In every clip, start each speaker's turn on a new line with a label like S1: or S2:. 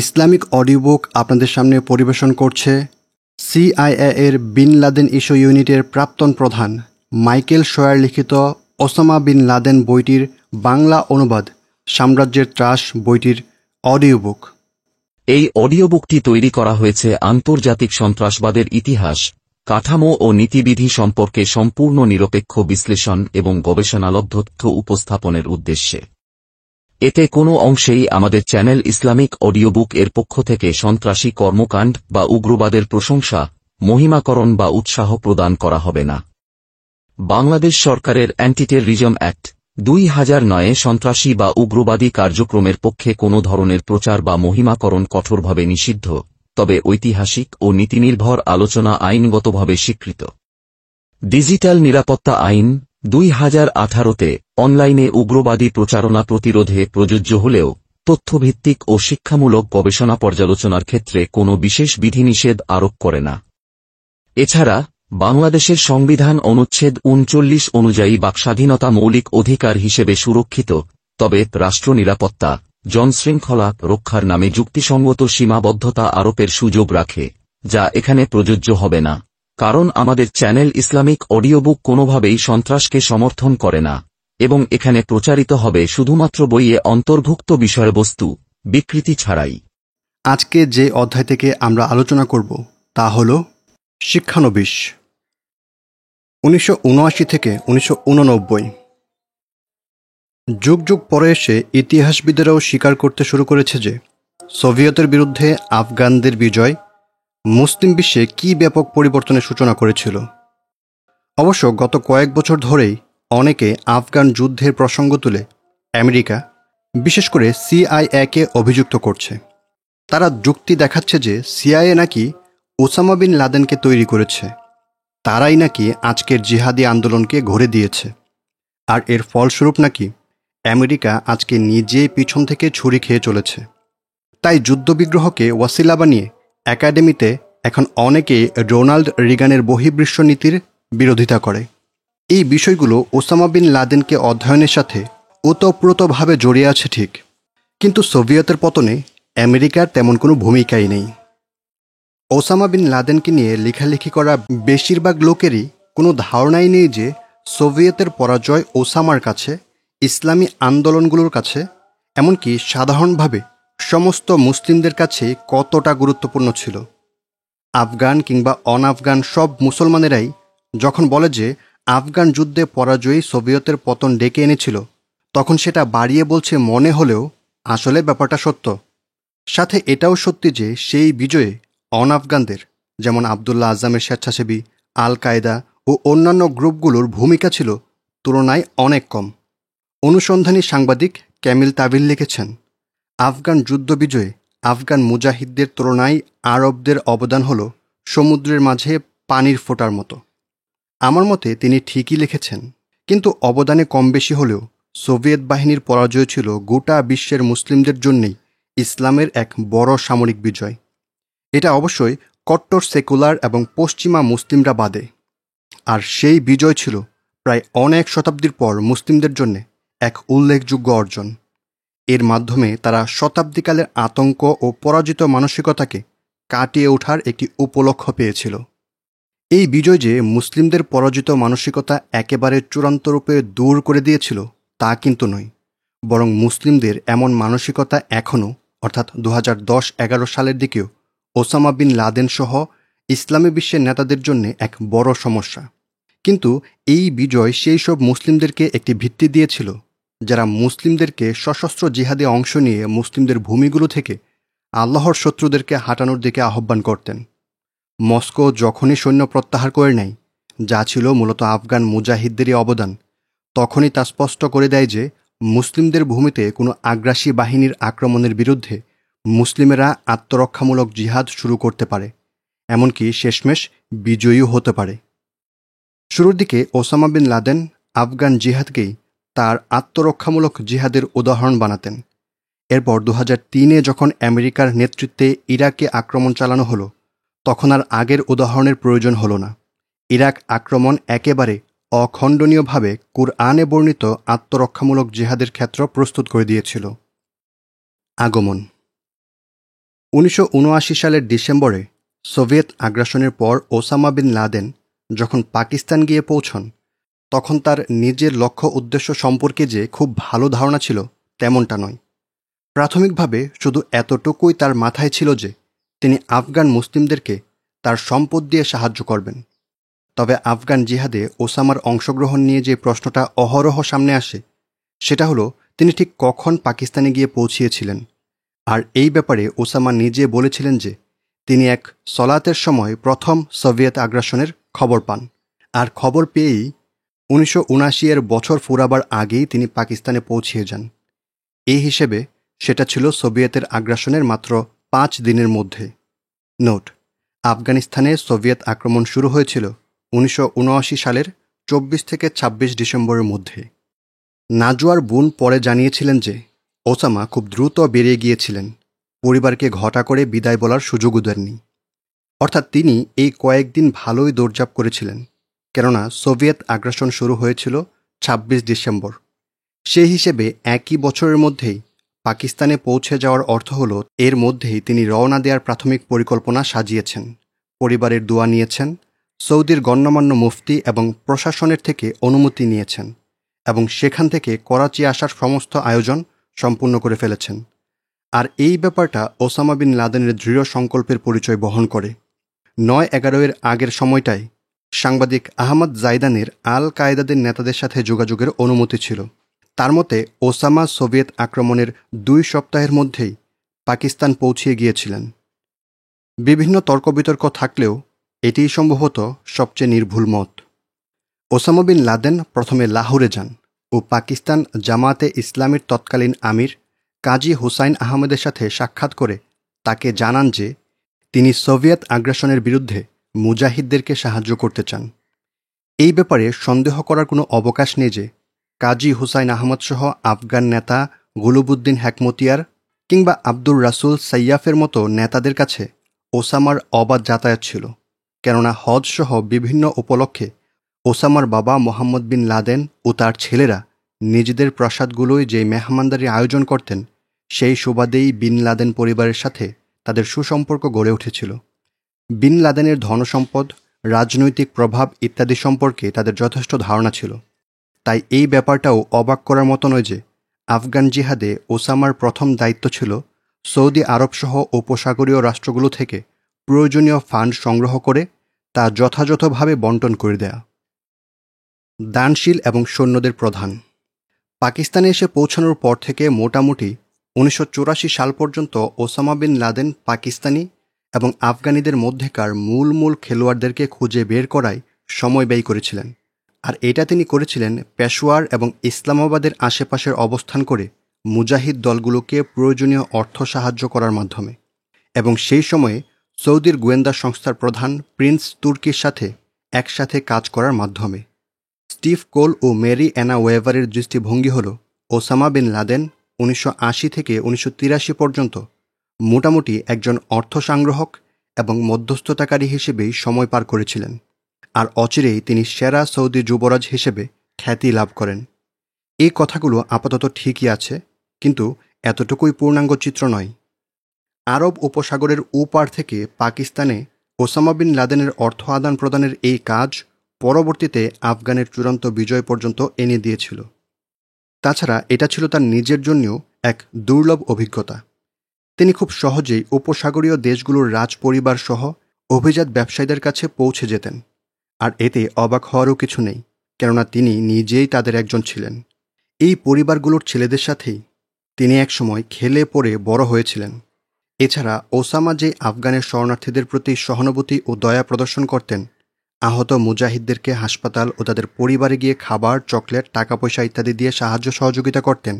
S1: Islamic audio book আপনাদের সামনে পরিবেশন করছে সিআইএ এর বিন লাদেন ইস্যু ইউনিটের প্রাক্তন প্রধান মাইকেল শোয়ার লিখিত ওসামা বিন লাদেন বইটির বাংলা অনুবাদ সাম্রাজ্যের ত্রাস বইটির অডিও বুক।
S2: এই অডিও বুকটি তৈরি করা হয়েছে আন্তর্জাতিক সন্ত্রাসবাদের ইতিহাস, কাঠামো ও নীতিবিধি সম্পর্কে সম্পূর্ণ নিরপেক্ষ বিশ্লেষণ এবং গবেষণালব্ধ তথ্য উপস্থাপনের উদ্দেশ্যে। এতে কোনো অংশেই আমাদের চ্যানেল ইসলামিক অডিও বুক এর পক্ষ থেকে সন্ত্রাসী কর্মকাণ্ড বা উগ্রবাদের প্রশংসা, মহিমাকরণ বা উৎসাহ প্রদান করা হবে না। বাংলাদেশ সরকারের অ্যান্টি টেররিজম অ্যাক্ট 2009 সন্ত্রাসী বা উগ্রবাদী কার্যক্রমের পক্ষে কোনো ধরনের প্রচার বা মহিমাকরণ কঠোরভাবে নিষিদ্ধ, তবে ঐতিহাসিক ও নীতিনির্ভর আলোচনা আইনগতভাবে স্বীকৃত। ডিজিটাল নিরাপত্তা আইন 2018-তে অনলাইনে উগ্রবাদী প্রচারণা প্রতিরোধে প্রযোজ্য হলেও তথ্যভিত্তিক ও শিক্ষামূলক গবেষণা পর্যালোচনার ক্ষেত্রে কোনো বিশেষ বিধিনিষেধ আরোপ করে না। এছাড়া বাংলাদেশের সংবিধান অনুচ্ছেদ 39 অনুযায়ী বাকস্বাধীনতা মৌলিক অধিকার হিসেবে সুরক্ষিত, তবে রাষ্ট্র নিরাপত্তা, জনশৃঙ্খলা রক্ষার নামে যুক্তিসঙ্গত সীমাবদ্ধতা আরোপের সুযোগ রাখে, যা এখানে প্রযোজ্য হবে না, কারণ আমাদের চ্যানেল ইসলামিক অডিও বুক কোনোভাবেই সন্ত্রাসকে সমর্থন করে না এবং এখানে প্রচারিত হবে শুধুমাত্র বইয়ে অন্তর্ভুক্ত বিষয়বস্তু, বিকৃতি ছাড়াই।
S1: আজকে যে অধ্যায় থেকে আমরা আলোচনা করব তা হল শিক্ষানবিশ 1979 থেকে 1989। যুগ যুগ পরে এসে ইতিহাসবিদেরাও স্বীকার করতে শুরু করেছে যে সোভিয়েতের বিরুদ্ধে আফগানদের বিজয় মুসলিম বিশ্বে কী ব্যাপক পরিবর্তনের সূচনা করেছিল। অবশ্য গত কয়েক বছর ধরেই অনেকে আফগান যুদ্ধের প্রসঙ্গ তুলে আমেরিকা, বিশেষ করে সিআইএকে অভিযুক্ত করছে। তারা যুক্তি দেখাচ্ছে যে সিআইএ নাকি ওসামা বিন লাদেনকে তৈরি করেছে, তারাই নাকি আজকের জিহাদি আন্দোলনকে গড়ে দিয়েছে, আর এর ফলস্বরূপ নাকি আমেরিকা আজকে নিজেই পিছন থেকে ছুরি খেয়ে চলেছে। তাই যুদ্ধবিগ্রহকে ওয়াসিলা বানিয়ে একাডেমিতে এখন অনেকেই রোনাল্ড রিগানের বহির্বিশ্ব নীতির বিরোধিতা করে। এই বিষয়গুলো ওসামা বিন লাদেনকে অধ্যয়নের সাথে ওতপ্রোতভাবে জড়িয়ে আছে ঠিক, কিন্তু সোভিয়েতের পতনে আমেরিকার তেমন কোনো ভূমিকাই নেই। ওসামা বিন লাদেনকে নিয়ে লেখালেখি করা বেশিরভাগ লোকেরই কোনো ধারণাই নেই যে সোভিয়েতের পরাজয় ওসামার কাছে, ইসলামী আন্দোলনগুলোর কাছে, এমনকি সাধারণভাবে সমস্ত মুসলিমদের কাছে কতটা গুরুত্বপূর্ণ ছিল। আফগান কিংবা অনআফগান সব মুসলমানেরাই যখন বলে যে আফগান যুদ্ধে পরাজয়ী সোভিয়েতের পতন ডেকে এনেছিল, তখন সেটা বাড়িয়ে বলছে মনে হলেও আসলে ব্যাপারটা সত্য। সাথে এটাও সত্যি যে সেই বিজয়ে অনআফগানদের, যেমন আবদুল্লাহ আজমের স্বেচ্ছাসেবী, আল কায়দা ও অন্যান্য গ্রুপগুলোর ভূমিকা ছিল তুলনায় অনেক কম। অনুসন্ধানী সাংবাদিক ক্যামিল তাবিল লিখেছেন, আফগান যুদ্ধ বিজয়ে আফগান মুজাহিদদের তুলনায় আরবদের অবদান হল সমুদ্রের মাঝে পানির ফোঁটার মতো। আমার মতে তিনি ঠিকই লিখেছেন, কিন্তু অবদানে কম বেশি হলেও সোভিয়েত বাহিনীর পরাজয় ছিল গোটা বিশ্বের মুসলিমদের জন্যেই ইসলামের এক বড় সামরিক বিজয়। এটা অবশ্যই কট্টর সেকুলার এবং পশ্চিমা মুসলিমরা বাদে। আর সেই বিজয় ছিল প্রায় অনেক শতাব্দীর পর মুসলিমদের জন্য এক উল্লেখযোগ্য অর্জন। এর মাধ্যমে তারা শতাব্দীকালের আতঙ্ক ও পরাজিত মানসিকতাকে কাটিয়ে ওঠার একটি উপলক্ষ পেয়েছিল। এই বিজয় যে মুসলিমদের পরাজিত মানসিকতা একেবারে চূড়ান্তরূপে দূর করে দিয়েছিল তা কিন্তু নয়, বরং মুসলিমদের এমন মানসিকতা এখনও, অর্থাৎ 2010-11 সালের দিকেও ওসামা বিন লাদেন সহ ইসলামী বিশ্বের নেতাদের জন্য এক বড় সমস্যা। কিন্তু এই বিজয় সেই সব মুসলিমদেরকে একটি ভিত্তি দিয়েছিল যারা মুসলিমদেরকে সশস্ত্র জিহাদে অংশ নিয়ে মুসলিমদের ভূমিগুলো থেকে আল্লাহর শত্রুদেরকে হাঁটানোর দিকে আহ্বান করতেন। মস্কো যখনই সৈন্য প্রত্যাহার করে নেয়, যা ছিল মূলত আফগান মুজাহিদদেরই অবদান, তখনই তা স্পষ্ট করে দেয় যে মুসলিমদের ভূমিতে কোনো আগ্রাসী বাহিনীর আক্রমণের বিরুদ্ধে মুসলিমেরা আত্মরক্ষামূলক জিহাদ শুরু করতে পারে, এমনকি শেষমেশ বিজয়ীও হতে পারে। শুরুর দিকে ওসামা বিন লাদেন আফগান জিহাদকেই তার আত্মরক্ষামূলক জিহাদের উদাহরণ বানাতেন। এরপর 2003-এ যখন আমেরিকার নেতৃত্বে ইরাকে আক্রমণ চালানো হলো, তখন আর আগের উদাহরণের প্রয়োজন হলো না। ইরাক আক্রমণ একেবারে অখণ্ডনীয়ভাবে কুরআনে বর্ণিত আত্মরক্ষামূলক জিহাদের ক্ষেত্র প্রস্তুত করে দিয়েছিল। আগমন 1979 সালের ডিসেম্বরে সোভিয়েত আগ্রাসনের পর ওসামা বিন লাদেন যখন পাকিস্তান গিয়ে পৌঁছন, তখন তার নিজের লক্ষ্য উদ্দেশ্য সম্পর্কে যে খুব ভালো ধারণা ছিল তেমনটা নয়। প্রাথমিকভাবে শুধু এতটুকুই তার মাথায় ছিল যে তিনি আফগান মুসলিমদেরকে তার সম্পদ দিয়ে সাহায্য করবেন। তবে আফগান জিহাদে ওসামার অংশগ্রহণ নিয়ে যে প্রশ্নটা অহরহ সামনে আসে, সেটা হলো তিনি ঠিক কখন পাকিস্তানে গিয়ে পৌঁছিয়েছিলেন। আর এই ব্যাপারে ওসামা নিজে বলেছিলেন যে তিনি এক সলাতের সময় প্রথম সোভিয়েত আগ্রাসনের খবর পান, আর খবর পেয়েই 1979 এর বছর ফুরাবার আগেই তিনি পাকিস্তানে পৌঁছিয়ে যান। এই হিসেবে সেটা ছিল সোভিয়েতের আগ্রাসনের মাত্র 5 দিনের মধ্যে। নোট: আফগানিস্তানে সোভিয়েত আক্রমণ শুরু হয়েছিল 1979 সালের 24 থেকে 26 ডিসেম্বরের মধ্যে। নাজওয়ার বোন পরে জানিয়েছিলেন যে ওসামা খুব দ্রুত বেরিয়ে গিয়েছিলেন, পরিবারকে ঘটা করে বিদায় বলার সুযোগও দেননি। অর্থাৎ তিনি এই কয়েকদিন ভালোই দৌড়ঝাঁপ করেছিলেন, কেননা সোভিয়েত আগ্রাসন শুরু হয়েছিল 26 ডিসেম্বর। সেই হিসেবে একই বছরের মধ্যেই পাকিস্তানে পৌঁছে যাওয়ার অর্থ হল এর মধ্যেই তিনি রওনা দেওয়ার প্রাথমিক পরিকল্পনা সাজিয়েছেন, পরিবারের দোয়া নিয়েছেন, সৌদির গণ্যমান্য মুফতি এবং প্রশাসনের থেকে অনুমতি নিয়েছেন এবং সেখান থেকে করাচি আসার সমস্ত আয়োজন সম্পূর্ণ করে ফেলেছেন। আর এই ব্যাপারটা ওসামা বিন লাদেনের দৃঢ় সংকল্পের পরিচয় বহন করে। 9/11 আগের সময়টায় সাংবাদিক আহমদ জাইদানের আল কায়েদাদের নেতাদের সাথে যোগাযোগের অনুমতি ছিল। তার মতে ওসামা সোভিয়েত আক্রমণের 2 সপ্তাহের মধ্যেই পাকিস্তান পৌঁছিয়ে গিয়েছিলেন। বিভিন্ন তর্ক-বিতর্ক থাকলেও এটিই সম্ভবত সবচেয়ে নির্ভুল মত। ওসামা বিন লাদেন প্রথমে লাহোরে যান ও পাকিস্তান জামায়াতে ইসলামীর তৎকালীন আমির কাজী হুসাইন আহমেদের সাথে সাক্ষাৎ করে তাকে জানান যে তিনি সোভিয়েত আগ্রাসনের বিরুদ্ধে মুজাহিদদেরকে সাহায্য করতে চান। এই ব্যাপারে সন্দেহ করার কোনো অবকাশ নেই যে কাজী হুসাইন আহমদ সহ আফগান নেতা গুলুবুদ্দিন হেকমতিয়ার কিংবা আব্দুর রাসুল সাইয়াফের মতো নেতাদের কাছে ওসামার অবাধ যাতায়াত ছিল, কেননা হজ সহ বিভিন্ন উপলক্ষে ওসামার বাবা মোহাম্মদ বিন লাদেন ও তার ছেলেরা নিজেদের প্রাসাদগুলোয় যে মেহমানদারি আয়োজন করতেন, সেই সুবাদেই বিন লাদেন পরিবারের সাথে তাদের সুসম্পর্ক গড়ে উঠেছিল। বিন লাদেনের ধনসম্পদ, রাজনৈতিক প্রভাব ইত্যাদি সম্পর্কে তাদের যথেষ্ট ধারণা ছিল। তাই এই ব্যাপারটাও অবাক করার মতো নয় যে আফগান জিহাদে ওসামার প্রথম দায়িত্ব ছিল সৌদি আরবসহ উপসাগরীয় রাষ্ট্রগুলো থেকে প্রয়োজনীয় ফান্ড সংগ্রহ করে তা যথাযথভাবে বণ্টন করে দেয়া। দানশীল এবং সৈন্যদের প্রধান। পাকিস্তানে এসে পৌঁছানোর পর থেকে মোটামুটি 1984 সাল পর্যন্ত ওসামা বিন লাদেন পাকিস্তানি এবং আফগানিদের মধ্যেকার মূল খেলোয়াড়দেরকে খুঁজে বের করায় সময় ব্যয় করেছিলেন। আর এটা তিনি করেছিলেন পেশোয়ার এবং ইসলামাবাদের আশেপাশের অবস্থান করে মুজাহিদ দলগুলোকে প্রয়োজনীয় অর্থ সাহায্য করার মাধ্যমে, এবং সেই সময়ে সৌদির গোয়েন্দা সংস্থার প্রধান প্রিন্স তুর্কির সাথে একসাথে কাজ করার মাধ্যমে। স্টিভ কোল ও মেরি অ্যানা ওয়েভারের দৃষ্টিভঙ্গি হল ওসামা বিন লাদেন 1980 থেকে 1983 পর্যন্ত মোটামুটি একজন অর্থ সংগ্রাহক এবং মধ্যস্থতাকারী হিসেবেই সময় পার করেছিলেন, আর অচিরেই তিনি সেরা সৌদি যুবরাজ হিসেবে খ্যাতি লাভ করেন। এই কথাগুলো আপাতত ঠিকই আছে, কিন্তু এতটুকুই পূর্ণাঙ্গ চিত্র নয়। আরব উপসাগরের ওপার থেকে পাকিস্তানে ওসামা বিন লাদেনের অর্থ আদান প্রদানের এই কাজ পরবর্তীতে আফগানের চূড়ান্ত বিজয় পর্যন্ত এনে দিয়েছিল। তাছাড়া এটা ছিল তার নিজের জন্যও এক দুর্লভ অভিজ্ঞতা। তিনি খুব সহজেই উপসাগরীয় দেশগুলোর রাজপরিবার সহ অভিজাত ব্যবসায়ীদের কাছে পৌঁছে যেতেন, আর এতে অবাক হওয়ারও কিছু নেই, কেননা তিনি নিজেই তাদের একজন ছিলেন। এই পরিবারগুলোর ছেলেদের সাথেই তিনি একসময় খেলে পড়ে বড় হয়েছিলেন। এছাড়া ওসামা যে আফগানের শরণার্থীদের প্রতি সহানুভূতি ও দয়া প্রদর্শন করতেন, আহত মুজাহিদদেরকে হাসপাতাল ও তাদের পরিবারে গিয়ে খাবার, চকলেট, টাকা পয়সা ইত্যাদি দিয়ে সাহায্য সহযোগিতা করতেন,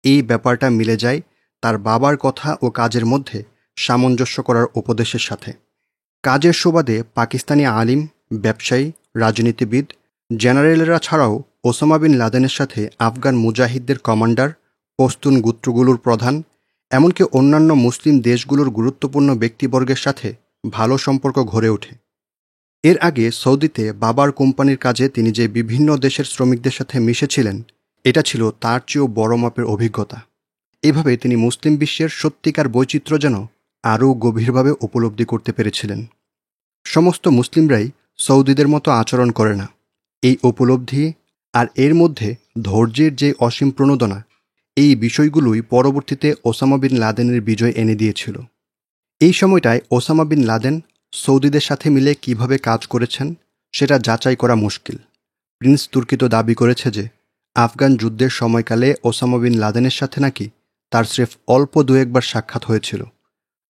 S1: এই ব্যাপারটা মিলে যায় তার বাবার কথা ও কাজের মধ্যে সামঞ্জস্য করার উপদেশের সাথে। কাজের সুবাদে পাকিস্তানি আলিম, ব্যবসায়ী, রাজনীতিবিদ, জেনারেলরা ছাড়াও ওসামা বিন লাদেনের সাথে আফগান মুজাহিদদের কমান্ডার, পশতুন গোত্রগুলোর প্রধান, এমনকি অন্যান্য মুসলিম দেশগুলোর গুরুত্বপূর্ণ ব্যক্তিবর্গের সাথে ভালো সম্পর্ক গড়ে ওঠে। এর আগে সৌদিতে বাবার কোম্পানির কাজে তিনি যে বিভিন্ন দেশের শ্রমিকদের সাথে মিশেছিলেন, এটা ছিল তার চেয়েও বড় মাপের অভিজ্ঞতা। এভাবে তিনি মুসলিম বিশ্বের সত্যিকার বৈচিত্র্য যেন আরও গভীরভাবে উপলব্ধি করতে পেরেছিলেন। সমস্ত মুসলিমরাই সৌদিদের মতো আচরণ করে না। এই উপলব্ধি আর এর মধ্যে ধৈর্যের যে অসীম প্রণোদনা, এই বিষয়গুলোই পরবর্তীতে ওসামা বিন লাদেনের বিজয় এনে দিয়েছিল। এই সময়টায় ওসামা বিন লাদেন সৌদিদের সাথে মিলে কিভাবে কাজ করেছেন সেটা যাচাই করা মুশকিল। প্রিন্স তুর্কি তো দাবি করেছে যে আফগান যুদ্ধের সময়কালে ওসামা বিন লাদেনের সাথে নাকি তার স্রেফ অল্প দু একবার সাক্ষাৎ হয়েছিল,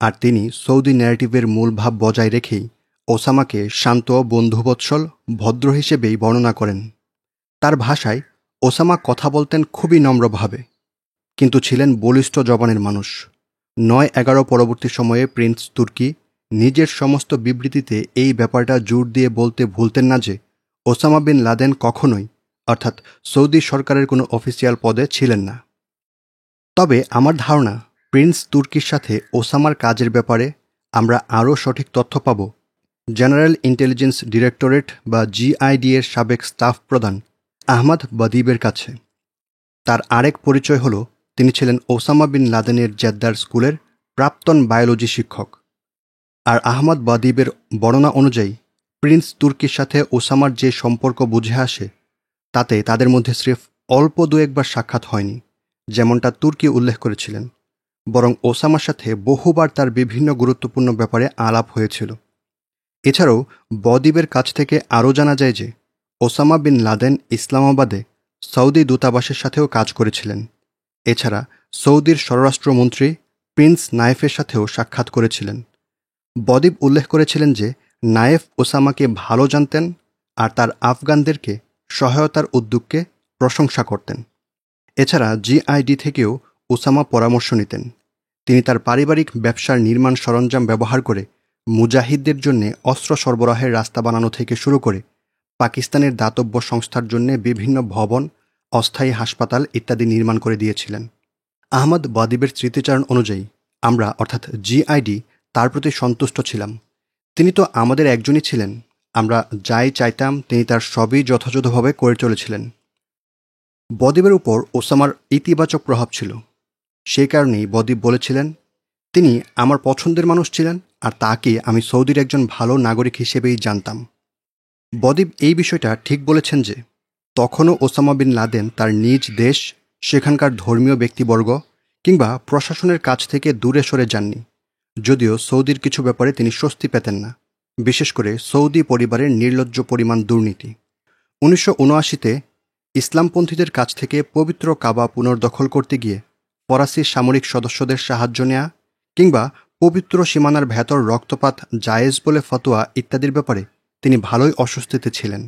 S1: আর তিনি সৌদি ন্যারেটিভের মূল ভাব বজায় রেখেই ওসামাকে শান্ত, বন্ধুবৎসল, ভদ্র হিসেবেই বর্ণনা করেন। তার ভাষায় ওসামা কথা বলতেন খুবই নম্রভাবে, কিন্তু ছিলেন বলিষ্ঠ জবানের মানুষ। ৯-১১ পরবর্তী সময়ে প্রিন্স তুর্কি নিজের সমস্ত বিবৃতিতে এই ব্যাপারটা জোর দিয়ে বলতে ভুলতেন না যে ওসামা বিন লাদেন কখনোই, অর্থাৎ সৌদি সরকারের কোনো অফিসিয়াল পদে ছিলেন না। তবে আমার ধারণা প্রিন্স তুর্কির সাথে ওসামার কাজের ব্যাপারে আমরা আরও সঠিক তথ্য পাব জেনারেল ইন্টেলিজেন্স ডিরেক্টরেট বা জিআইডি এর সাবেক স্টাফ প্রধান আহমদ বাদিবের কাছে। তার আরেক পরিচয় হল তিনি ছিলেন ওসামা বিন লাদেনের জেদ্দার স্কুলের প্রাক্তন বায়োলজি শিক্ষক। আর আহমদ বাদিবের বর্ণনা অনুযায়ী প্রিন্স তুর্কির সাথে ওসামার যে সম্পর্ক বুঝে আসে তাতে তাদের মধ্যে স্রেফ অল্প দু একবার সাক্ষাৎ হয়নি, যেমনটা তুর্কি উল্লেখ করেছিলেন, বরং ওসামার সাথে বহুবার তার বিভিন্ন গুরুত্বপূর্ণ ব্যাপারে আলাপ হয়েছিল। এছাড়াও বদিবের কাছ থেকে আরও জানা যায় যে ওসামা বিন লাদেন ইসলামাবাদে সৌদি দূতাবাসের সাথেও কাজ করেছিলেন। এছাড়া সৌদির স্বরাষ্ট্রমন্ত্রী প্রিন্স নায়েফের সাথেও সাক্ষাৎ করেছিলেন। বদিব উল্লেখ করেছিলেন যে নায়েফ ওসামাকে ভালো জানতেন আর তার আফগানদেরকে সহায়তার উদ্যোগকে প্রশংসা করতেন। এছাড়া জিআইডি থেকেও ওসামা পরামর্শ নিতেন। তিনি তার পারিবারিক ব্যবসার নির্মাণ সরঞ্জাম ব্যবহার করে মুজাহিদদের জন্য অস্ত্র সরবরাহের রাস্তা বানানো থেকে শুরু করে পাকিস্তানের দাতব্য সংস্থার জন্য বিভিন্ন ভবন, অস্থায়ী হাসপাতাল ইত্যাদি নির্মাণ করে দিয়েছিলেন। আহমদ বাদিবের স্মৃতিচারণ অনুযায়ী আমরা, অর্থাৎ জিআইডি, তার প্রতি সন্তুষ্ট ছিলাম। তিনি তো আমাদের একজনই ছিলেন। আমরা যাই চাইতাম তিনি তার সবই যথাযথভাবে করে চলেছিলেন। বদিবের উপর ওসামার ইতিবাচক প্রভাব ছিল। সেই কারণেই বদিব বলেছিলেন, তিনি আমার পছন্দের মানুষ ছিলেন আর তাকে আমি সৌদির একজন ভালো নাগরিক হিসেবেই জানতাম। বদিব এই বিষয়টা ঠিক বলেছেন যে তখনও ওসামা বিন লাদেন তার নিজ দেশ, সেখানকার ধর্মীয় ব্যক্তিবর্গ কিংবা প্রশাসনের কাছ থেকে দূরে সরে যাননি, যদিও সৌদির কিছু ব্যাপারে তিনি স্বস্তি পেতেন না, বিশেষ করে সৌদি পরিবারের নির্লজ্জ পরিমাণ দুর্নীতি। 1979-তে ইসলামপন্থীদের কাছ থেকে পবিত্র কাবা পুনর্দখল করতে গিয়ে ফরাসি সামরিক সদস্যদের সাহায্য নেয়া কিংবা পবিত্র সীমানার ভেতর রক্তপাত জায়েজ বলে ফতোয়া ইত্যাদির ব্যাপারে তিনি ভালোই অস্বস্তিতে ছিলেন।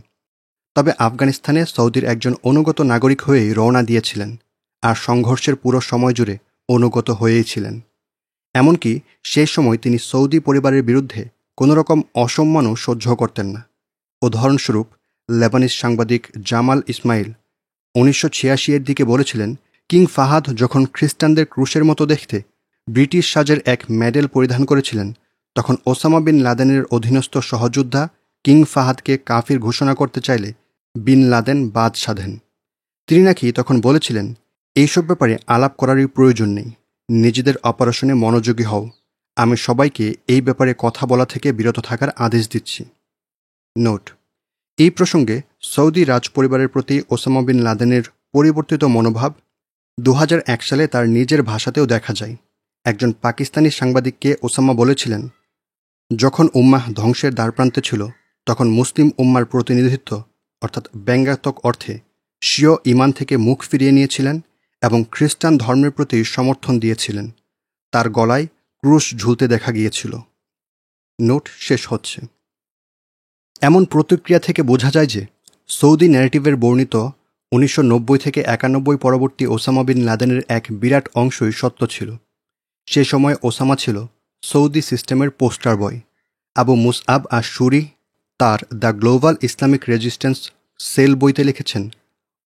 S1: তবে আফগানিস্তানে সৌদির একজন অনুগত নাগরিক হয়েই রওনা দিয়েছিলেন আর সংঘর্ষের পুরো সময় জুড়ে অনুগত হয়েই ছিলেন। এমনকি সেই সময় তিনি সৌদি পরিবারের বিরুদ্ধে কোনোরকম অসম্মানও সহ্য করতেন না। উদাহরণস্বরূপ লেবানিজ সাংবাদিক জামাল ইসমাইল 1986-এর দিকে বলেছিলেন, কিং ফাহাদ যখন খ্রিস্টানদের ক্রুশের মতো দেখতে ব্রিটিশ সাজের এক মেডেল পরিধান করেছিলেন, তখন ওসামা বিন লাদেনের অধীনস্থ সহযোদ্ধা কিং ফাহাদকে কাফির ঘোষণা করতে চাইলে বিন লাদেন বাদ সাধেন। তিনি নাকি তখন বলেছিলেন, এইসব ব্যাপারে আলাপ করারই প্রয়োজন নেই, নিজেদের অপারেশনে মনোযোগী হও, আমি সবাইকে এই ব্যাপারে কথা বলা থেকে বিরত থাকার আদেশ দিচ্ছি। নোট: এই প্রসঙ্গে সৌদি রাজপরিবারের প্রতি ওসামা বিন লাদেনের পরিবর্তিত মনোভাব 2001 সালে তার নিজের ভাষাতেও দেখা যায়। একজন পাকিস্তানি সাংবাদিককে ওসামা বলেছিলেন, যখন উম্মাহ ধ্বংসের দ্বারপ্রান্তে ছিল তখন মুসলিম উম্মার প্রতিনিধিত্ব, অর্থাৎ ব্যঙ্গাত্মক অর্থে স্বীয় ঈমান থেকে মুখ ফিরিয়ে নিয়েছিলেন এবং খ্রিস্টান ধর্মের প্রতি সমর্থন দিয়েছিলেন। তার গলায় ক্রুশ ঝুলতে দেখা গিয়েছিল। নোট শেষ হচ্ছে। এমন প্রতিক্রিয়া থেকে বোঝা যায় যে সৌদি ন্যারেটিভের বর্ণিত 1990 থেকে 91 পরবর্তী ওসামা বিন লাদেনের এক বিরাট অংশই সত্য ছিল। সে সময় ওসামা ছিল সৌদি সিস্টেমের পোস্টার বয়। আবু মুসআব আশ-শুরি তার the Global Islamic Resistance Cell বইতে লিখেছেন,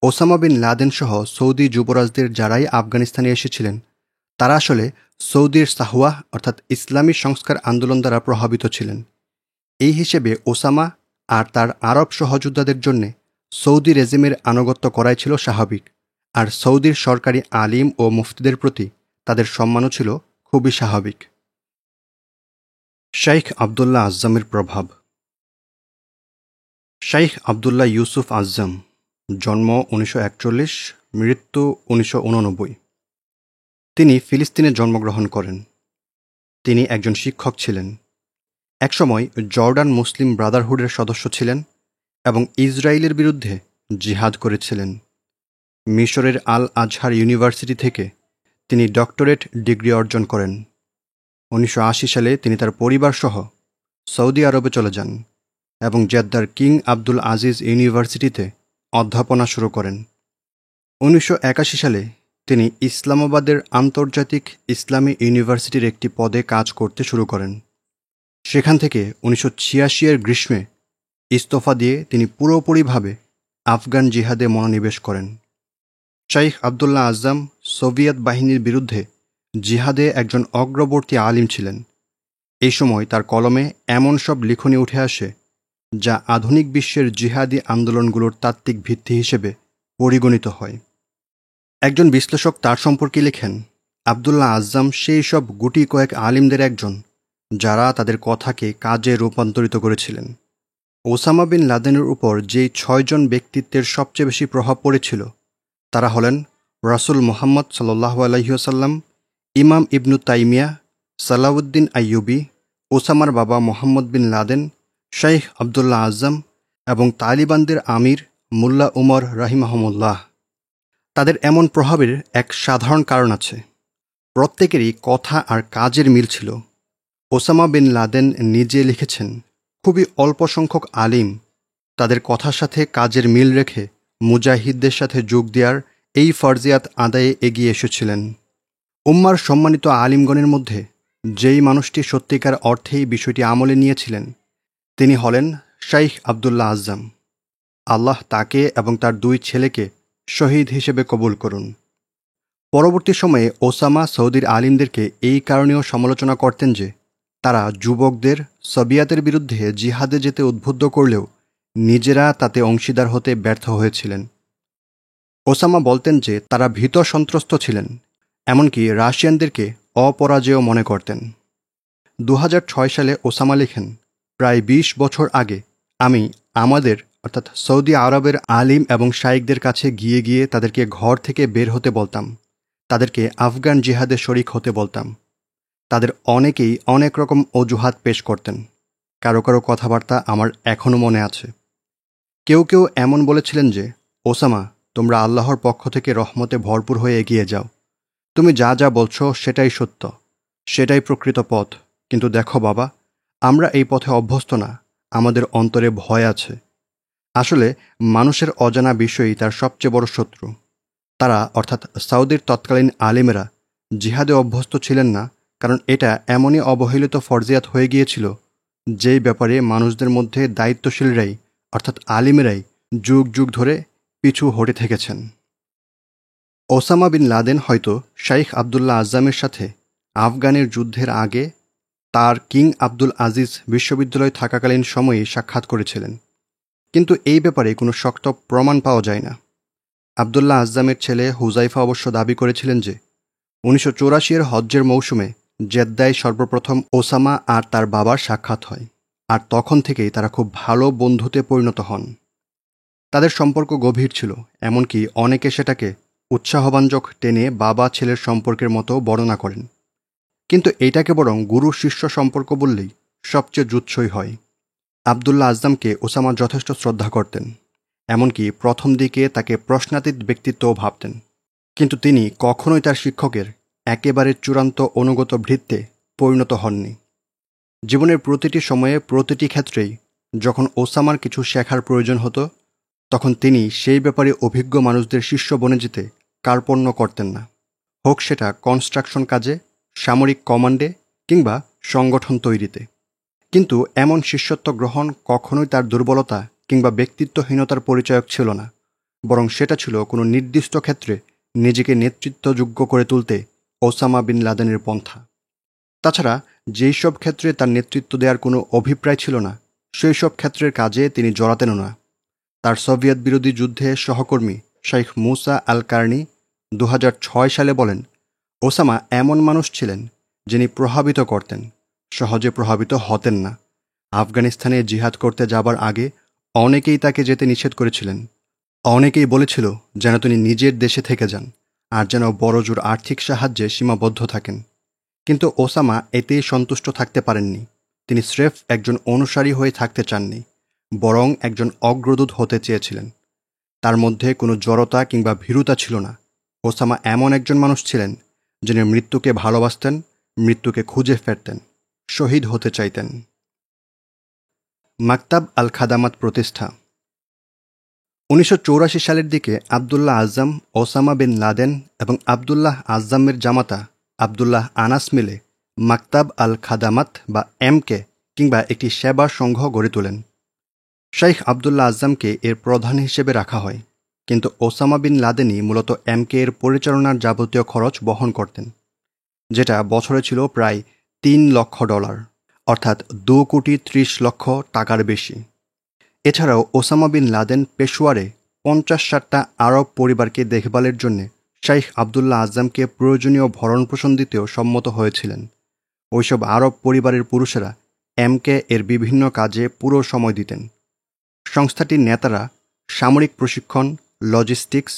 S1: ওসামা বিন লাদেন সহ সৌদি যুবরাজদের যারাই আফগানিস্তানে এসেছিলেন তারা আসলে সৌদির সাহওয়াহ, অর্থাৎ ইসলামী সংস্কার আন্দোলন দ্বারা প্রভাবিত ছিলেন। এই হিসেবে ওসামা আর তার আরব সহযোদ্ধাদের জন্যে সৌদি রেজিমের আনুগত্য করাই ছিল স্বাভাবিক, আর সৌদির সরকারি আলিম ও মুফতিদের প্রতি তাদের সম্মানও ছিল খুবই স্বাভাবিক। শাইখ আবদুল্লাহ আজ্জামের প্রভাব। শাইখ আবদুল্লাহ ইউসুফ আজ্জাম, জন্ম 1941, মৃত্যু 1989। তিনি ফিলিস্তিনে জন্মগ্রহণ করেন। তিনি একজন শিক্ষক ছিলেন। একসময় জর্ডান মুসলিম ব্রাদারহুডের সদস্য ছিলেন এবং ইসরায়েলের বিরুদ্ধে জিহাদ করেছিলেন। মিশরের আল আজহার ইউনিভার্সিটি থেকে তিনি ডক্টরেট ডিগ্রি অর্জন করেন। 1980 সালে তিনি তার পরিবারসহ সৌদি আরবে চলে যান এবং জেদ্দার কিং আবদুল আজিজ ইউনিভার্সিটিতে অধ্যাপনা শুরু করেন। 1981 সালে তিনি ইসলামাবাদের আন্তর্জাতিক ইসলামী ইউনিভার্সিটির একটি পদে কাজ করতে শুরু করেন। সেখান থেকে 1986 গ্রীষ্মে ইস্তফা দিয়ে তিনি পুরোপুরিভাবে আফগান জিহাদে মনোনিবেশ করেন। শাইখ আবদুল্লাহ আজ্জাম সোভিয়েত বাহিনীর বিরুদ্ধে জিহাদে একজন অগ্রবর্তী আলিম ছিলেন। এই সময় তার কলমে এমন সব লিখনী উঠে আসে যা আধুনিক বিশ্বের জিহাদি আন্দোলনগুলোর তাত্ত্বিক ভিত্তি হিসেবে পরিগণিত হয়। একজন বিশ্লেষক তার সম্পর্কে লেখেন, আবদুল্লাহ আজ্জাম সেই সব গুটি কয়েক আলিমদের একজন যারা তাদের কথাকে কাজে রূপান্তরিত করেছিলেন। ওসামা বিন লাদেনের উপর যেই 6 জন ব্যক্তিত্বের সবচেয়ে বেশি প্রভাব পড়েছিল তারা হলেন রাসূল মুহাম্মদ সাল্লাল্লাহু আলাইহি ওয়াসাল্লাম, ইমাম ইবনু তাইমিয়া, সালাউদ্দিন আইয়ুবী, ওসামার বাবা মোহাম্মদ বিন লাদেন, শাইখ আবদুল্লাহ আজ্জাম এবং তালিবানদের আমির মুল্লা উমর রাহিমাহুমুল্লাহ। তাদের এমন প্রভাবের এক সাধারণ কারণ আছে। প্রত্যেকেরই কথা আর কাজের মিল ছিল। ওসামা বিন লাদেন নিজে লিখেছেন, খুবই অল্প সংখ্যক আলিম তাদের কথার সাথে কাজের মিল রেখে মুজাহিদদের সাথে যোগ দেওয়ার এই ফরজিয়াত আদায়ে এগিয়ে এসেছিলেন। উম্মার সম্মানিত আলিমগণের মধ্যে যেই মানুষটি সত্যিকার অর্থেই বিষয়টি আমলে নিয়েছিলেন তিনি হলেন শাইখ আবদুল্লাহ আজ্জাম। আল্লাহ তাকে এবং তার 2 ছেলেকে শহীদ হিসেবে কবুল করুন। পরবর্তী সময়ে ওসামা সৌদির আলিমদেরকে এই কারণেও সমালোচনা করতেন যে তারা যুবকদের সোভিয়েতের বিরুদ্ধে জিহাদে যেতে উদ্বুদ্ধ করলেও নিজেরা তাতে অংশীদার হতে ব্যর্থ হয়েছিলেন। ওসামা বলতেন যে তারা ভীত সন্ত্রস্ত ছিলেন, এমনকি রাশিয়ানদেরকে অপরাজেয় মনে করতেন। 2006 সালে ওসামা লেখেন, প্রায় 20 বছর আগে আমি আমাদের অর্থাৎ সৌদি আরবের আলিম এবং শাইখদের কাছে গিয়ে গিয়ে তাদেরকে ঘর থেকে বের হতে বলতাম, তাদেরকে আফগান জিহাদে শরিক হতে বলতাম। তাদের অনেকেই অনেক রকম অজুহাত পেশ করতেন। কারো কারো কথাবার্তা আমার এখনও মনে আছে। কেউ কেউ এমন বলেছিলেন যে, ওসামা, তোমরা আল্লাহর পক্ষ থেকে রহমতে ভরপুর হয়ে এগিয়ে যাও, তুমি যা যা বলছো সেটাই সত্য, সেটাই প্রকৃত পথ। কিন্তু দেখো বাবা, আমরা এই পথে অভ্যস্ত না, আমাদের অন্তরে ভয় আছে। আসলে মানুষের অজানা বিষয়ই তার সবচেয়ে বড় শত্রু। তারা অর্থাৎ সৌদির তৎকালীন আলিমেরা জিহাদে অভ্যস্ত ছিলেন না, কারণ এটা এমনই অবহেলিত ফরজিয়াত হয়ে গিয়েছিল যেই ব্যাপারে মানুষদের মধ্যে দায়িত্বশীলরাই অর্থাৎ আলিমেরাই যুগ যুগ ধরে পিছু হটে থেকেছেন। ওসামা বিন লাদেন হয়তো শাইখ আবদুল্লাহ আজ্জামের সাথে আফগানের যুদ্ধের আগে তার কিং আবদুল আজিজ বিশ্ববিদ্যালয়ে থাকাকালীন সময়ে সাক্ষাৎ করেছিলেন, কিন্তু এই ব্যাপারে কোনো শক্ত প্রমাণ পাওয়া যায় না। আবদুল্লাহ আজ্জামের ছেলে হুজাইফা অবশ্য দাবি করেছিলেন যে 1984 হজ্জের মৌসুমে জেদ্দায় সর্বপ্রথম ওসামা আর তার বাবার সাক্ষাৎ হয়, আর তখন থেকেই তারা খুব ভালো বন্ধুতে পরিণত হন। তাদের সম্পর্ক গভীর ছিল, এমনকি অনেকে সেটাকে উৎসাহবাঞ্জক টেনে বাবা ছেলের সম্পর্কের মতো বর্ণনা করেন। কিন্তু এইটাকে বরং গুরু শিষ্য সম্পর্ক বললেই সবচেয়ে জুৎসই হয়। আবদুল্লাহ আজ্জামকে ওসামা যথেষ্ট শ্রদ্ধা করতেন, এমনকি প্রথম দিকে তাকে প্রশ্নাতীত ব্যক্তিত্বও ভাবতেন। কিন্তু তিনি কখনোই তার শিক্ষকের একেবারে চূড়ান্ত অনুগত ভৃত্যে পরিণত হননি। জীবনের প্রতিটি সময়ে প্রতিটি ক্ষেত্রেই যখন ওসামার কিছু শেখার প্রয়োজন হতো তখন তিনি সেই ব্যাপারে অভিজ্ঞ মানুষদের শিষ্য বনে যেতে কার্পণ্য করতেন না, হোক সেটা কনস্ট্রাকশন কাজে, সামরিক কমান্ডে কিংবা সংগঠন তৈরিতে। কিন্তু এমন শিষ্যত্ব গ্রহণ কখনোই তার দুর্বলতা কিংবা ব্যক্তিত্বহীনতার পরিচয়ক ছিল না, বরং সেটা ছিল কোনো নির্দিষ্ট ক্ষেত্রে নিজেকে নেতৃত্বযোগ্য করে তুলতে ওসামা বিন লাদেনের পন্থা। তাছাড়া যেই সব ক্ষেত্রে তার নেতৃত্ব দেওয়ার কোনো অভিপ্রায় ছিল না সেই সব ক্ষেত্রের কাজে তিনি জড়াতেনও না। তার সোভিয়েত বিরোধী যুদ্ধে সহকর্মী শাইখ মুসা আল কার্নি 2006 সালে বলেন, ওসামা এমন মানুষ ছিলেন যিনি প্রভাবিত করতেন, সহজে প্রভাবিত হতেন না। আফগানিস্তানে জিহাদ করতে যাবার আগে অনেকেই তাকে যেতে নিষেধ করেছিলেন। অনেকেই বলেছিল যেন তিনি নিজের দেশে থেকে যান আর যেন বড়জোর আর্থিক সাহায্যে সীমাবদ্ধ থাকেন। কিন্তু ওসামা এতেই সন্তুষ্ট থাকতে পারেননি। তিনি স্রেফ একজন অনুসারী হয়ে থাকতে চাননি, বরং একজন অগ্রদূত হতে চেয়েছিলেন। তার মধ্যে কোনো জড়তা কিংবা ভীরুতা ছিল না। ওসামা এমন একজন মানুষ ছিলেন যিনি মৃত্যুকে ভালোবাসতেন, মৃত্যুকে খুঁজে ফেরতেন, শহীদ হতে চাইতেন। মাকতাব আল খাদামাত প্রতিষ্ঠা। 1984 সালের দিকে আবদুল্লাহ আজম, ওসামা বিন লাদেন এবং আবদুল্লাহ আজমের জামাতা আবদুল্লাহ আনাস মিলে মাকতাব আল খাদামাত বা এমকে কিংবা একটি সেবা সংঘ গড়ে তোলেন। শাইখ আবদুল্লাহ আজমকে এর প্রধান হিসেবে রাখা হয়, কিন্তু ওসামা বিন লাদেনই মূলত এমকে এর পরিচালনার যাবতীয় খরচ বহন করতেন, যেটা বছরে ছিল প্রায় $3 লক্ষ, অর্থাৎ 2,30,00,000 টাকার বেশি। এছাড়াও ওসামা বিন লাদেন পেশোয়ারে 50-60টা আরব পরিবারকে দেখভালের জন্য শাইখ আবদুল্লাহ আজমকে প্রয়োজনীয় ভরণপোষণ দিতেও সম্মত হয়েছিলেন। ওইসব আরব পরিবারের পুরুষেরা এমকে এর বিভিন্ন কাজে পুরো সময় দিতেন। সংস্থাটির নেতারা সামরিক প্রশিক্ষণ, লজিস্টিক্স,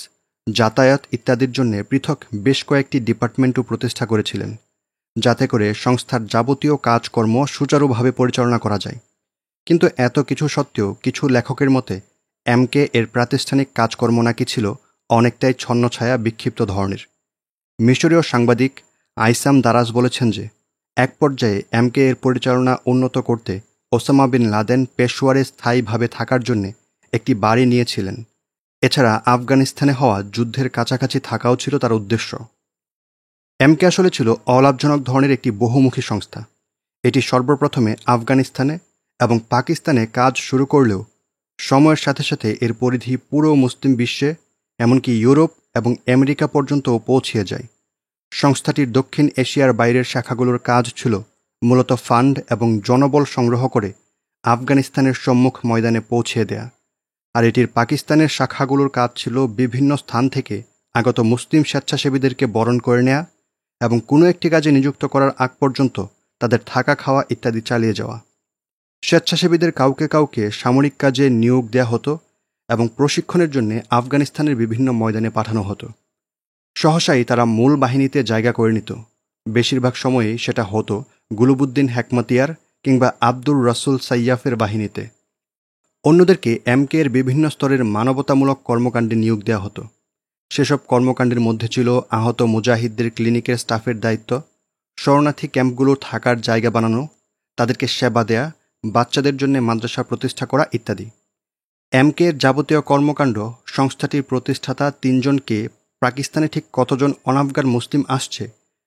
S1: যাতায়াত ইত্যাদির জন্য পৃথক বেশ কয়েকটি ডিপার্টমেন্টও প্রতিষ্ঠা করেছিলেন, যাতে করে সংস্থার যাবতীয় কাজকর্ম সুচারুভাবে পরিচালনা করা যায়। কিন্তু এত কিছু সত্ত্বেও কিছু লেখকের মতে এমকে এর প্রাতিষ্ঠানিক কাজকর্ম নাকি ছিল অনেকটাই ছন্নছায়া, বিক্ষিপ্ত ধরনের। মিশরীয় সাংবাদিক আইসাম দারাজ বলেছেন যে এক পর্যায়ে এমকে এর পরিচালনা উন্নত করতে ওসামা বিন লাদেন পেশোয়ারে স্থায়ীভাবে থাকার জন্য একটি বাড়ি নিয়েছিলেন। এছাড়া আফগানিস্তানে হওয়া যুদ্ধের কাছাকাছি থাকাও ছিল তার উদ্দেশ্য। এমকে আসলে ছিল অলাভজনক ধরনের একটি বহুমুখী সংস্থা। এটি সর্বপ্রথমে আফগানিস্তানে এবং পাকিস্তানে কাজ শুরু করলেও সময়ের সাথে সাথে এর পরিধি পুরো মুসলিম বিশ্বে, এমনকি ইউরোপ এবং আমেরিকা পর্যন্তও পৌঁছিয়ে যায়। সংস্থাটির দক্ষিণ এশিয়ার বাইরের শাখাগুলোর কাজ ছিল মূলত ফান্ড এবং জনবল সংগ্রহ করে আফগানিস্তানের সম্মুখ ময়দানে পৌঁছিয়ে দেয়া, আর এটির পাকিস্তানের শাখাগুলোর কাজ ছিল বিভিন্ন স্থান থেকে আগত মুসলিম স্বেচ্ছাসেবীদেরকে বরণ করে নেয়া এবং কোনো একটি কাজে নিযুক্ত করার আগ পর্যন্ত তাদের থাকা খাওয়া ইত্যাদি চালিয়ে যাওয়া। স্বেচ্ছাসেবীদের কাউকে কাউকে সামরিক কাজে নিয়োগ দেয়া হতো এবং প্রশিক্ষণের জন্য আফগানিস্তানের বিভিন্ন ময়দানে পাঠানো হতো। সহসাই তারা মূল বাহিনীতে জায়গা করে নিত। বেশিরভাগ সময়েই সেটা হতো গুলুবুদ্দিন হেকমতিয়ার কিংবা আব্দুর রাসুল সাইয়াফের বাহিনীতে। অন্যদেরকে এমকে এর বিভিন্ন স্তরের মানবতামূলক কর্মকাণ্ডে নিয়োগ দেওয়া হতো। সেসব কর্মকাণ্ডের মধ্যে ছিল আহত মুজাহিদদের ক্লিনিকের স্টাফের দায়িত্ব, শরণার্থী ক্যাম্পগুলো থাকার জায়গা বানানো, তাদেরকে সেবা দেয়া, বাচ্চাদের জন্য মাদ্রাসা প্রতিষ্ঠা করা ইত্যাদি। এমকে এর যাবতীয় কর্মকাণ্ড সংস্থাটির প্রতিষ্ঠাতা 3 জনকে পাকিস্তানে ঠিক কতজন অনাফগান মুসলিম আসছে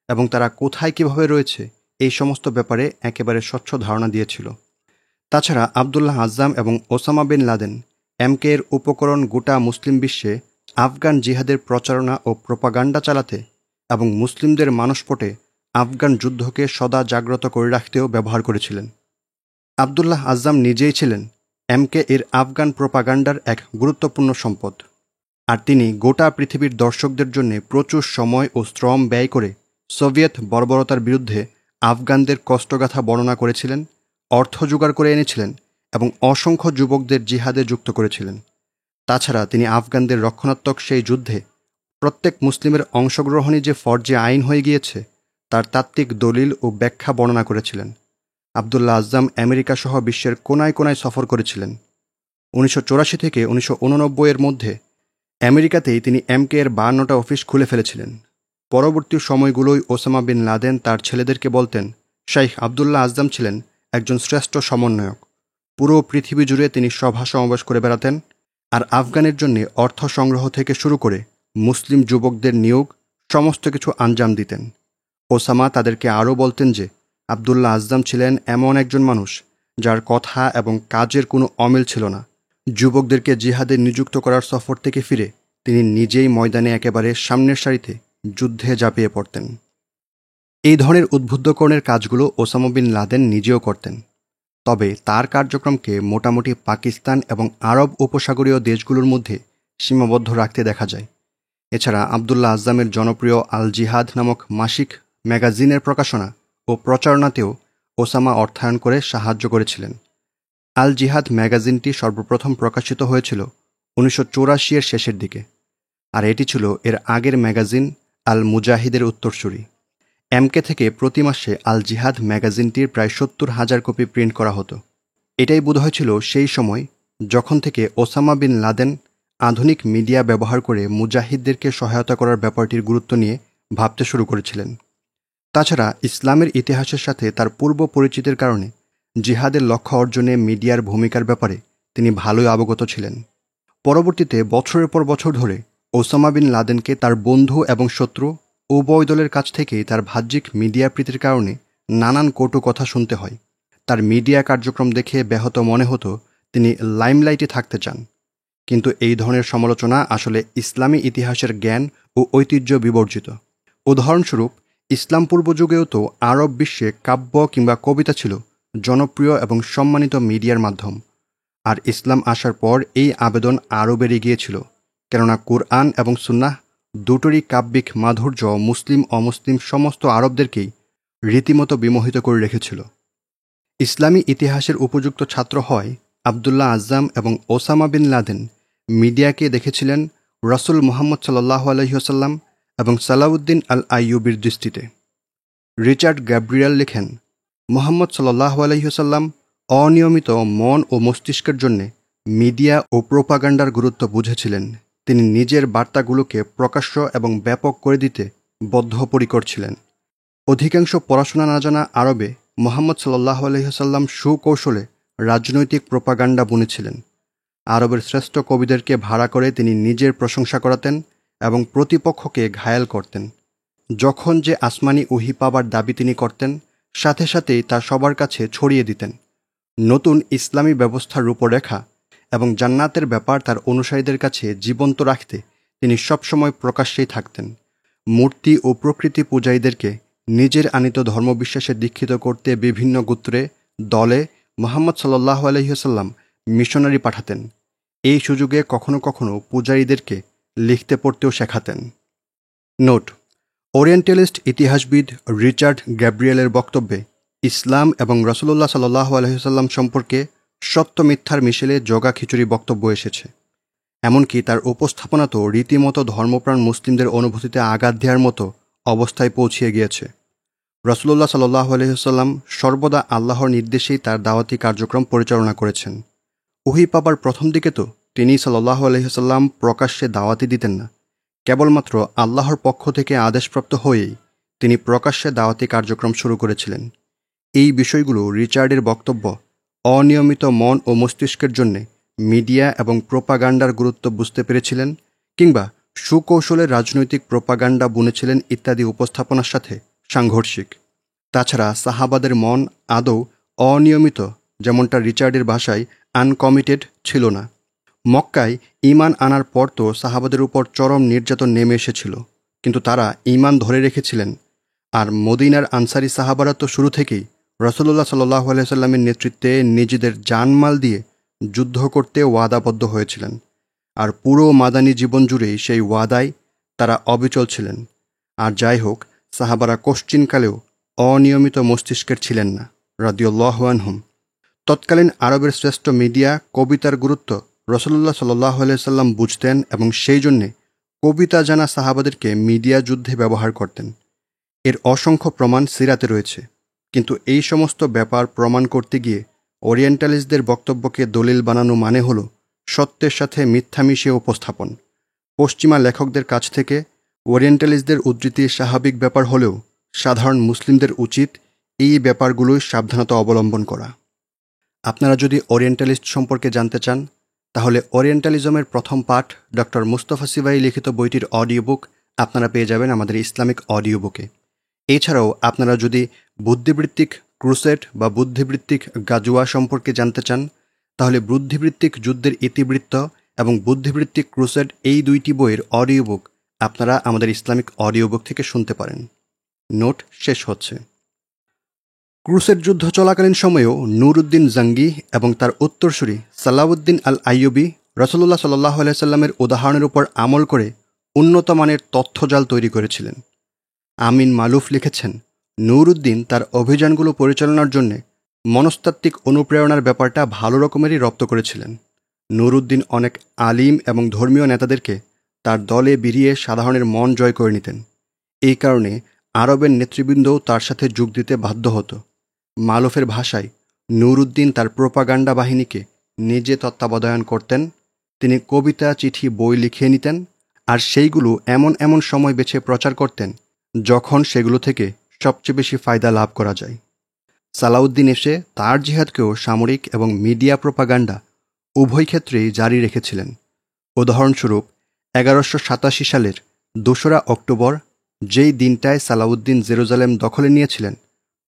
S1: এবং তারা কোথায় কিভাবে রয়েছে এই সমস্ত ব্যাপারে একেবারে স্বচ্ছ ধারণা দিয়েছিল। তাছাড়া আবদুল্লাহ আজম এবং ওসামা বিন লাদেন এমকে এর উপকরণ গোটা মুসলিম বিশ্বে আফগান জিহাদের প্রচারণা ও প্রোপাগান্ডা চালাতে এবং মুসলিমদের মানসপটে আফগান যুদ্ধকে সদা জাগ্রত করে রাখতেও ব্যবহার করেছিলেন। আবদুল্লাহ আজম নিজেই ছিলেন এমকে এর আফগান প্রোপাগান্ডার এক গুরুত্বপূর্ণ সম্পদ, আর তিনি গোটা পৃথিবীর দর্শকদের জন্য প্রচুর সময় ও শ্রম ব্যয় করে সোভিয়েত বর্বরতার বিরুদ্ধে আফগানদের কষ্টগাথা বর্ণনা করেছিলেন, অর্থ জোগাড় করে এনেছিলেন এবং অসংখ্য যুবকদের জিহাদে যুক্ত করেছিলেন। তাছাড়া তিনি আফগানদের রক্ষণাত্মক সেই যুদ্ধে প্রত্যেক মুসলিমের অংশগ্রহণই যে ফরজে আইন হয়ে গিয়েছে তার তাত্ত্বিক দলিল ও ব্যাখ্যা বর্ণনা করেছিলেন। আবদুল্লাহ আজম আমেরিকা সহ বিশ্বের কোনায় কোনায় সফর করেছিলেন। 1984 থেকে 1989 এর মধ্যে আমেরিকাতেই তিনি এমকে এর 52টা অফিস খুলে ফেলেছিলেন। পরবর্তী সময়গুলোই ওসামা বিন লাদেন তার ছেলেদেরকে বলতেন, শাইখ আবদুল্লাহ আজম ছিলেন একজন শ্রেষ্ঠ সমন্বয়ক। পুরো পৃথিবী জুড়ে তিনি সভা সমাবেশ করে বেড়াতেন, আর আফগানের জন্য অর্থ সংগ্রহ থেকে শুরু করে মুসলিম যুবকদের নিয়োগ সমস্ত কিছু আঞ্জাম দিতেন। ওসামা তাদেরকে আরও বলতেন যে আবদুল্লাহ আজম ছিলেন এমন একজন মানুষ যার কথা এবং কাজের কোনো অমিল ছিল না। যুবকদেরকে জিহাদে নিযুক্ত করার সফর থেকে ফিরে তিনি নিজেই ময়দানে একেবারে সামনের সারিতে যুদ্ধে ঝাঁপিয়ে পড়তেন। এই ধরনের উদ্বুদ্ধকরণের কাজগুলো ওসামা বিন লাদেন নিজেও করতেন, তবে তার কার্যক্রমকে মোটামুটি পাকিস্তান এবং আরব উপসাগরীয় দেশগুলোর মধ্যে সীমাবদ্ধ রাখতে দেখা যায়। এছাড়া আবদুল্লাহ আজমের জনপ্রিয় আল জিহাদ নামক মাসিক ম্যাগাজিনের প্রকাশনা ও প্রচারণাতেও ওসামা অর্থায়ন করে সাহায্য করেছিলেন। আল জিহাদ ম্যাগাজিনটি সর্বপ্রথম প্রকাশিত হয়েছিল 1984 এর শেষের দিকে, আর এটি ছিল এর আগের ম্যাগাজিন আল মুজাহিদের উত্তরসূরি। এমকে থেকে প্রতি মাসে আল জিহাদ ম্যাগাজিনটির প্রায় 70,000 কপি প্রিন্ট করা হতো। এটাই বোধহয় ছিল সেই সময় যখন থেকে ওসামা বিন লাদেন আধুনিক মিডিয়া ব্যবহার করে মুজাহিদদেরকে সহায়তা করার ব্যাপারটির গুরুত্ব নিয়ে ভাবতে শুরু করেছিলেন। তাছাড়া ইসলামের ইতিহাসের সাথে তার পূর্ব পরিচিতির কারণে জিহাদের লক্ষ্য অর্জনে মিডিয়ার ভূমিকার ব্যাপারে তিনি ভালোই অবগত ছিলেন। পরবর্তীতে বছরের পর বছর ধরে ওসামা বিন লাদেনকে তার বন্ধু এবং শত্রু উভয় দলের কাছ থেকেই তার বাহ্যিক মিডিয়া প্রীতির কারণে নানান কটু কথা শুনতে হয়। তার মিডিয়া কার্যক্রম দেখে ব্যাহত মনে হতো তিনি লাইমলাইটে থাকতে চান। কিন্তু এই ধরনের সমালোচনা আসলে ইসলামী ইতিহাসের জ্ঞান ও ঐতিহ্য বিবর্জিত। উদাহরণস্বরূপ, ইসলাম পূর্ব যুগেও তো আরব বিশ্বে কাব্য কিংবা কবিতা ছিল জনপ্রিয় এবং সম্মানিত মিডিয়ার মাধ্যম। আর ইসলাম আসার পর এই আবেদন আরও বেড়ে গিয়েছিল, কেননা কুরআন এবং সুন্নাহ দুটোরই কাব্যিক মাধুর্য মুসলিম অমুসলিম সমস্ত আরবদেরকেই রীতিমতো বিমোহিত করে রেখেছিল। ইসলামী ইতিহাসের উপযুক্ত ছাত্র হয় আবদুল্লাহ আজ্জাম এবং ওসামা বিন লাদেন মিডিয়াকে দেখেছিলেন রাসূল মুহাম্মদ সাল্লাল্লাহু আলাইহি ওয়াসাল্লাম এবং সালাউদ্দিন আল আইয়ুবির দৃষ্টিতে। রিচার্ড গ্যাব্রিয়েল লেখেন, মুহাম্মদ সাল্লাল্লাহু আলাইহি ওয়াসাল্লাম অনিয়মিত মন ও মস্তিষ্কের জন্যে মিডিয়া ও প্রোপাগান্ডার গুরুত্ব বুঝেছিলেন। তিনি নিজের বার্তাগুলোকে প্রকাশ্য এবং ব্যাপক করে দিতে বদ্ধপরিকর ছিলেন। অধিকাংশ পড়াশোনা না জানা আরবে মুহাম্মদ সাল্লাল্লাহু আলাইহি ওয়াসাল্লাম সুকৌশলে রাজনৈতিক প্রোপাগান্ডা বুনেছিলেন। আরবের শ্রেষ্ঠ কবিদেরকে ভাড়া করে তিনি নিজের প্রশংসা করাতেন এবং প্রতিপক্ষকে ঘায়েল করতেন। যখন যে আসমানি ওহী পাবার দাবি তিনি করতেন, সাথে সাথেই তা সবার কাছে ছড়িয়ে দিতেন। নতুন ইসলামী ব্যবস্থার রূপরেখা এবং জান্নাতের ব্যাপার তার অনুসারীদের কাছে জীবন্ত রাখতে তিনি সবসময় প্রকাশ্যেই থাকতেন। মূর্তি ও প্রকৃতি পূজারীদেরকে নিজের আনিত ধর্মবিশ্বাসে দীক্ষিত করতে বিভিন্ন গোত্রে দলে মুহাম্মদ সাল্লাল্লাহু আলাইহি ওয়াসাল্লাম মিশনারি পাঠাতেন। এই সুযোগে কখনো কখনো পূজারীদেরকে লিখতে পড়তেও শেখাতেন। নোট: ওরিয়েন্টালিস্ট ইতিহাসবিদ রিচার্ড গ্যাব্রিয়েলের বক্তব্যে ইসলাম এবং রাসূলুল্লাহ সাল্লাল্লাহু আলাইহি ওয়াসাল্লাম সম্পর্কে সত্য মিথ্যার মিশেলে জগা খিচুড়ি বক্তব্য এসেছে। এমনকি তার উপস্থাপনা তো রীতিমতো ধর্মপ্রাণ মুসলিমদের অনুভূতিতে আঘাত দেওয়ার মতো অবস্থায় পৌঁছিয়ে গিয়েছে। রাসূলুল্লাহ সাল্লাল্লাহু আলাইহি ওয়াসাল্লাম সর্বদা আল্লাহর নির্দেশেই তার দাওয়াতি কার্যক্রম পরিচালনা করেছেন। ওহী পাবার প্রথম দিকে তো তিনি সাল্লাল্লাহু আলাইহি ওয়াসাল্লাম প্রকাশ্যে দাওয়াতি দিতেন না। কেবলমাত্র আল্লাহর পক্ষ থেকে আদেশপ্রাপ্ত হয়েই তিনি প্রকাশ্যে দাওয়াতি কার্যক্রম শুরু করেছিলেন। এই বিষয়গুলো রিচার্ডের বক্তব্য অনিয়মিত মন ও মস্তিষ্কের জন্যে মিডিয়া এবং প্রোপাগান্ডার গুরুত্ব বুঝতে পেরেছিলেন, কিংবা সুকৌশলে রাজনৈতিক প্রোপাগান্ডা বুনেছিলেন ইত্যাদি উপস্থাপনার সাথে সাংঘর্ষিক। তাছাড়া সাহাবাদের মন আদৌ অনিয়মিত, যেমনটা রিচার্ডের ভাষায় আনকমিটেড ছিল না। মক্কায় ঈমান আনার পর তো সাহাবাদের উপর চরম নির্যাতন নেমে এসেছিল, কিন্তু তারা ঈমান ধরে রেখেছিলেন। আর মদিনার আনসারি সাহাবারা তো শুরু থেকেই রাসূলুল্লাহ সাল্লাল্লাহু আলাইহি ওয়াসাল্লামের নেতৃত্বে নিজেদের জানমাল দিয়ে যুদ্ধ করতে ওয়াদাবদ্ধ হয়েছিলেন। আর পুরো মাদানী জীবন জুড়েই সেই ওয়াদায় তারা অবিচল ছিলেন। আর যাই হোক, সাহাবারা কোশ্চিনকালেও অনিয়মিত মস্তিষ্কের ছিলেন না, রাদিয়াল্লাহু আনহুম। তৎকালীন আরবের শ্রেষ্ঠ মিডিয়া কবিতার গুরুত্ব রাসূলুল্লাহ সাল্লাল্লাহু আলাইহি ওয়াসাল্লাম বুঝতেন এবং সেই জন্যে কবিতা জানা সাহাবাদেরকে মিডিয়া যুদ্ধে ব্যবহার করতেন। এর অসংখ্য প্রমাণ সিরাতে রয়েছে। কিন্তু এই সমস্ত ব্যাপার প্রমাণ করতে গিয়ে ওরিয়েন্টালিস্টদের বক্তব্যকে দলিল বানানো মানে হল সত্যের সাথে মিথ্যা মিশিয়ে উপস্থাপন। পশ্চিমা লেখকদের কাছ থেকে ওরিয়েন্টালিস্টদের উদ্ধৃতি স্বাভাবিক ব্যাপার হলেও সাধারণ মুসলিমদের উচিত এই ব্যাপারগুলোই সাবধানতা অবলম্বন করা। আপনারা যদি ওরিয়েন্টালিস্ট সম্পর্কে জানতে চান, তাহলে ওরিয়েন্টালিজমের প্রথম পাঠ ডক্টর মুস্তাফা সিবাই লিখিত বইটির অডিও বুক আপনারা পেয়ে যাবেন আমাদের ইসলামিক অডিও বুকে। এছাড়াও আপনারা যদি বুদ্ধিবৃত্তিক ক্রুসেড বা বুদ্ধিবৃত্তিক গাজুয়া সম্পর্কে জানতে চান, তাহলে বুদ্ধিবৃত্তিক যুদ্ধের ইতিবৃত্ত এবং বুদ্ধিবৃত্তিক ক্রুসেড এই দুইটি বইয়ের অডিও বুক আপনারা আমাদের ইসলামিক অডিও বুক থেকে শুনতে পারেন। নোট শেষ হচ্ছে। ক্রুসেড যুদ্ধ চলাকালীন সময়েও নুরউদ্দিন জঙ্গি এবং তার উত্তরসূরি সালাউদ্দিন আল আইয়ুবি রাসূলুল্লাহ সাল্লাল্লাহু আলাইহি ওয়াসাল্লামের উদাহরণের উপর আমল করে উন্নত মানের তথ্যজাল তৈরি করেছিলেন। আমিন মালুফ লিখেছেন, নুরউদ্দিন তার অভিযানগুলো পরিচালনার জন্য মনস্তাত্ত্বিক অনুপ্রেরণার ব্যাপারটা ভালো রকমেরই রপ্ত করেছিলেন। নুরউদ্দিন অনেক আলিম এবং ধর্মীয় নেতাদেরকে তার দলে বিরিয়ে সাধারণের মন জয় করে নিতেন। এই কারণে আরবের নেতৃবৃন্দও তার সাথে যোগ দিতে বাধ্য হতো। মালফের ভাষায় নুরউদ্দিন তার প্রোপাগান্ডা বাহিনীকে নিজে তত্ত্বাবধান করতেন। তিনি কবিতা, চিঠি, বই লিখিয়ে নিতেন, আর সেইগুলো এমন এমন সময় বেছে প্রচার করতেন যখন সেগুলো থেকে সবচেয়ে বেশি ফায়দা লাভ করা যায়। সালাউদ্দিন এসে তার জিহাদকেও সামরিক এবং মিডিয়া প্রোপাগান্ডা উভয় ক্ষেত্রেই জারি রেখেছিলেন। উদাহরণস্বরূপ 1187 সালের 2রা অক্টোবর, যেই দিনটায় সালাউদ্দিন জেরুজালেম দখলে নিয়েছিলেন,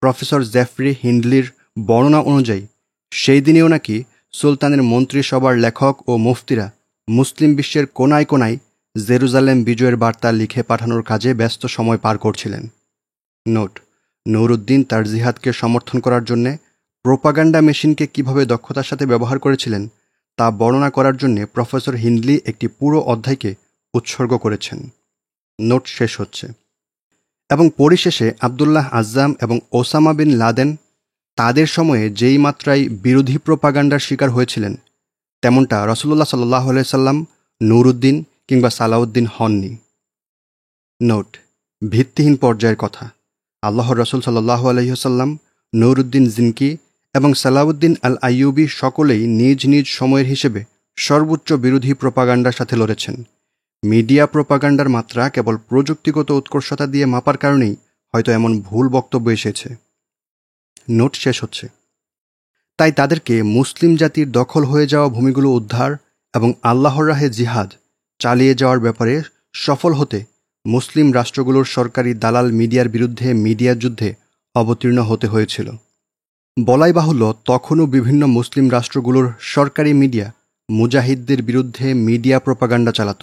S1: প্রফেসর জেফরি হিন্ডলির বর্ণনা অনুযায়ী সেই দিনেও নাকি সুলতানের মন্ত্রিসভার লেখক ও মুফতিরা মুসলিম বিশ্বের কোনায় কোনায় জেরুজালেম বিজয়ের বার্তা লিখে পাঠানোর কাজে ব্যস্ত সময় পার করছিলেন। নোট: নুরউদ্দিন তার জিহাদকে সমর্থন করার জন্যে প্রোপাগান্ডা মেশিনকে কিভাবে দক্ষতার সাথে ব্যবহার করেছিলেন তা বর্ণনা করার জন্যে প্রফেসর হিন্ডলি একটি পুরো অধ্যায়কে উৎসর্গ করেছেন। নোট শেষ হচ্ছে। এবং পরিশেষে আবদুল্লাহ আজ্জাম এবং ওসামা বিন লাদেন তাদের সময়ে যেই মাত্রায় বিরোধী প্রোপাগান্ডার শিকার হয়েছিলেন, তেমনটা রাসূলুল্লাহ সাল্লাল্লাহু আলাইহি সাল্লাম, নুরউদ্দিন কিংবা সালাউদ্দিন হননি। নোট: ভিত্তিহীন পর্যায়ের কথা। আল্লাহর রাসূল সাল্লাল্লাহু আলাইহি ওয়াসাল্লাম, নুরউদ্দিন জিনকি এবং সালাউদ্দিন আল আইয়ুবী সকলেই নিজ নিজ সময়ের হিসেবে সর্বোচ্চ বিরোধী প্রোপাগান্ডার সাথে লড়েছেন। মিডিয়া প্রোপাগান্ডার মাত্রা কেবল প্রযুক্তিগত উৎকর্ষতা দিয়ে মাপার কারণেই হয়তো এমন ভুল বক্তব্য এসেছে। নোট শেষ হচ্ছে। তাই তাদেরকে মুসলিম জাতির দখল হয়ে যাওয়া ভূমিগুলো উদ্ধার এবং আল্লাহর রাহে জিহাদ চালিয়ে যাওয়ার ব্যাপারে সফল হতে মুসলিম রাষ্ট্রগুলোর সরকারি দালাল মিডিয়ার বিরুদ্ধে মিডিয়া যুদ্ধে অবতীর্ণ হতে হয়েছিল। বলাই বাহুল্য, তখনও বিভিন্ন মুসলিম রাষ্ট্রগুলোর সরকারি মিডিয়া মুজাহিদদের বিরুদ্ধে মিডিয়া প্রোপাগান্ডা চালাত।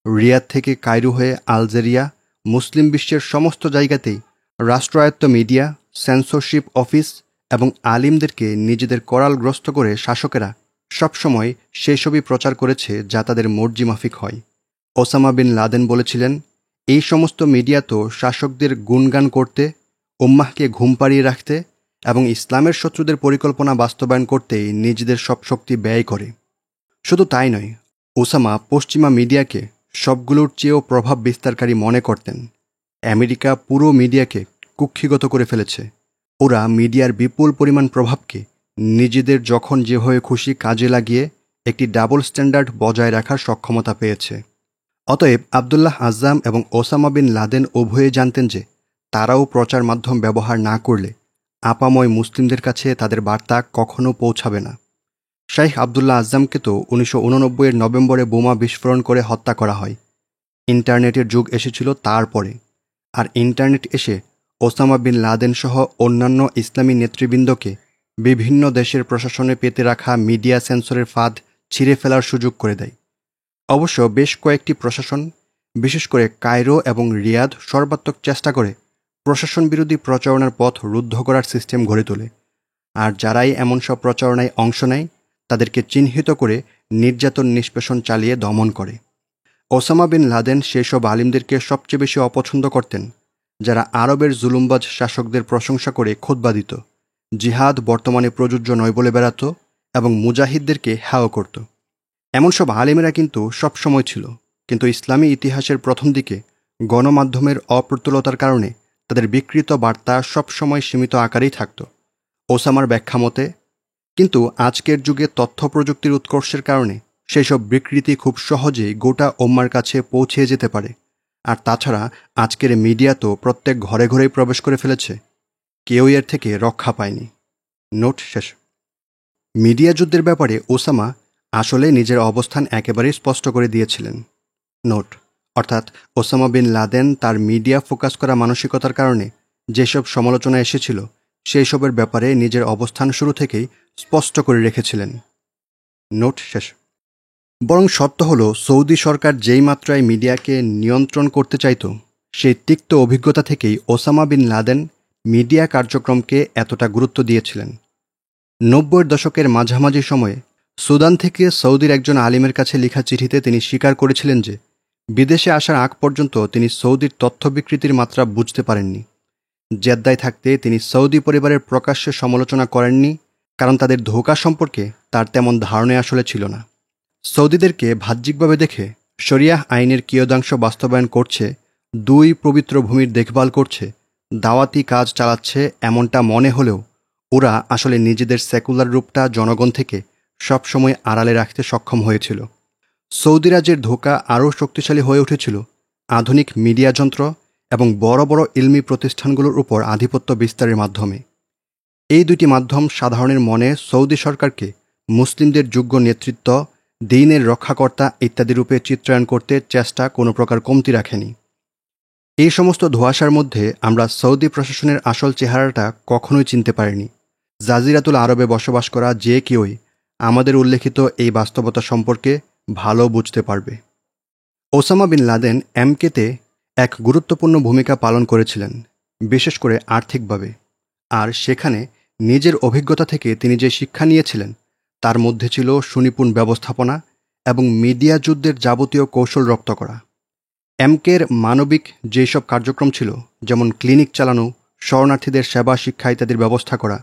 S1: রিয়াদ থেকে কায়রো হয়ে আলজেরিয়া, মুসলিম বিশ্বের সমস্ত জায়গাতেই রাষ্ট্রায়ত্ত মিডিয়া, সেন্সরশিপ অফিস এবং আলিমদেরকে নিজেদের করালগ্রস্ত করে শাসকেরা সবসময় সেসবই প্রচার করেছে যা তাদের মর্জি মাফিক হয়। ওসামা বিন লাদেন বলেছিলেন, এই সমস্ত মিডিয়া তো শাসকদের গুণগান করতে, উম্মাহকে ঘুম পাড়িয়ে রাখতে এবং ইসলামের শত্রুদের পরিকল্পনা বাস্তবায়ন করতেই নিজেদের সব শক্তি ব্যয় করে। শুধু তাই নয়, ওসামা পশ্চিমা মিডিয়াকে সবগুলোর চেয়েও প্রভাব বিস্তারকারী মনে করতেন। আমেরিকা পুরো মিডিয়াকে কুক্ষিগত করে ফেলেছে। ওরা মিডিয়ার বিপুল পরিমাণ প্রভাবকে নিজেদের যখন যেভাবে খুশি কাজে লাগিয়ে একটি ডাবল স্ট্যান্ডার্ড বজায় রাখার সক্ষমতা পেয়েছে। অতএব আবদুল্লাহ আজ্জাম এবং ওসামা বিন লাদেন উভয়ে জানতেন যে তারাও প্রচার মাধ্যম ব্যবহার না করলে আপাময় মুসলিমদের কাছে তাদের বার্তা কখনো পৌঁছাবে না। শাইখ আবদুল্লাহ আজ্জামকে তো 1989 নভেম্বরে বোমা বিস্ফোরণ করে হত্যা করা হয়। ইন্টারনেটের যুগ এসেছিল তারপরে, আর ইন্টারনেট এসে ওসামা বিন লাদেন সহ অন্যান্য ইসলামী নেতৃবৃন্দকে বিভিন্ন দেশের প্রশাসনে পেতে রাখা মিডিয়া সেন্সরের ফাঁদ ছিঁড়ে ফেলার সুযোগ করে দেয়। অবশ্য বেশ কয়েকটি প্রশাসন, বিশেষ করে কায়রো এবং রিয়াদ, সর্বাত্মক চেষ্টা করে প্রশাসন বিরোধী প্রচারণার পথ রুদ্ধ করার সিস্টেম গড়ে তোলে, আর যারাই এমন সব প্রচারণায় অংশ নেয় তাদেরকে চিহ্নিত করে নির্যাতন নিষ্পেষণ চালিয়ে দমন করে। ওসামা বিন লাদেন সেসব আলিমদেরকে সবচেয়ে বেশি অপছন্দ করতেন যারা আরবের জুলুমবাজ শাসকদের প্রশংসা করে খুতবা দিত, জিহাদ বর্তমানে প্রযোজ্য নয় বলে বেড়াত এবং মুজাহিদদেরকে হ্যাও করত। এমন সব আলিমেরা কিন্তু সবসময় ছিল, কিন্তু ইসলামী ইতিহাসের প্রথম দিকে গণমাধ্যমের অপ্রতুলতার কারণে তাদের বিকৃত বার্তা সবসময় সীমিত আকারেই থাকত। ওসামার ব্যাখ্যা মতে, কিন্তু আজকের যুগে তথ্য প্রযুক্তির উৎকর্ষের কারণে সেই সব বিকৃতি খুব সহজেই গোটা উম্মার কাছে পৌঁছে যেতে পারে। আর তাছাড়া আজকের মিডিয়া তো প্রত্যেক ঘরে ঘরেই প্রবেশ করে ফেলেছে, কেউ এর থেকে রক্ষা পায়নি। নোট শেষ। মিডিয়া যুদ্ধের ব্যাপারে ওসামা আসলে নিজের অবস্থান একেবারেই স্পষ্ট করে দিয়েছিলেন। নোট: অর্থাৎ ওসামা বিন লাদেন তার মিডিয়া ফোকাস করা মানসিকতার কারণে যেসব সমালোচনা এসেছিল সেই সবের ব্যাপারে নিজের অবস্থান শুরু থেকেই স্পষ্ট করে রেখেছিলেন। নোট শেষ। বরং সত্য হলো, সৌদি সরকার যেই মাত্রায় মিডিয়াকে নিয়ন্ত্রণ করতে চাইত, সেই তিক্ত অভিজ্ঞতা থেকেই ওসামা বিন লাদেন মিডিয়া কার্যক্রমকে এতটা গুরুত্ব দিয়েছিলেন। 90-এর দশকের মাঝামাঝি সময়ে সুদান থেকে সৌদির একজন আলিমের কাছে লেখা চিঠিতে তিনি স্বীকার করেছিলেন যে বিদেশে আসার আগ পর্যন্ত তিনি সৌদির তথ্য বিকৃতির মাত্রা বুঝতে পারেননি। জেদ্দায় থাকতে তিনি সৌদি পরিবারের প্রকাশ্যে সমালোচনা করেননি, কারণ তাদের ধোঁকা সম্পর্কে তার তেমন ধারণা আসলে ছিল না। সৌদিদেরকে বাহ্যিকভাবে দেখে শরিয়াহ আইনের কিয়দাংশ বাস্তবায়ন করছে, 2 পবিত্র ভূমির দেখভাল করছে, দাওয়াতি কাজ চালাচ্ছে এমনটা মনে হলেও ওরা আসলে নিজেদের সেকুলার রূপটা জনগণ থেকে সবসময় আড়ালে রাখতে সক্ষম হয়েছিল। সৌদি রাজ্যের ধোঁকা আরও শক্তিশালী হয়ে উঠেছিল আধুনিক মিডিয়া যন্ত্র এবং বড় বড় ইলমি প্রতিষ্ঠানগুলোর উপর আধিপত্য বিস্তারের মাধ্যমে। এই 2টি মাধ্যম সাধারণের মনে সৌদি সরকারকে মুসলিমদের যোগ্য নেতৃত্ব, দ্বীনের রক্ষাকর্তা ইত্যাদি রূপে চিত্রায়ন করতে চেষ্টা কোনো প্রকার কমতি রাখেনি। এই সমস্ত ধোঁয়াশার মধ্যে আমরা সৌদি প্রশাসনের আসল চেহারাটা কখনোই চিনতে পারিনি। জাজিরাতুল আরবে বসবাস করা যে কেউই আমাদের উল্লেখিত এই বাস্তবতা সম্পর্কে ভালো বুঝতে পারবে। ওসামা বিন লাদেন এমকেতে এক গুরুত্বপূর্ণ ভূমিকা পালন করেছিলেন, বিশেষ করে আর্থিকভাবে। আর সেখানে নিজের অভিজ্ঞতা থেকে তিনি যে শিক্ষা নিয়েছিলেন তার মধ্যে ছিল সুনিপুণ ব্যবস্থাপনা এবং মিডিয়া যুদ্ধের যাবতীয় কৌশল রপ্ত করা। এমকের মানবিক যেসব কার্যক্রম ছিল, যেমন ক্লিনিক চালানো, শরণার্থীদের সেবা শিক্ষা ইত্যাদির ব্যবস্থা করা,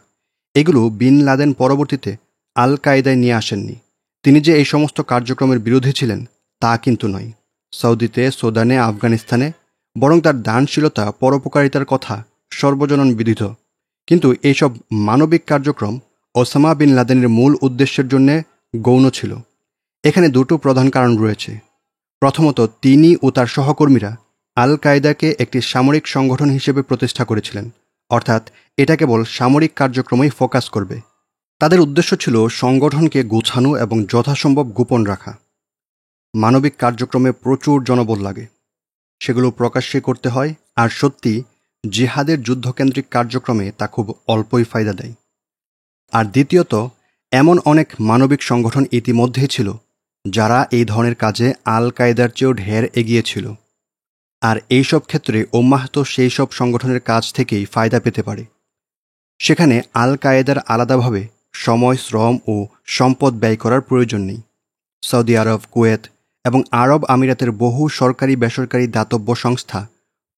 S1: এগুলো বিন লাদেন পরবর্তীতে আল কায়েদায় নিয়ে আসেননি। তিনি যে এই সমস্ত কার্যক্রমের বিরোধী ছিলেন তা কিন্তু নয়। সৌদিতে, সুদানে, আফগানিস্তানে বরং তার দানশীলতা, পরোপকারিতার কথা সর্বজনন বিদিত। কিন্তু এইসব মানবিক কার্যক্রম ওসামা বিন লাদেনের মূল উদ্দেশ্যের জন্য গৌণ ছিল। এখানে 2টো প্রধান কারণ রয়েছে। প্রথমত, তিনি ও তার সহকর্মীরা আল কায়েদাকে একটি সামরিক সংগঠন হিসেবে প্রতিষ্ঠা করেছিলেন, অর্থাৎ এটা কেবল সামরিক কার্যক্রমেই ফোকাস করবে। তাদের উদ্দেশ্য ছিল সংগঠনকে গোছানো এবং যথাসম্ভব গোপন রাখা। মানবিক কার্যক্রমে প্রচুর জনবল লাগে, সেগুলো প্রকাশ্যে করতে হয়, আর সত্যি জিহাদের যুদ্ধকেন্দ্রিক কার্যক্রমে তা খুব অল্পই ফায়দা দেয়। আর দ্বিতীয়ত, এমন অনেক মানবিক সংগঠন ইতিমধ্যেই ছিল যারা এই ধরনের কাজে আল কায়েদার চেয়েও ঢের এগিয়েছিল। আর এইসব ক্ষেত্রে উম্মাহ তো সেই সব সংগঠনের কাজ থেকেই ফায়দা পেতে পারে। সেখানে আল কায়েদার আলাদাভাবে সময়, শ্রম ও সম্পদ ব্যয় করার প্রয়োজন নেই। সৌদি আরব, কুয়েত এবং আরব আমিরাতের বহু সরকারি বেসরকারি দাতব্য সংস্থা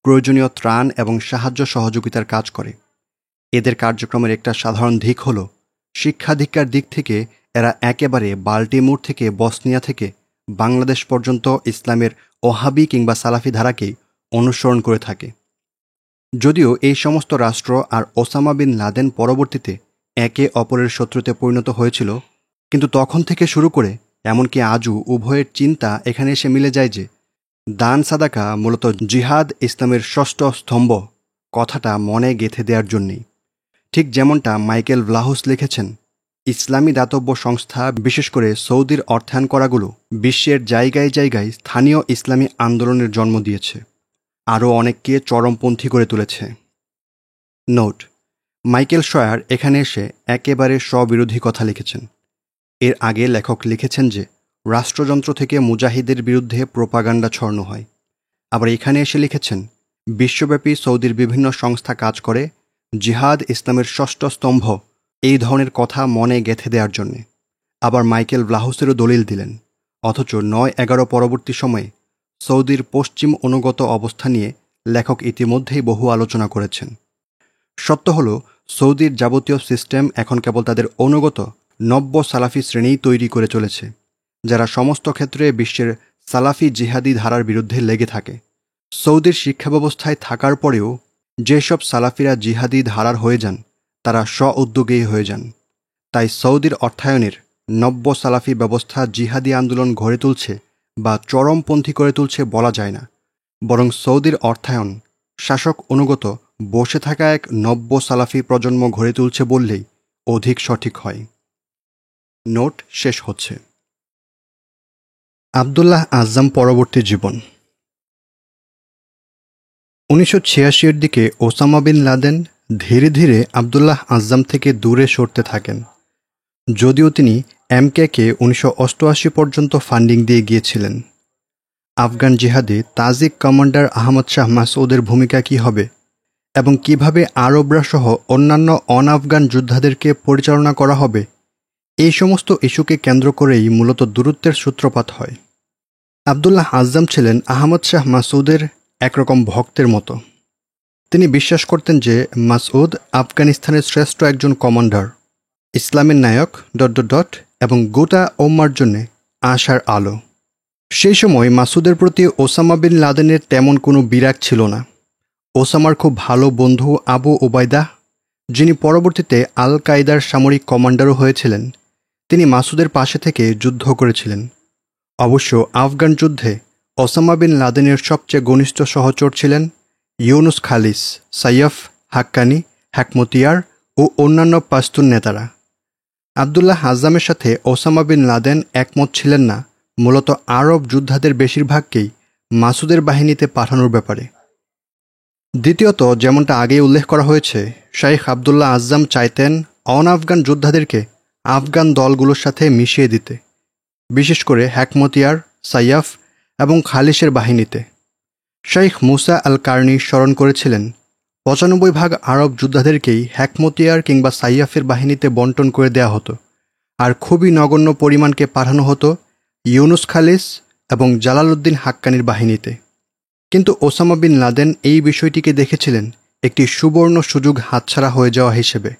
S1: প্রয়োজনীয় ত্রাণ এবং সাহায্য সহযোগিতার কাজ করে। এদের কার্যক্রমের একটা সাধারণ দিক হল, শিক্ষাদীক্ষার দিক থেকে এরা একেবারে বাল্টিমোর থেকে বসনিয়া থেকে বাংলাদেশ পর্যন্ত ইসলামের ওহাবি কিংবা সালাফি ধারাকেই অনুসরণ করে থাকে। যদিও এই সমস্ত রাষ্ট্র আর ওসামা বিন লাদেন পরবর্তীতে একে অপরের শত্রুতে পরিণত হয়েছিল, কিন্তু তখন থেকে শুরু করে এমনকি আজও উভয়ের চিন্তা এখানে এসে মিলে যায় যে দান সাদাকা মূলত জিহাদ ইসলামের ষষ্ঠ স্তম্ভ কথাটা মনে গেঁথে দেওয়ার জন্যেই। ঠিক যেমনটা মাইকেল ভ্লাহুস লিখেছেন, ইসলামী দাতব্য সংস্থা, বিশেষ করে সৌদির অর্থায়ন করাগুলো বিশ্বের জায়গায় জায়গায় স্থানীয় ইসলামী আন্দোলনের জন্ম দিয়েছে, আরও অনেককে চরমপন্থী করে তুলেছে। নোট: মাইকেল শয়ার এখানে এসে একেবারে স্ববিরোধী কথা লিখেছেন। এর আগে লেখক লিখেছেন যে রাষ্ট্রযন্ত্র থেকে মুজাহিদের বিরুদ্ধে প্রোপাগান্ডা ছড়ানো হয়। আবার এখানে এসে লিখেছেন বিশ্বব্যাপী সৌদির বিভিন্ন সংস্থা কাজ করে জিহাদ ইসলামের ষষ্ঠ স্তম্ভ এই ধরনের কথা মনে গেঁথে দেওয়ার জন্যে। আবার মাইকেল ভ্লাহুসেরও দলিল দিলেন, অথচ 9-11 পরবর্তী সময়ে সৌদির পশ্চিম অনুগত অবস্থা নিয়ে লেখক ইতিমধ্যেই বহু আলোচনা করেছেন। সত্য হল, সৌদির যাবতীয় সিস্টেম এখন কেবল তাদের অনুগত নব্য সালাফি শ্রেণীই তৈরি করে চলেছে, যারা সমস্ত ক্ষেত্রে বিশ্বের সালাফি জিহাদি ধারার বিরুদ্ধে লেগে থাকে। সৌদির শিক্ষা ব্যবস্থায় থাকার পরেও যেসব সালাফিরা জিহাদি ধারার হয়ে যান তারা স্ব-উদ্যোগেই হয়ে যান। তাই সৌদির অর্থায়নের নব্য সালাফি ব্যবস্থা জিহাদি আন্দোলন গড়ে তুলছে বা চরমপন্থী করে তুলছে বলা যায় না, বরং সৌদির অর্থায়ন শাসক অনুগত বসে থাকা এক নব্য সালাফি প্রজন্ম গড়ে তুলছে বললেই অধিক সঠিক হয়। নোট শেষ হচ্ছে। আবদুল্লাহ আজ্জাম পরবর্তী জীবন। 1986 এর দিকে ওসামা বিন লাদেন ধীরে ধীরে আবদুল্লাহ আজ্জাম থেকে দূরে সরতে থাকেন। যদিও তিনি এমকেকে 1988 পর্যন্ত ফান্ডিং দিয়ে গিয়েছিলেন। আফগান জিহাদে তাজিক কমান্ডার আহমদ শাহ মাসউদের ভূমিকা কী হবে এবং কিভাবে আরবরা সহ অন্যান্য অন-আফগান যোদ্ধাদেরকে পরিচালনা করা হবে, এই সমস্ত ইস্যুকে কেন্দ্র করেই মূলত দূরত্বের সূত্রপাত হয়। আবদুল্লাহ আজ্জাম ছিলেন আহমদ শাহ মাসউদের একরকম ভক্তের মতো। তিনি বিশ্বাস করতেন যে মাসউদ আফগানিস্তানের শ্রেষ্ঠ একজন কমান্ডার, ইসলামের নায়ক ... এবং গোটা উম্মার জন্যে আশার আলো। সেই সময় মাসুদের প্রতি ওসামা বিন লাদেনের তেমন কোনো বিরাগ ছিল না। ওসামার খুব ভালো বন্ধু আবু ওবায়দা, যিনি পরবর্তীতে আল কায়দার সামরিক কমান্ডারও হয়েছিলেন, তিনি মাসুদের পাশে থেকে যুদ্ধ করেছিলেন। অবশ্য আফগান যুদ্ধে ওসামা বিন লাদেনের সবচেয়ে ঘনিষ্ঠ সহচর ছিলেন ইউনুস খালিস, সাইয়ফ হাক্কানি, হেকমতিয়ার ও অন্যান্য পাশতুন নেতারা। আবদুল্লাহ আজ্জামের সাথে ওসামা বিন লাদেন একমত ছিলেন না মূলত আরব যোদ্ধাদের বেশিরভাগকেই মাসুদের বাহিনীতে পাঠানোর ব্যাপারে। দ্বিতীয়ত, যেমনটা আগেই উল্লেখ করা হয়েছে, শাইখ আবদুল্লাহ আজ্জাম চাইতেন অন আফগান যোদ্ধাদেরকে আফগান দলগুলোর সাথে মিশিয়ে দিতে, বিশেষ করে হেকমতিয়ার, সাইয়ফ এবং খালিসের বাহিনীতে। শাইখ মুসা আল কার্নি স্মরণ করেছিলেন ৯৫% আরব যোদ্ধাদেরকেই হেকমতিয়ার কিংবা সাইয়ফের বাহিনীতে বন্টন করে দেয়া হতো, আর খুবই নগণ্য পরিমাণকে পাঠানো হতো ইউনুস খালিস এবং জালালউদ্দিন হাক্কানির বাহিনীতে। কিন্তু ওসামা বিন লাদেন এই বিষয়টিকে দেখেছিলেন একটি সুবর্ণ সুযোগ হাতছাড়া হয়ে যাওয়া হিসেবে।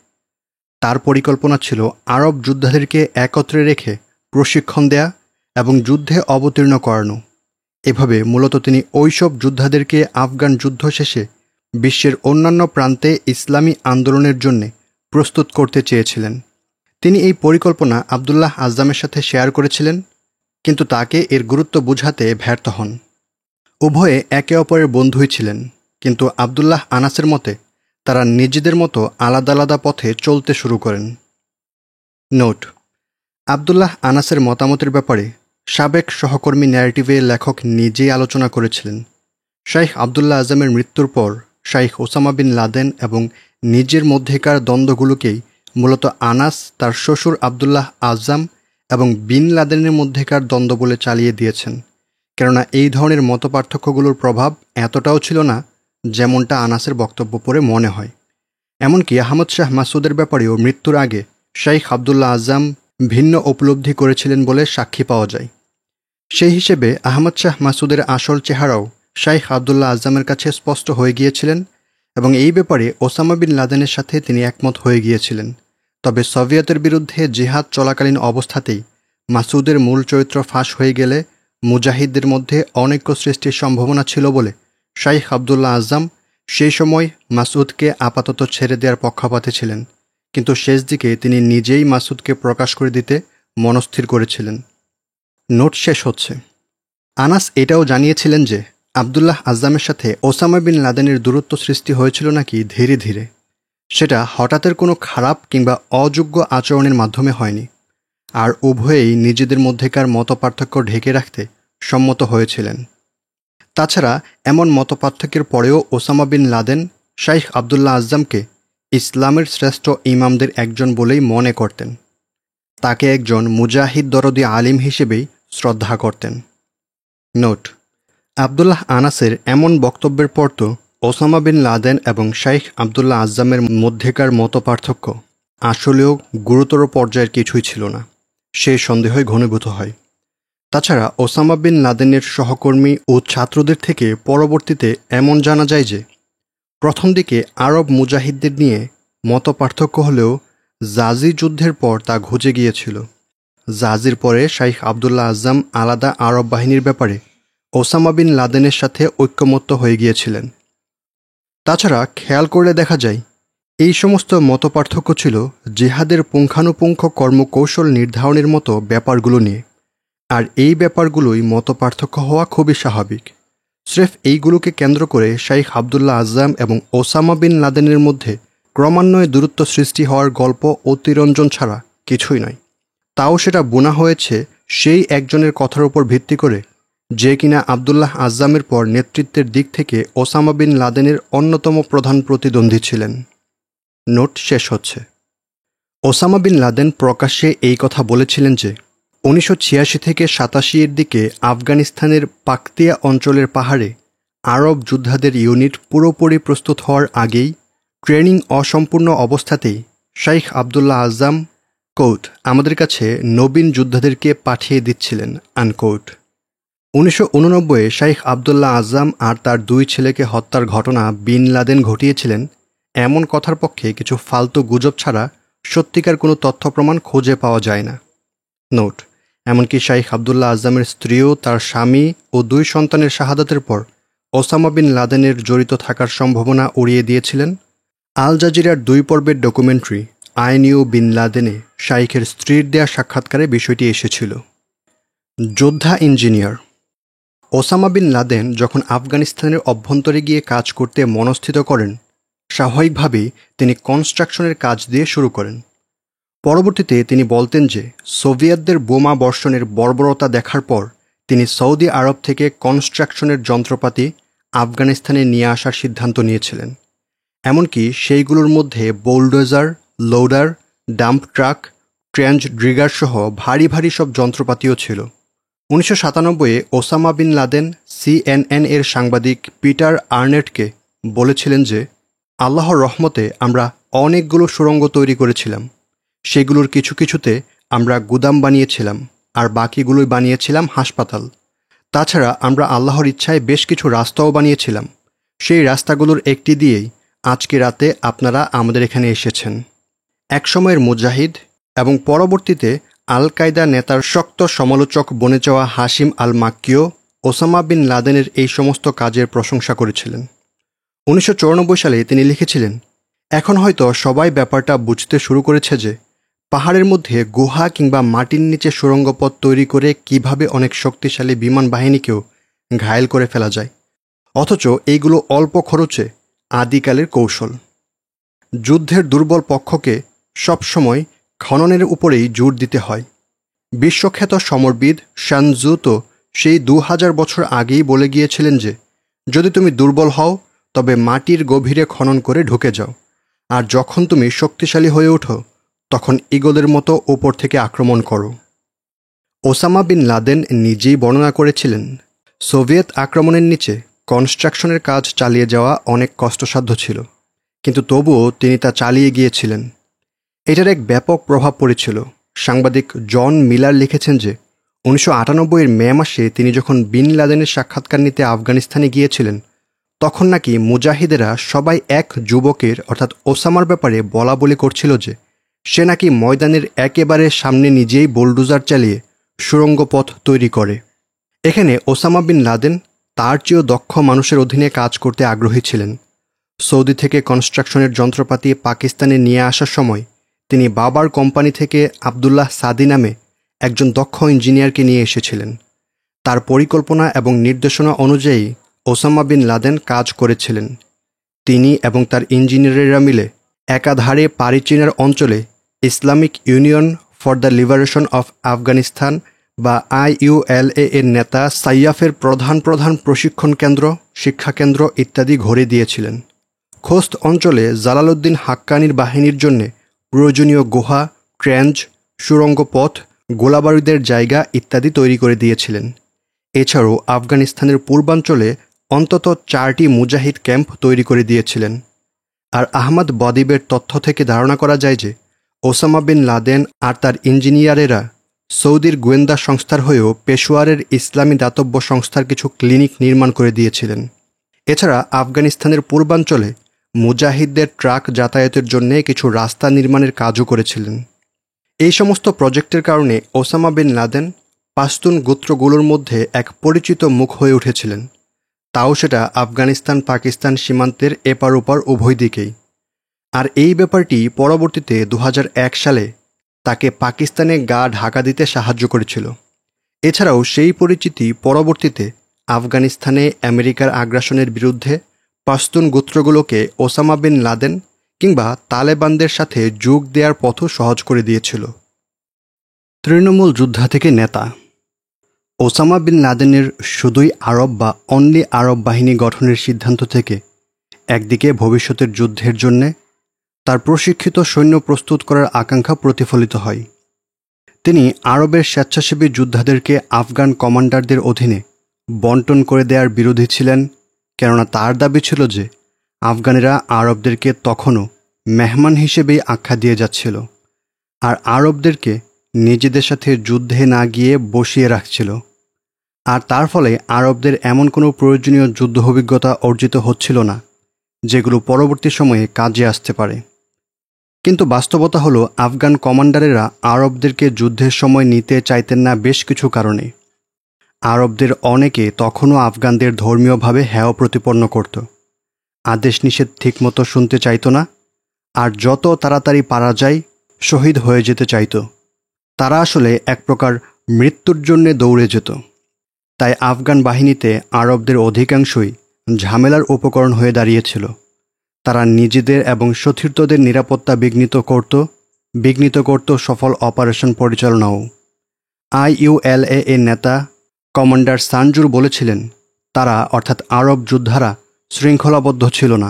S1: তার পরিকল্পনা ছিল আরব যোদ্ধাদেরকে একত্রে রেখে প্রশিক্ষণ দেয়া এবং যুদ্ধে অবতীর্ণ করানো। এভাবে মূলত তিনি ওইসব যোদ্ধাদেরকে আফগান যুদ্ধ শেষে বিশ্বের অন্যান্য প্রান্তে ইসলামী আন্দোলনের জন্য প্রস্তুত করতে চেয়েছিলেন। তিনি এই পরিকল্পনা আবদুল্লাহ আজ্জামের সাথে শেয়ার করেছিলেন, কিন্তু তাকে এর গুরুত্ব বুঝাতে ব্যর্থ হন। উভয়ে একে অপরের বন্ধুই ছিলেন, কিন্তু আবদুল্লাহ আনাসের মতে তারা নিজেদের মতো আলাদা আলাদা পথে চলতে শুরু করেন। নোট: আবদুল্লাহ আনাসের মতামতের ব্যাপারে সাবেক সহকর্মী ন্যারেটিভে লেখক নিজেই আলোচনা করেছিলেন। শাইখ আবদুল্লাহ আজমের মৃত্যুর পর শাইখ ওসামা বিন লাদেন এবং নিজের মধ্যেকার দ্বন্দ্বগুলোকেই মূলত আনাস তার শ্বশুর আবদুল্লাহ আজম এবং বিন লাদেনের মধ্যেকার দ্বন্দ্ব বলে চালিয়ে দিয়েছেন, কেননা এই ধরনের মতপার্থক্যগুলোর প্রভাব এতটাও ছিল না যেমনটা আনাসের বক্তব্য পড়ে মনে হয়। এমনকি আহমদ শাহ মাসুদের ব্যাপারেও মৃত্যুর আগে শাইখ আবদুল্লাহ আজম ভিন্ন উপলব্ধি করেছিলেন বলে সাক্ষী পাওয়া যায়। সেই হিসেবে আহমদ শাহ মাসুদের আসল চেহারাও শাইখ আবদুল্লাহ আজমের কাছে স্পষ্ট হয়ে গিয়েছিলেন এবং এই ব্যাপারে ওসামা বিন লাদেনের সাথে তিনি একমত হয়ে গিয়েছিলেন। তবে সোভিয়েতের বিরুদ্ধে জিহাদ চলাকালীন অবস্থাতেই মাসুদের মূল চরিত্র ফাঁস হয়ে গেলে মুজাহিদদের মধ্যে অনৈক্য সৃষ্টির সম্ভাবনা ছিল বলে শাইখ আবদুল্লাহ আজম সেই সময় মাসুদকে আপাতত ছেড়ে দেওয়ার পক্ষপাতে ছিলেন, কিন্তু শেষ দিকে তিনি নিজেই মাসুদকে প্রকাশ করে দিতে মনস্থির করেছিলেন। নোট শেষ হচ্ছে। আনাস এটাও জানিয়েছিলেন যে আবদুল্লাহ আজ্জামের সাথে ওসামা বিন লাদেনের দূরত্ব সৃষ্টি হয়েছিল নাকি ধীরে ধীরে। সেটা হঠাৎের কোনো খারাপ কিংবা অযোগ্য আচরণের মাধ্যমে হয়নি, আর উভয়েই নিজেদের মধ্যেকার মতপার্থক্য ঢেকে রাখতে সম্মত হয়েছিলেন। তাছাড়া এমন মতপার্থক্যের পরেও ওসামা বিন লাদেন শাইখ আবদুল্লাহ আজ্জামকে ইসলামের শ্রেষ্ঠ ইমামদের একজন বলেই মনে করতেন। তাকে একজন মুজাহিদ দরদি আলিম হিসেবেই শ্রদ্ধা করতেন। নোট: আবদুল্লাহ আনাসের এমন বক্তব্যের পর তো ওসামা বিন লাদেন এবং শাইখ আবদুল্লাহ আজ্জামের মধ্যেকার মতপার্থক্য আসলেও গুরুতর পর্যায়ের কিছুই ছিল না, সে সন্দেহই ঘনীভূত হয়। তাছাড়া ওসামা বিন লাদেনের সহকর্মী ও ছাত্রদের থেকে পরবর্তীতে এমন জানা যায় যে প্রথম দিকে আরব মুজাহিদদের নিয়ে মতপার্থক্য হলেও জাজি যুদ্ধের পর তা ঘুচে গিয়েছিল। জাজির পরে শাইখ আবদুল্লাহ আজ্জাম আলাদা আরব বাহিনীর ব্যাপারে ওসামা বিন লাদেনের সাথে ঐক্যমত্য হয়ে গিয়েছিলেন। তাছাড়া খেয়াল করলে দেখা যায় এই সমস্ত মতপার্থক্য ছিল জিহাদের পুঙ্খানুপুঙ্খ কর্মকৌশল নির্ধারণের মতো ব্যাপারগুলো নিয়ে, আর এই ব্যাপারগুলোই মতপার্থক্য হওয়া খুবই স্বাভাবিক। স্রেফ এইগুলোকে কেন্দ্র করে শাইখ আবদুল্লাহ আজ্জাম এবং ওসামা বিন লাদেনের মধ্যে ক্রমান্বয়ে দূরত্ব সৃষ্টি হওয়ার গল্প অতিরঞ্জন ছাড়া কিছুই নয়। তাও সেটা বোনা হয়েছে সেই একজনের কথার উপর ভিত্তি করে যে কিনা আবদুল্লাহ আজ্জামের পর নেতৃত্বের দিক থেকে ওসামা বিন লাদেনের অন্যতম প্রধান প্রতিদ্বন্দ্বী ছিলেন। নোট শেষ হচ্ছে। ওসামা বিন লাদেন প্রকাশ্যে এই কথা বলেছিলেন যে ১৯৮৬ থেকে ৮৭-এর দিকে আফগানিস্তানের পাকতিয়া অঞ্চলের পাহাড়ে আরব যোদ্ধাদের ইউনিট পুরোপুরি প্রস্তুত হওয়ার আগেই ট্রেনিং অসম্পূর্ণ অবস্থাতেই শাইখ আবদুল্লাহ আজ্জাম কোট আমাদের কাছে নবীন যোদ্ধাদেরকে পাঠিয়ে দিচ্ছিলেন আনকোট। 1989 শাইখ আবদুল্লাহ আজম আর তার 2 ছেলেকে হত্যার ঘটনা বিন লাদেন ঘটিয়েছিলেন এমন কথার পক্ষে কিছু ফালতু গুজব ছাড়া সত্যিকার কোনো তথ্য প্রমাণ খুঁজে পাওয়া যায় না। নোট: এমনকি শাইখ আবদুল্লাহ আজমের স্ত্রীও তার স্বামী ও 2 সন্তানের শাহাদাতের পর ওসামা বিন লাদেনের জড়িত থাকার সম্ভাবনা উড়িয়ে দিয়েছিলেন। আল জাজিরার 2 পর্বের ডকুমেন্টারি আই নিউ বিন লাদেনে শাইখের স্ত্রীর দেয়া সাক্ষাৎকারে বিষয়টি এসেছিল। যোদ্ধা ইঞ্জিনিয়ার ওসামা বিন লাদেন যখন আফগানিস্তানের অভ্যন্তরে গিয়ে কাজ করতে মনস্থিত করেন, স্বাভাবিকভাবেই তিনি কনস্ট্রাকশনের কাজ দিয়ে শুরু করেন। পরবর্তীতে তিনি বলতেন যে সোভিয়েতদের বোমা বর্ষণের বর্বরতা দেখার পর তিনি সৌদি আরব থেকে কনস্ট্রাকশনের যন্ত্রপাতি আফগানিস্তানে নিয়ে আসার সিদ্ধান্ত নিয়েছিলেন। এমনকি সেইগুলোর মধ্যে bulldozer, loader, dump truck, trench digger সহ ভারী ভারী সব যন্ত্রপাতিও ছিল। 1997-এ ওসামা বিন লাদেন CNN এর সাংবাদিক পিটার আর্নেটকে বলেছিলেন যে আল্লাহর রহমতে আমরা অনেকগুলো সুড়ঙ্গ তৈরি করেছিলাম। সেগুলোর কিছু কিছুতে আমরা গুদাম বানিয়েছিলাম আর বাকিগুলোই বানিয়েছিলাম হাসপাতাল। তাছাড়া আমরা আল্লাহর ইচ্ছায় বেশ কিছু রাস্তাও বানিয়েছিলাম। সেই রাস্তাগুলোর একটি দিয়েই আজকে রাতে আপনারা আমাদের এখানে এসেছেন। একসময়ের মুজাহিদ এবং পরবর্তীতে আল কায়দা নেতার শক্ত সমালোচক বনে যাওয়া হাশিম আল মাক্কিও ওসামা বিন লাদেনের এই সমস্ত কাজের প্রশংসা করেছিলেন। 1994 সালে তিনি লিখেছিলেন, এখন হয়তো সবাই ব্যাপারটা বুঝতে শুরু করেছে যে পাহাড়ের মধ্যে গুহা কিংবা মাটির নিচে সুড়ঙ্গপথ তৈরি করে কিভাবে অনেক শক্তিশালী বিমান বাহিনীকেও ঘায়েল করে ফেলা যায়, অথচ এইগুলো অল্প খরচে আদিকালের কৌশল। যুদ্ধের দুর্বল পক্ষকে সবসময় খননের উপরেই জোর দিতে হয়। বিশ্বখ্যাত সমরবিদ শান জু তো সেই 2000 বছর আগেই বলে গিয়েছিলেন যে যদি তুমি দুর্বল হও তবে মাটির গভীরে খনন করে ঢুকে যাও, আর যখন তুমি শক্তিশালী হয়ে ওঠো তখন ঈগলের মতো উপর থেকে আক্রমণ করো। ওসামা বিন লাদেন নিজেই বর্ণনা করেছিলেন, সোভিয়েত আক্রমণের নিচে কনস্ট্রাকশনের কাজ চালিয়ে যাওয়া অনেক কষ্টসাধ্য ছিল, কিন্তু তবুও তিনি তা চালিয়ে গিয়েছিলেন। এটার এক ব্যাপক প্রভাব পড়েছিল। সাংবাদিক জন মিলার লিখেছেন যে 1998-এর মে মাসে তিনি যখন বিন লাদেনের সাক্ষাৎকার নিতে আফগানিস্তানে গিয়েছিলেন, তখন নাকি মুজাহিদেরা সবাই এক যুবকের অর্থাৎ ওসামার ব্যাপারে বলা বলি করছিল যে সে নাকি ময়দানের একেবারে সামনে নিজেই বোলডোজার চালিয়ে সুড়ঙ্গ পথ তৈরি করে। এখানে ওসামা বিন লাদেন তার চেয়েও দক্ষ মানুষের অধীনে কাজ করতে আগ্রহী ছিলেন। সৌদি থেকে কনস্ট্রাকশনের যন্ত্রপাতি পাকিস্তানে নিয়ে আসার সময় তিনি বাবার কোম্পানি থেকে আবদুল্লাহ সাদি নামে একজন দক্ষ ইঞ্জিনিয়ারকে নিয়ে এসেছিলেন। তার পরিকল্পনা এবং নির্দেশনা অনুযায়ী ওসামা বিন লাদেন কাজ করেছিলেন। তিনি এবং তার ইঞ্জিনিয়ারেরা মিলে একাধারে পারিচিনার অঞ্চলে Islamic union for the liberation of Afghanistan বা IULA এর নেতা সাইয়াফের প্রধান প্রশিক্ষণ কেন্দ্র, শিক্ষাকেন্দ্র ইত্যাদি ঘুরে দিয়েছিলেন। খোস্ত অঞ্চলে জালালউদ্দিন হাক্কানির বাহিনীর জন্য প্রয়োজনীয় গুহা, ট্রেঞ্চ, সুড়ঙ্গ পথ, গোলাবারুদের জায়গা ইত্যাদি তৈরি করে দিয়েছিলেন। এছাড়াও আফগানিস্তানের পূর্বাঞ্চলে অন্তত 4টি মুজাহিদ ক্যাম্প তৈরি করে দিয়েছিলেন। আর আহমদ বদিবের তথ্য থেকে ধারণা করা যায় যে ওসামা বিন লাদেন আর তার ইঞ্জিনিয়ারেরা সৌদির গোয়েন্দা সংস্থার হয়েও পেশোয়ারের ইসলামী দাতব্য সংস্থার কিছু ক্লিনিক নির্মাণ করে দিয়েছিলেন। এছাড়া আফগানিস্তানের পূর্বাঞ্চলে মুজাহিদদের ট্রাক যাতায়াতের জন্য কিছু রাস্তা নির্মাণের কাজও করেছিলেন। এই সমস্ত প্রজেক্টের কারণে ওসামা বিন লাদেন পাশতুন গোত্রগুলোর মধ্যে এক পরিচিত মুখ হয়ে উঠেছিলেন, তাও সেটা আফগানিস্তান পাকিস্তান সীমান্তের এপার ওপার উভয় দিকেই। আর এই ব্যাপারটি পরবর্তীতে 2001 সালে তাকে পাকিস্তানে গা ঢাকা দিতে সাহায্য করেছিল। এছাড়াও সেই পরিচিতি পরবর্তীতে আফগানিস্তানে আমেরিকার আগ্রাসনের বিরুদ্ধে পাশতুন গোত্রগুলোকে ওসামা বিন লাদেন কিংবা তালেবানদের সাথে যোগ দেওয়ার পথও সহজ করে দিয়েছিল। তৃণমূল যোদ্ধা থেকে নেতা ওসামা বিন লাদেনের শুধুই আরব বা অনলি আরব বাহিনী গঠনের সিদ্ধান্ত থেকে একদিকে ভবিষ্যতের যুদ্ধের জন্যে তার প্রশিক্ষিত সৈন্য প্রস্তুত করার আকাঙ্ক্ষা প্রতিফলিত হয়। তিনি আরবের স্বেচ্ছাসেবী যোদ্ধাদেরকে আফগান কমান্ডারদের অধীনে বন্টন করে দেওয়ার বিরোধী ছিলেন, কেননা তার দাবি ছিল যে আফগানেরা আরবদেরকে তখনও মেহমান হিসেবেই আখ্যা দিয়ে যাচ্ছিল আর আরবদেরকে নিজেদের সাথে যুদ্ধে না গিয়ে বসিয়ে রাখছিল। আর তার ফলে আরবদের এমন কোনো প্রয়োজনীয় যুদ্ধ অভিজ্ঞতা অর্জিত হচ্ছিল না যেগুলো পরবর্তী সময়ে কাজে আসতে পারে। কিন্তু বাস্তবতা হলো আফগান কমান্ডারেরা আরবদেরকে যুদ্ধের সময় নিতে চাইতেন না বেশ কিছু কারণে। আরবদের অনেকে তখনও আফগানদের ধর্মীয়ভাবে হেয় প্রতিপন্ন করত, আদেশ নিষেধ ঠিকমতো শুনতে চাইত না, আর যত তাড়াতাড়ি পারা যায় শহীদ হয়ে যেতে চাইত। তারা আসলে এক প্রকার মৃত্যুর জন্যে দৌড়ে যেত। তাই আফগান বাহিনীতে আরবদের অধিকাংশই ঝামেলার উপকরণ হয়ে দাঁড়িয়েছিল। তারা নিজেদের এবং সতীর্থদের নিরাপত্তা বিঘ্নিত করত সফল অপারেশন পরিচালনাও। IULA এর নেতা কমান্ডার সানজুর বলেছিলেন, তারা অর্থাৎ আরব যোদ্ধারা শৃঙ্খলাবদ্ধ ছিল না,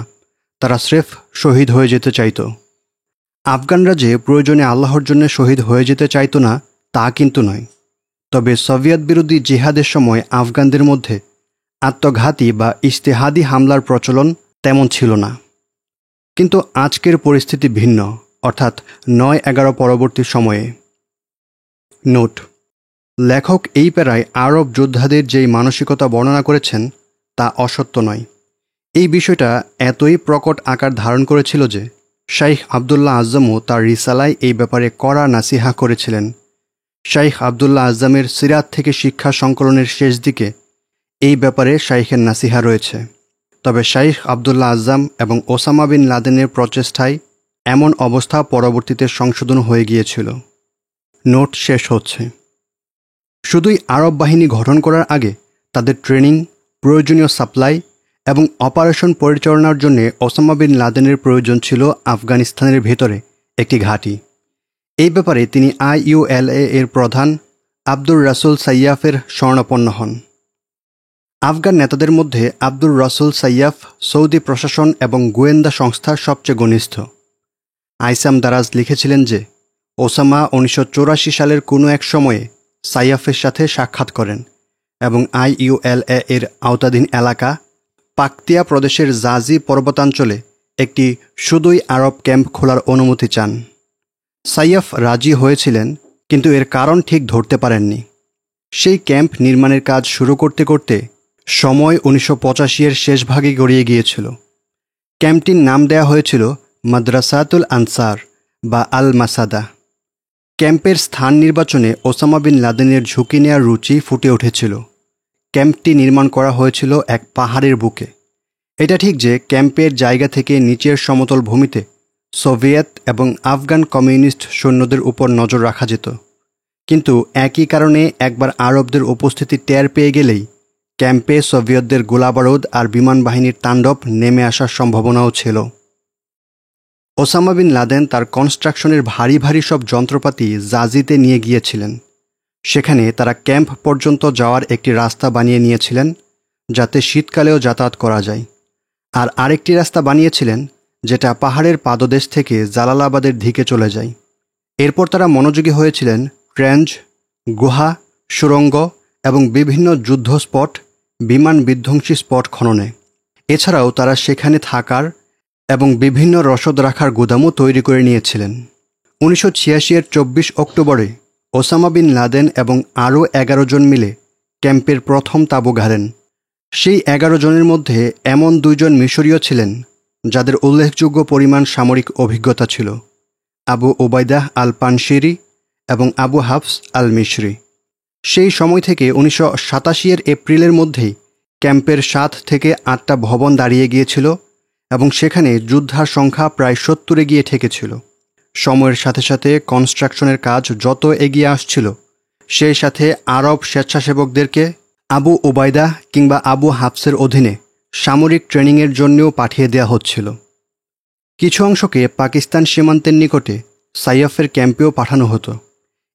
S1: তারা স্রেফ শহীদ হয়ে যেতে চাইত। আফগানরা যে প্রয়োজনে আল্লাহর জন্য শহীদ হয়ে যেতে চাইত না তা কিন্তু নয়। তবে সোভিয়েত বিরোধী জিহাদের সময় আফগানদের মধ্যে আত্মঘাতী বা ইজতেহাদি হামলার প্রচলন তেমন ছিল না। কিন্তু আজকের পরিস্থিতি ভিন্ন, অর্থাৎ 9/11 পরবর্তী সময়ে। নোট: লেখক এই প্যারায় আরব যোদ্ধাদের যেই মানসিকতা বর্ণনা করেছেন তা অসত্য নয়। এই বিষয়টা এতই প্রকট আকার ধারণ করেছিল যে শাইখ আবদুল্লাহ আজমও তার রিসালায় এই ব্যাপারে কড়া নাসিহা করেছিলেন। শাইখ আবদুল্লাহ আজমের সিরাত থেকে শিক্ষা সংকলনের শেষ দিকে এই ব্যাপারে শাইখের নাসিহা রয়েছে। তবে শাইখ আবদুল্লাহ আজম এবং ওসামা বিন লাদেনের প্রচেষ্টায় এমন অবস্থা পরবর্তীতে সংশোধন হয়ে গিয়েছিল। নোট শেষ হচ্ছে। শুধুই আরব বাহিনী গঠন করার আগে তাদের ট্রেনিং, প্রয়োজনীয় সাপ্লাই এবং অপারেশন পরিচালনার জন্য ওসামা বিন লাদেনের প্রয়োজন ছিল আফগানিস্তানের ভেতরে একটি ঘাঁটি। এই ব্যাপারে তিনি IULA এর প্রধান আব্দুর রাসুল সাইয়াফের শরণাপন্ন হন। আফগান নেতাদের মধ্যে আব্দুর রাসুল সাইয়াফ সৌদি প্রশাসন এবং গোয়েন্দা সংস্থার সবচেয়ে ঘনিষ্ঠ। আইসাম দারাজ লিখেছিলেন যে ওসামা 1984 সালের কোনো এক সময়ে সাইয়াফের সাথে সাক্ষাৎ করেন এবং IULA এর আওতাধীন এলাকা পাকতিয়া প্রদেশের জাজি পর্বতাঞ্চলে একটি শুধুই আরব ক্যাম্প খোলার অনুমতি চান। সাইয়াফ রাজি হয়েছিলেন, কিন্তু এর কারণ ঠিক ধরতে পারেননি। সেই ক্যাম্প নির্মাণের কাজ শুরু করতে করতে সময় 1985-এর শেষ ভাগে গড়িয়ে গিয়েছিল। ক্যাম্পটির নাম দেয়া হয়েছিল মাদ্রাসাতুল আনসার বা আল মাসাদা। ক্যাম্পের স্থান নির্বাচনে ওসামা বিন লাদেনের ঝুঁকি নেওয়ার রুচি ফুটে উঠেছিল। ক্যাম্পটি নির্মাণ করা হয়েছিল এক পাহাড়ের বুকে। এটা ঠিক যে ক্যাম্পের জায়গা থেকে নিচের সমতল ভূমিতে সোভিয়েত এবং আফগান কমিউনিস্ট সৈন্যদের উপর নজর রাখা যেত, কিন্তু একই কারণে একবার আরবদের উপস্থিতি টের পেয়ে গেলেই ক্যাম্পে সোভিয়েতদের গোলাবারুদ আর বিমান বাহিনীর তাণ্ডব নেমে আসার সম্ভাবনাও ছিল। ওসামা বিন লাদেন তার কনস্ট্রাকশনের ভারী ভারী সব যন্ত্রপাতি জাজিতে নিয়ে গিয়েছিলেন। সেখানে তারা ক্যাম্প পর্যন্ত যাওয়ার একটি রাস্তা বানিয়ে নিয়েছিলেন যাতে শীতকালেও যাতায়াত করা যায়, আর আরেকটি রাস্তা বানিয়েছিলেন যেটা পাহাড়ের পাদদেশ থেকে জালালাবাদের দিকে চলে যায়। এরপর তারা মনোযোগী হয়েছিলেন ট্রেঞ্চ, গুহা, সুড়ঙ্গ এবং বিভিন্ন যুদ্ধ স্পট, বিমান বিধ্বংসী স্পট খননে। এছাড়াও তারা সেখানে থাকার এবং বিভিন্ন রসদ রাখার গুদামও তৈরি করে নিয়েছিলেন। 1986-এর 24 অক্টোবরে ওসামা বিন লাদেন এবং আরও 11 জন মিলে ক্যাম্পের প্রথম তাঁবু গাড়েন। সেই 11 জনের মধ্যে এমন 2 জন মিশরীয় ছিলেন যাদের উল্লেখযোগ্য পরিমাণ সামরিক অভিজ্ঞতা ছিল, আবু ওবায়দাহ আল পানশিরি এবং আবু হাফস আল মিশরি। সেই সময় থেকে 1987-এর এপ্রিলের মধ্যেই ক্যাম্পের 7 থেকে 8টা ভবন দাঁড়িয়ে গিয়েছিল এবং সেখানে যোদ্ধার সংখ্যা প্রায় 70-এ গিয়ে ঠেকেছিল। সময়ের সাথে সাথে কনস্ট্রাকশনের কাজ যত এগিয়ে আসছিল, সেই সাথে আরব স্বেচ্ছাসেবকদেরকে আবু ওবায়দা কিংবা আবু হাফসের অধীনে সামরিক ট্রেনিংয়ের জন্যও পাঠিয়ে দেওয়া হচ্ছিল। কিছু অংশকে পাকিস্তান সীমান্তের নিকটে সাইয়াফের ক্যাম্পেও পাঠানো হতো।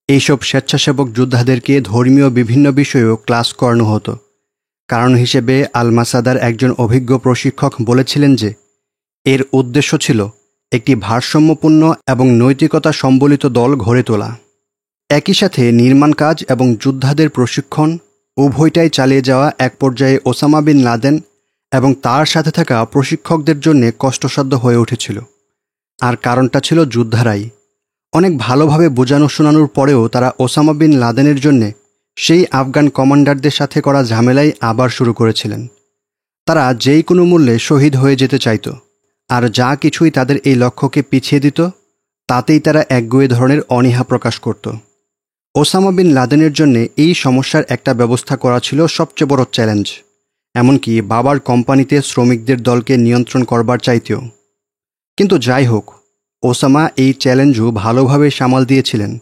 S1: এইসব স্বেচ্ছাসেবক যোদ্ধাদেরকে ধর্মীয় বিভিন্ন বিষয়েও ক্লাস করানো হতো। কারণ হিসেবে আল মাসাদার একজন অভিজ্ঞ প্রশিক্ষক বলেছিলেন যে এর উদ্দেশ্য ছিল একটি ভারসাম্যপূর্ণ এবং নৈতিকতা সম্বলিত দল গড়ে তোলা। একই সাথে নির্মাণ কাজ এবং যোদ্ধাদের প্রশিক্ষণ উভয়টাই চালিয়ে যাওয়া এক পর্যায়ে ওসামা বিন লাদেন এবং তার সাথে থাকা প্রশিক্ষকদের জন্য কষ্টসাধ্য হয়ে উঠেছিল। আর কারণটা ছিল যোদ্ধারাই। অনেক ভালোভাবে বোঝানো শোনানোর পরেও তারা ওসামা বিন লাদেনের জন্যে সেই আফগান কমান্ডারদের সাথে করা ঝামেলাই আবার শুরু করেছিলেন। তারা যেই কোনো মূল্যে শহীদ হয়ে যেতে চাইত, আর যা কিছুই তাদের এই লক্ষ্যকে পিছিয়ে দিত তাতেই তারা একগুঁয়ে ধরনের অনীহা প্রকাশ করত। ওসামা বিন লাদেনের জন্য এই সমস্যার একটা ব্যবস্থা করা ছিল সবচেয়ে বড় চ্যালেঞ্জ, এমনকি বাবার কোম্পানিতে শ্রমিকদের দলকে নিয়ন্ত্রণ করবার চাইতেও। কিন্তু যাই হোক, ওসামা এই চ্যালেঞ্জও ভালোভাবে সামাল দিয়েছিলেন।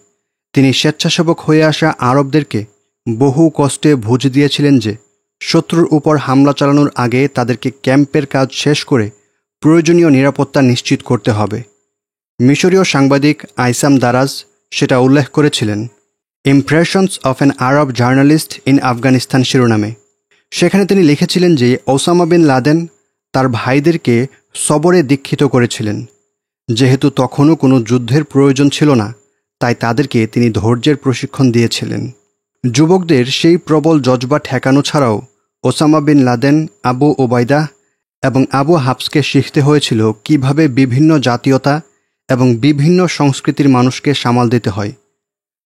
S1: তিনি স্বেচ্ছাসেবক হয়ে আসা আরবদেরকে বহু কষ্টে বুঝ দিয়েছিলেন যে শত্রুর উপর হামলা চালানোর আগে তাদেরকে ক্যাম্পের কাজ শেষ করে প্রয়োজনীয় নিরাপত্তা নিশ্চিত করতে হবে। মিশরীয় সাংবাদিক আইসাম দারাজ সেটা উল্লেখ করেছিলেন impressions of an Arab journalist in Afghanistan শিরোনামে। সেখানে তিনি লিখেছিলেন যে ওসামা বিন লাদেন তার ভাইদেরকে সবরে দীক্ষিত করেছিলেন। যেহেতু তখনও কোনো যুদ্ধের প্রয়োজন ছিল না, তাই তাদেরকে তিনি ধৈর্যের প্রশিক্ষণ দিয়েছিলেন। যুবকদের সেই প্রবল জজবা ঠেকানো ছাড়াও Osama bin Laden, Abu Obaida এবং আবু হাফসকে শিখতে হয়েছিল কিভাবে বিভিন্ন জাতীয়তা এবং বিভিন্ন সংস্কৃতির মানুষকে সামাল দিতে হয়।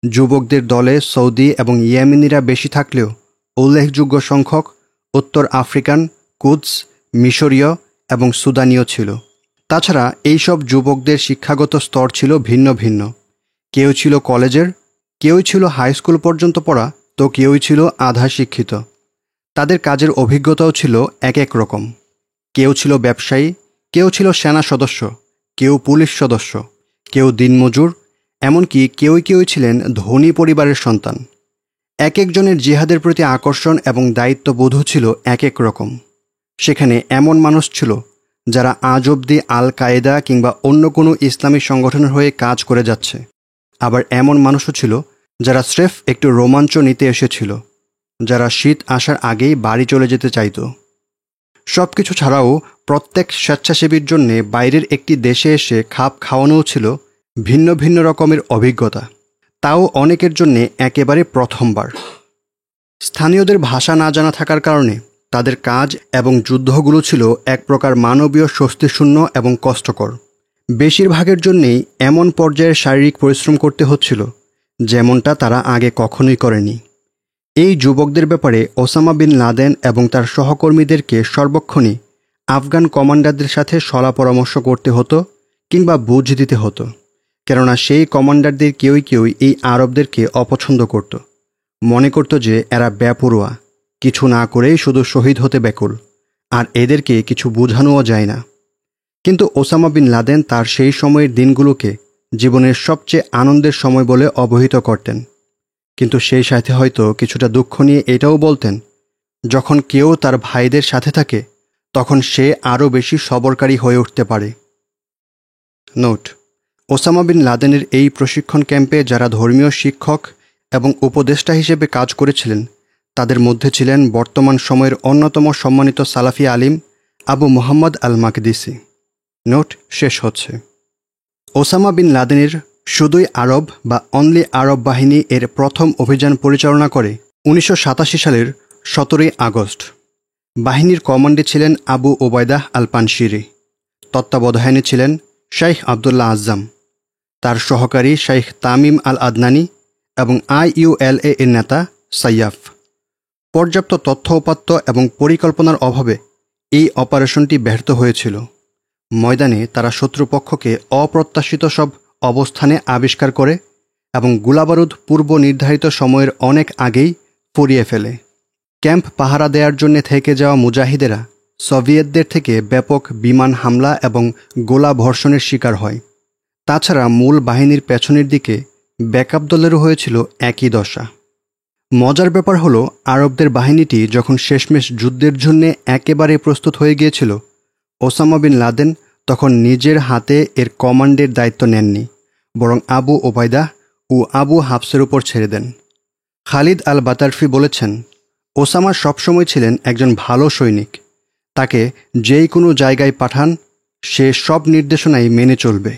S1: যুবকদের দলে সৌদি এবং ইয়েমেনিরা বেশি থাকলেও উল্লেখযোগ্য সংখ্যক উত্তর আফ্রিকান, কুদস, মিশরীয় এবং সুদানীয় ছিল। তাছাড়া এইসব যুবকদের শিক্ষাগত স্তর ছিল ভিন্ন ভিন্ন। কেউ ছিল কলেজের, কেউ ছিল হাই স্কুল পর্যন্ত পড়া, তো কেউই ছিল আধা শিক্ষিত। তাদের কাজের অভিজ্ঞতাও ছিল এক এক রকম। কেউ ছিল ব্যবসায়ী, কেউ ছিল সেনা সদস্য, কেউ পুলিশ সদস্য, কেউ দিনমজুর, এমনকি কেউই ছিলেন ধনী পরিবারের সন্তান। এক একজনের জিহাদের প্রতি আকর্ষণ এবং দায়িত্ববোধও ছিল এক এক রকম। সেখানে এমন মানুষ ছিল যারা আজ অবধি আল কায়েদা কিংবা অন্য কোনো ইসলামী সংগঠনের হয়ে কাজ করে যাচ্ছে। আবার এমন মানুষও ছিল যারা স্রেফ একটু রোমাঞ্চ নিতে এসেছিল, যারা শীত আসার আগেই বাড়ি চলে যেতে চাইত। সব কিছু ছাড়াও প্রত্যেক স্বেচ্ছাসেবীর জন্যে বাইরের একটি দেশে এসে খাপ খাওয়ানোও ছিল ভিন্ন ভিন্ন রকমের অভিজ্ঞতা, তাও অনেকের জন্যে একেবারে প্রথমবার। স্থানীয়দের ভাষা না জানা থাকার কারণে তাদের কাজ এবং যুদ্ধগুলো ছিল এক প্রকার মানবীয় স্বস্তিশূন্য এবং কষ্টকর। বেশিরভাগের জন্যেই এমন পর্যায়ের শারীরিক পরিশ্রম করতে হচ্ছিল যেমনটা তারা আগে কখনোই করেনি। এই যুবকদের ব্যাপারে ওসামা বিন লাদেন এবং তার সহকর্মীদেরকে সর্বক্ষণই আফগান কমান্ডারদের সাথে সলা পরামর্শ করতে হতো কিংবা বুঝ দিতে হতো, কেননা সেই কমান্ডারদের কেউই এই আরবদেরকে অপছন্দ করত। মনে করত যে এরা বেপরোয়া, কিছু না করেই শুধু শহীদ হতে ব্যাকুল, আর এদেরকে কিছু বোঝানোও যায় না। কিন্তু ওসামা বিন লাদেন তার সেই সময়ের দিনগুলোকে জীবনের সবচেয়ে আনন্দের সময় বলে অবহিত করতেন। কিন্তু সেই সাথে হয়তো কিছুটা দুঃখ নিয়ে এটাও বলতেন, যখন কেউ তার ভাইদের সাথে থাকে তখন সে আরও বেশি সবরকারী হয়ে উঠতে পারে। নোট: ওসামা বিন লাদেনের এই প্রশিক্ষণ ক্যাম্পে যারা ধর্মীয় শিক্ষক এবং উপদেষ্টা হিসেবে কাজ করেছিলেন তাদের মধ্যে ছিলেন বর্তমান সময়ের অন্যতম সম্মানিত সালাফি আলিম আবু মুহাম্মদ আল মাকদিসি। নোট শেষ হচ্ছে। ওসামা বিন লাদেনের শুধুই আরব বা অনলি আরব বাহিনী এর প্রথম অভিযান পরিচালনা করে 1987 সালের 17 আগস্ট। বাহিনীর কমান্ডে ছিলেন আবু ওবায়দাহ আল পানশিরি, তত্ত্বাবধানে ছিলেন শাইখ আবদুল্লাহ আজ্জাম, তার সহকারী শাইখ তামিম আল আদনানি এবং IULA এর নেতা সাইয়াফ। পর্যাপ্ত তথ্য উপাত্ত এবং পরিকল্পনার অভাবে এই অপারেশনটি ব্যর্থ হয়েছিল। ময়দানে তারা শত্রুপক্ষকে অপ্রত্যাশিত সব অবস্থানে আবিষ্কার করে এবং গোলাবারুদ পূর্ব নির্ধারিত সময়ের অনেক আগেই ফুরিয়ে ফেলে। ক্যাম্প পাহারা দেওয়ার জন্য থেকে যাওয়া মুজাহিদেরা সোভিয়েতদের থেকে ব্যাপক বিমান হামলা এবং গোলা ভর্ষণের শিকার হয়। তাছাড়া মূল বাহিনীর পেছনের দিকে ব্যাকআপ দলেরও হয়েছিল একই দশা। মজার ব্যাপার হলো, আরবদের বাহিনীটি যখন শেষমেশ যুদ্ধের জন্য একেবারে প্রস্তুত হয়ে গিয়েছিল, ওসামা বিন লাদেন তখন নিজের হাতে এর কমান্ডের দায়িত্ব নেননি, বরং আবু ওবায়দা ও আবু হাফসের উপর ছেড়ে দেন। খালিদ আল বাতারফি বলেছেন, ওসামা সবসময় ছিলেন একজন ভালো সৈনিক। তাকে যেই কোনো জায়গায় পাঠান সে সব নির্দেশনাই মেনে চলবে।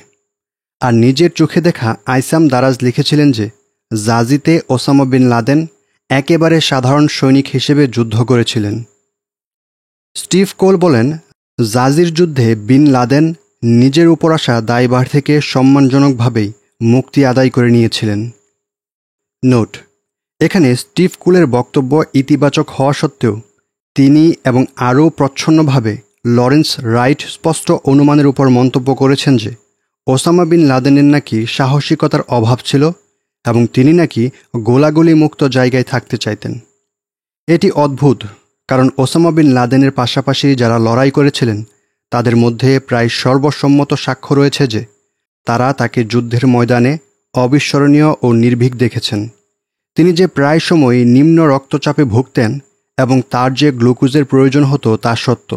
S1: আর নিজের চোখে দেখা আইসাম দারাজ লিখেছিলেন যে জাজিতে ওসামা বিন লাদেন একেবারে সাধারণ সৈনিক হিসেবে যুদ্ধ করেছিলেন। স্টিভ কোল বলেন, জাজির যুদ্ধে বিন লাদেন নিজের উপর আসা দায়ভার থেকে সম্মানজনকভাবেই মুক্তি আদায় করে নিয়েছিলেন। নোট: এখানে স্টিভ কুলের বক্তব্য ইতিবাচক হওয়া সত্ত্বেও তিনি এবং আরও প্রচ্ছন্নভাবে লরেন্স রাইট স্পষ্ট অনুমানের উপর মন্তব্য করেছেন যে ওসামা বিন লাদেনের নাকি সাহসিকতার অভাব ছিল এবং তিনি নাকি গোলাগুলি মুক্ত জায়গায় থাকতে চাইতেন। এটি অদ্ভুত, কারণ ওসামা বিন লাদেনের পাশাপাশি যারা লড়াই করেছিলেন তাদের মধ্যে প্রায় সর্বসম্মত সাক্ষ্য রয়েছে যে তারা তাকে যুদ্ধের ময়দানে অবিস্মরণীয় ও নির্ভীক দেখেছেন। তিনি যে প্রায় সময় নিম্ন রক্তচাপে ভুগতেন এবং তার যে গ্লুকোজের প্রয়োজন হতো তা সত্য।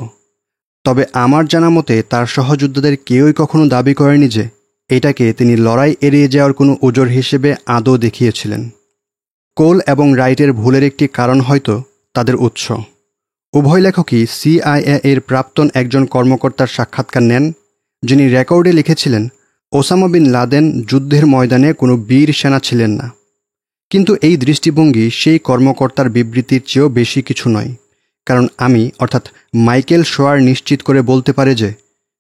S1: তবে আমার জানা মতে তার সহযোদ্ধাদের কেউই কখনো দাবি করেনি যে এটাকে তিনি লড়াই এড়িয়ে যাওয়ার কোনো ওজোর হিসেবে আদৌ দেখিয়েছিলেন। কোল এবং রাইটের ভুলের একটি কারণ হয়তো তাদের উৎস। উভয় লেখকই CIA এর প্রাক্তন একজন কর্মকর্তার সাক্ষাৎকার নেন, যিনি রেকর্ডে লিখেছিলেন ওসামা বিন লাদেন যুদ্ধের ময়দানে কোনো বীর সেনা ছিলেন না। কিন্তু এই দৃষ্টিভঙ্গি সেই কর্মকর্তার বিবৃতির চেয়েও বেশি কিছু নয়, কারণ আমি অর্থাৎ মাইকেল শোয়ার নিশ্চিত করে বলতে পারে যে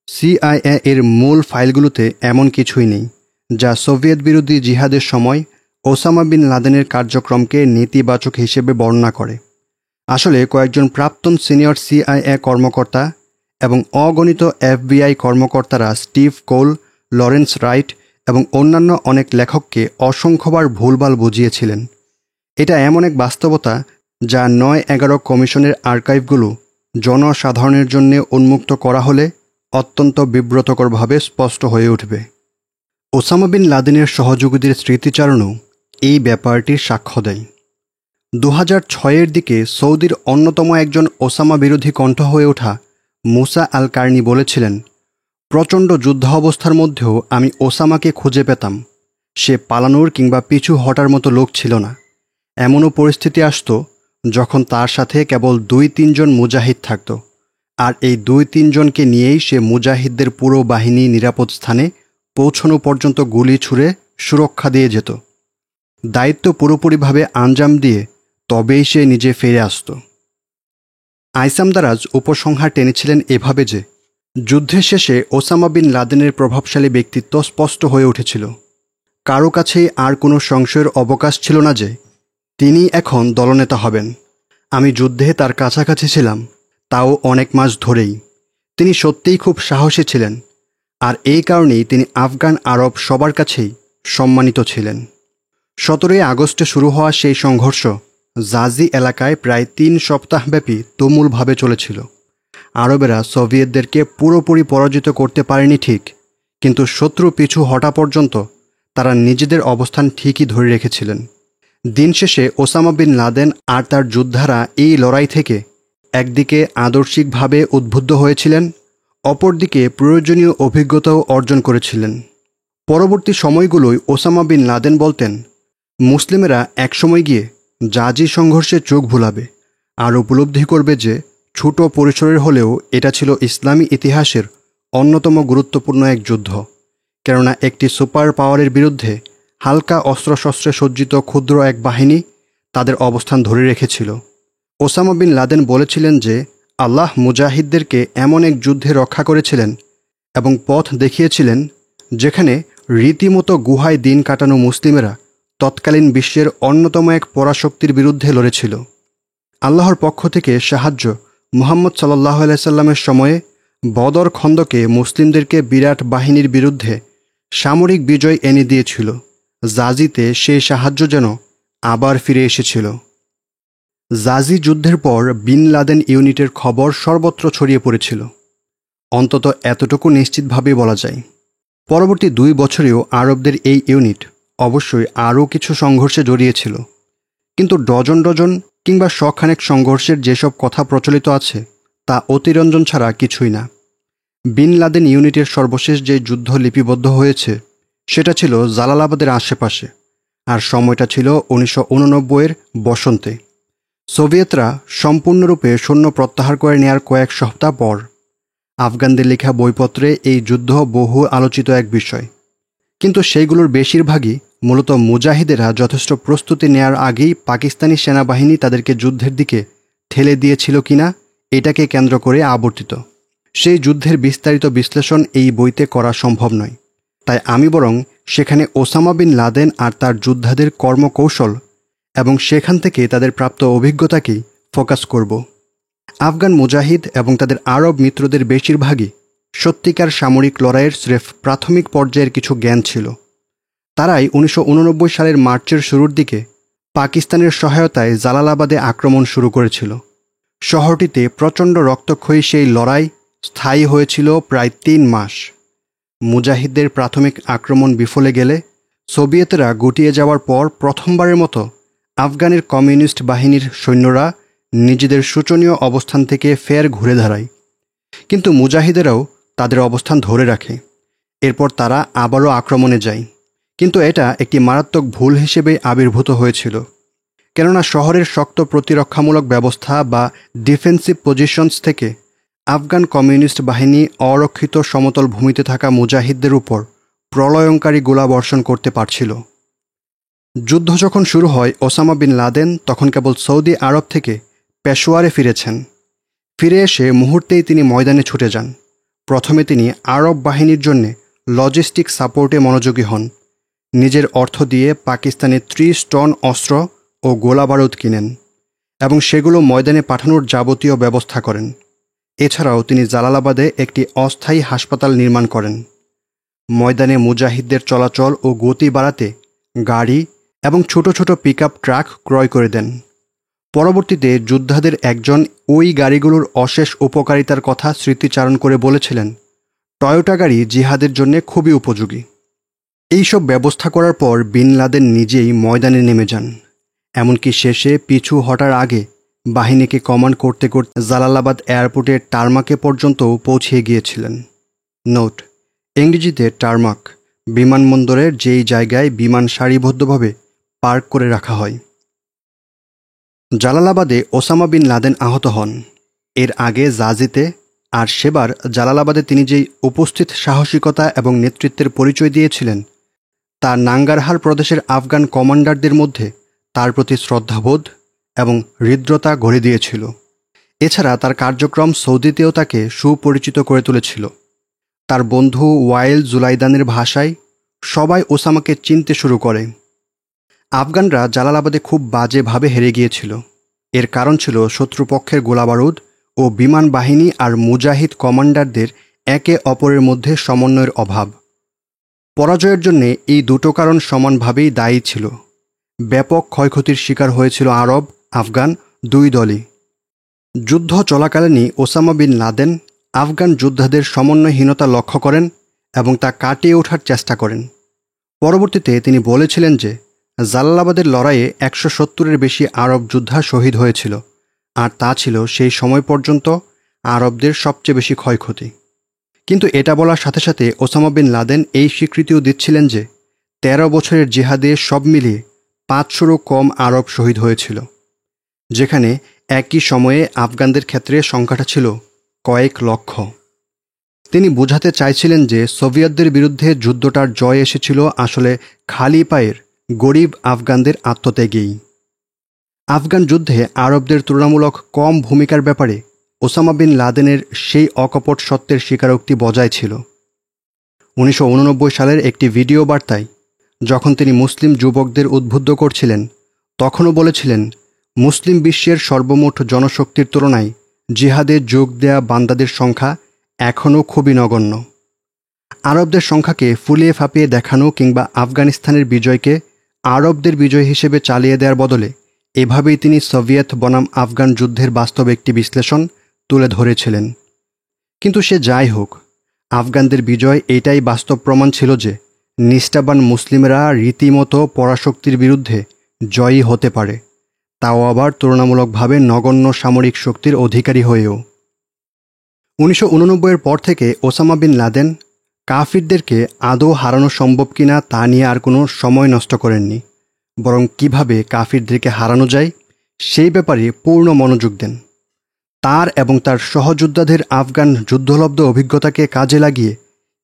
S1: CIA এর মূল ফাইলগুলোতে এমন কিছুই নেই যা সোভিয়েত বিরোধী জিহাদের সময় ওসামা বিন লাদেনের কার্যক্রমকে নেতিবাচক হিসেবে বর্ণনা করে। আসলে কয়েকজন প্রাক্তন সিনিয়র CIA কর্মকর্তা এবং অগণিত FBI কর্মকর্তারা স্টিভ কোল, লরেন্স রাইট এবং অন্যান্য অনেক লেখককে অসংখ্যবার ভুলভাল বুঝিয়েছিলেন। এটা এমন এক বাস্তবতা যা 9/11 কমিশনের আর্কাইভগুলো জনসাধারণের জন্য উন্মুক্ত করা হলে অত্যন্ত বিব্রতকরভাবে স্পষ্ট হয়ে উঠবে। ওসামা বিন লাদেনের সহযোগীদের স্মৃতিচারণও এই ব্যাপারটির সাক্ষ্য দেয়। 2006-এর দিকে সৌদির অন্যতম একজন ওসামা বিরোধী কণ্ঠ হয়ে ওঠা মুসা আল কার্নি বলেছিলেন, প্রচণ্ড যুদ্ধ অবস্থার মধ্যেও আমি ওসামাকে খুঁজে পেতাম। সে পালানোর কিংবা পিছু হটার মতো লোক ছিল না। এমনও পরিস্থিতি আসত যখন তার সাথে কেবল 2-3 জন মুজাহিদ থাকত, আর এই 2-3 জনকে নিয়েই সে মুজাহিদদের পুরো বাহিনী নিরাপদ স্থানে পৌঁছানো পর্যন্ত গুলি ছুঁড়ে সুরক্ষা দিয়ে যেত। দায়িত্ব পুরোপুরিভাবে আঞ্জাম দিয়ে তবেই সে নিজে ফিরে আসত। আইসাম দারাজ উপসংহার টেনেছিলেন এভাবে যে যুদ্ধের শেষে ওসামা বিন লাদেনের প্রভাবশালী ব্যক্তিত্ব স্পষ্ট হয়ে উঠেছিল। কারো কাছেই আর কোনো সংশয়ের অবকাশ ছিল না যে তিনি এখন দলনেতা হবেন। আমি যুদ্ধে তার কাছাকাছি ছিলাম, তাও অনেক মাস ধরেই। তিনি সত্যিই খুব সাহসী ছিলেন, আর এই কারণেই তিনি আফগান আরব সবার কাছেই সম্মানিত ছিলেন। 17 আগস্টে শুরু হওয়া সেই সংঘর্ষ জাজি এলাকায় প্রায় 3 সপ্তাহব্যাপী তুমুলভাবে চলেছিল। আরবেরা সোভিয়েতদেরকে পুরোপুরি পরাজিত করতে পারেনি ঠিক, কিন্তু শত্রু পিছু হটা পর্যন্ত তারা নিজেদের অবস্থান ঠিকই ধরে রেখেছিলেন। দিন শেষে ওসামা বিন লাদেন আর তার যোদ্ধারা এই লড়াই থেকে একদিকে আদর্শিকভাবে উদ্বুদ্ধ হয়েছিলেন, অপরদিকে প্রয়োজনীয় অভিজ্ঞতাও অর্জন করেছিলেন। পরবর্তী সময়গুলোয় ওসামা বিন লাদেন বলতেন, মুসলিমেরা একসময় গিয়ে জাজি সংঘর্ষে চোখ ভুলাবে আর উপলব্ধি করবে যে ছোট পরিসরের হলেও এটা ছিল ইসলামী ইতিহাসের অন্যতম গুরুত্বপূর্ণ এক যুদ্ধ, কেননা একটি সুপার পাওয়ারের বিরুদ্ধে হালকা অস্ত্রশস্ত্রে সজ্জিত ক্ষুদ্র এক বাহিনী তাদের অবস্থান ধরে রেখেছিল। ওসামা বিন লাদেন বলেছিলেন যে আল্লাহ মুজাহিদদেরকে এমন এক যুদ্ধে রক্ষা করেছিলেন এবং পথ দেখিয়েছিলেন যেখানে রীতিমতো গুহায় দিন কাটানো মুসলিমেরা তৎকালীন বিশ্বের অন্যতম এক পরাশক্তির বিরুদ্ধে লড়েছিল। আল্লাহর পক্ষ থেকে সাহায্য মুহাম্মদ সাল্লাল্লাহু আলাইহি সাল্লামের সময়ে বদর খন্দকে মুসলিমদেরকে বিরাট বাহিনীর বিরুদ্ধে সামরিক বিজয় এনে দিয়েছিল। জাজিতে সেই সাহায্য যেন আবার ফিরে এসেছিল। জাজি যুদ্ধের পর বিন লাদেন ইউনিটের খবর সর্বত্র ছড়িয়ে পড়েছিল, অন্তত এতটুকু নিশ্চিতভাবে বলা যায়। পরবর্তী 2 বছরেও আরবদের এই ইউনিট অবশ্যই আরও কিছু সংঘর্ষে জড়িয়েছিল, কিন্তু ডজন ডজন কিংবা শখানেক সংঘর্ষের যেসব কথা প্রচলিত আছে তা অতিরঞ্জন ছাড়া কিছুই না। বিন লাদেন ইউনিটের সর্বশেষ যে যুদ্ধ লিপিবদ্ধ হয়েছে সেটা ছিল জালালাবাদের আশেপাশে, আর সময়টা ছিল 1989-এর বসন্তে। সোভিয়েতরা সম্পূর্ণরূপে সৈন্য প্রত্যাহার করে নেয়ার কয়েক সপ্তাহ পর। আফগানদের লেখা বইপত্রে এই যুদ্ধ বহু আলোচিত এক বিষয়, কিন্তু সেইগুলোর বেশিরভাগই মূলত মুজাহিদেরা যথেষ্ট প্রস্তুতি নেয়ার আগেই পাকিস্তানি সেনাবাহিনী তাদেরকে যুদ্ধের দিকে ঠেলে দিয়েছিল কিনা এটাকে কেন্দ্র করে আবর্তিত। সেই যুদ্ধের বিস্তারিত বিশ্লেষণ এই বইতে করা সম্ভব নয়, তাই আমি বরং সেখানে ওসামা বিন লাদেন আর তার যোদ্ধাদের কর্মকৌশল এবং সেখান থেকে তাদের প্রাপ্ত অভিজ্ঞতাকেই ফোকাস করব। আফগান মুজাহিদ এবং তাদের আরব মিত্রদের বেশিরভাগই সত্যিকার সামরিক লড়াইয়ের স্রেফ প্রাথমিক পর্যায়ের কিছু জ্ঞান ছিল। তারাই 1989 সালের মার্চের শুরুর দিকে পাকিস্তানের সহায়তায় জালালাবাদে আক্রমণ শুরু করেছিল। শহরটিতে প্রচণ্ড রক্তক্ষয়ী সেই লড়াই স্থায়ী হয়েছিল প্রায় 3 মাস। মুজাহিদদের প্রাথমিক আক্রমণ বিফলে গেলে সোভিয়েতরা গুটিয়ে যাওয়ার পর প্রথমবারের মতো আফগানের কমিউনিস্ট বাহিনীর সৈন্যরা নিজেদের শোচনীয় অবস্থান থেকে ফের ঘুরে দাঁড়ায়। কিন্তু মুজাহিদেরাও তাদের অবস্থান ধরে রাখে। এরপর তারা আবারও আক্রমণে যায়, কিন্তু এটা একটি মারাত্মক ভুল হিসেবে আবির্ভূত হয়েছিল। কেননা শহরের শক্ত প্রতিরক্ষামূলক ব্যবস্থা বা ডিফেন্সিভ পজিশনস থেকে আফগান কমিউনিস্ট বাহিনী অরক্ষিত সমতল ভূমিতে থাকা মুজাহিদদের উপর প্রলয়ঙ্কারী গোলাবর্ষণ করতে পারছিল। যুদ্ধ যখন শুরু হয়, ওসামা বিন লাদেন তখন কেবল সৌদি আরব থেকে পেশোয়ারে ফিরেছেন। ফিরে এসে মুহূর্তেই তিনি ময়দানে ছুটে যান। প্রথমে তিনি আরব বাহিনীর জন্যে লজিস্টিক সাপোর্টে মনোযোগী হন। নিজের অর্থ দিয়ে পাকিস্তানে 30 টন অস্ত্র ও গোলাবারুদ কিনেন এবং সেগুলো ময়দানে পাঠানোর যাবতীয় ব্যবস্থা করেন। এছাড়াও তিনি জালালাবাদে একটি অস্থায়ী হাসপাতাল নির্মাণ করেন। ময়দানে মুজাহিদদের চলাচল ও গতি বাড়াতে গাড়ি এবং ছোট ছোট পিকআপ ট্রাক ক্রয় করে দেন। পরবর্তীতে যোদ্ধাদের একজন ওই গাড়িগুলোর অশেষ উপকারিতার কথা স্মৃতিচারণ করে বলেছিলেন, টয়োটা গাড়ি জিহাদের জন্য খুবই উপযোগী। এইসব ব্যবস্থা করার পর বিন লাদেন নিজেই ময়দানে নেমে যান। এমনকি শেষে পিছু হটার আগে বাহিনীকে কমান্ড করতে করতে জালালাবাদ এয়ারপোর্টের টারমাকে পর্যন্তও পৌঁছিয়ে গিয়েছিলেন। নোট: ইংরেজিতে টারমাক বিমানবন্দরের যেই জায়গায় বিমান সারিবদ্ধভাবে পার্ক করে রাখা হয়। জালালাবাদে ওসামা বিন লাদেন আহত হন। এর আগে জাজিতে আর সেবার জালালাবাদে তিনি যেই উপস্থিত সাহসিকতা এবং নেতৃত্বের পরিচয় দিয়েছিলেন, তা নাঙ্গারহার প্রদেশের আফগান কমান্ডারদের মধ্যে তার প্রতি শ্রদ্ধাবোধ এবং হৃদ্রতা গড়ে দিয়েছিল। এছাড়া তার কার্যক্রম সৌদিতেও তাকে সুপরিচিত করে তুলেছিল। তার বন্ধু ওয়াইল জুলাইদানের ভাষায়, সবাই ওসামাকে চিনতে শুরু করে। আফগানরা জালালাবাদে খুব বাজেভাবে হেরে গিয়েছিল। এর কারণ ছিল শত্রুপক্ষের গোলাবারুদ ও বিমান বাহিনী আর মুজাহিদ কমান্ডারদের একে অপরের মধ্যে সমন্বয়ের অভাব। পরাজয়ের জন্যে এই দুটো কারণ সমানভাবেই দায়ী ছিল। ব্যাপক ক্ষয়ক্ষতির শিকার হয়েছিল আরব আফগান দুই দলই। যুদ্ধ চলাকালীনই ওসামা বিন লাদেন আফগান যোদ্ধাদের সমন্বয়হীনতা লক্ষ্য করেন এবং তা কাটিয়ে ওঠার চেষ্টা করেন। পরবর্তীতে তিনি বলেছিলেন যে জালালাবাদের লড়াইয়ে 170-এর বেশি আরব যোদ্ধা শহীদ হয়েছিল, আর তা ছিল সেই সময় পর্যন্ত আরবদের সবচেয়ে বেশি ক্ষয়ক্ষতি। কিন্তু এটা বলার সাথে সাথে ওসামা বিন লাদেন এই স্বীকৃতিও দিচ্ছিলেন যে 13 বছরের জিহাদে সব মিলিয়ে 500-রও কম আরব শহীদ হয়েছিল, যেখানে একই সময়ে আফগানদের ক্ষেত্রে সংখ্যাটা ছিল কয়েক লক্ষ। তিনি বোঝাতে চাইছিলেন যে সোভিয়েতদের বিরুদ্ধে যুদ্ধটার জয় এসেছিল আসলে খালি পায়ের গরিব আফগানদের আত্মত্যাগেই। আফগান যুদ্ধে আরবদের তুলনামূলক কম ভূমিকার ব্যাপারে ওসামা বিন লাদেনের সেই অকপট সত্যের স্বীকারোক্তি বজায় ছিল। 1989 সালের একটি ভিডিও বার্তায় যখন তিনি মুসলিম যুবকদের উদ্বুদ্ধ করছিলেন, তখনও বলেছিলেন, মুসলিম বিশ্বের সর্বমোট জনশক্তির তুলনায় জিহাদে যোগ দেয়া বান্দাদের সংখ্যা এখনও খুবই নগণ্য। আরবদের সংখ্যাকে ফুলিয়ে ফাঁপিয়ে দেখানো কিংবা আফগানিস্তানের বিজয়কে আরবদের বিজয় হিসেবে চালিয়ে দেওয়ার বদলে এভাবেই তিনি সোভিয়েত বনাম আফগান যুদ্ধের বাস্তব একটি বিশ্লেষণ তুলে ধরেছিলেন। কিন্তু সে যাই হোক, আফগানদের বিজয় এটাই বাস্তব প্রমাণ ছিল যে নিষ্ঠাবান মুসলিমরা রীতিমতো পরাশক্তির বিরুদ্ধে জয়ী হতে পারে, তাও আবার তুলনামূলকভাবে নগণ্য সামরিক শক্তির অধিকারী হয়েও। 1989-এর পর থেকে ওসামা বিন লাদেন কাফিরদেরকে আদৌ হারানো সম্ভব কিনা তা নিয়ে আর কোনো সময় নষ্ট করেননি, বরং কিভাবে কাফিরদেরকে হারানো যায় সেই ব্যাপারে পূর্ণ মনোযোগ দেন। তার এবং তার সহযোদ্ধাদের আফগান যুদ্ধলব্ধ অভিজ্ঞতাকে কাজে লাগিয়ে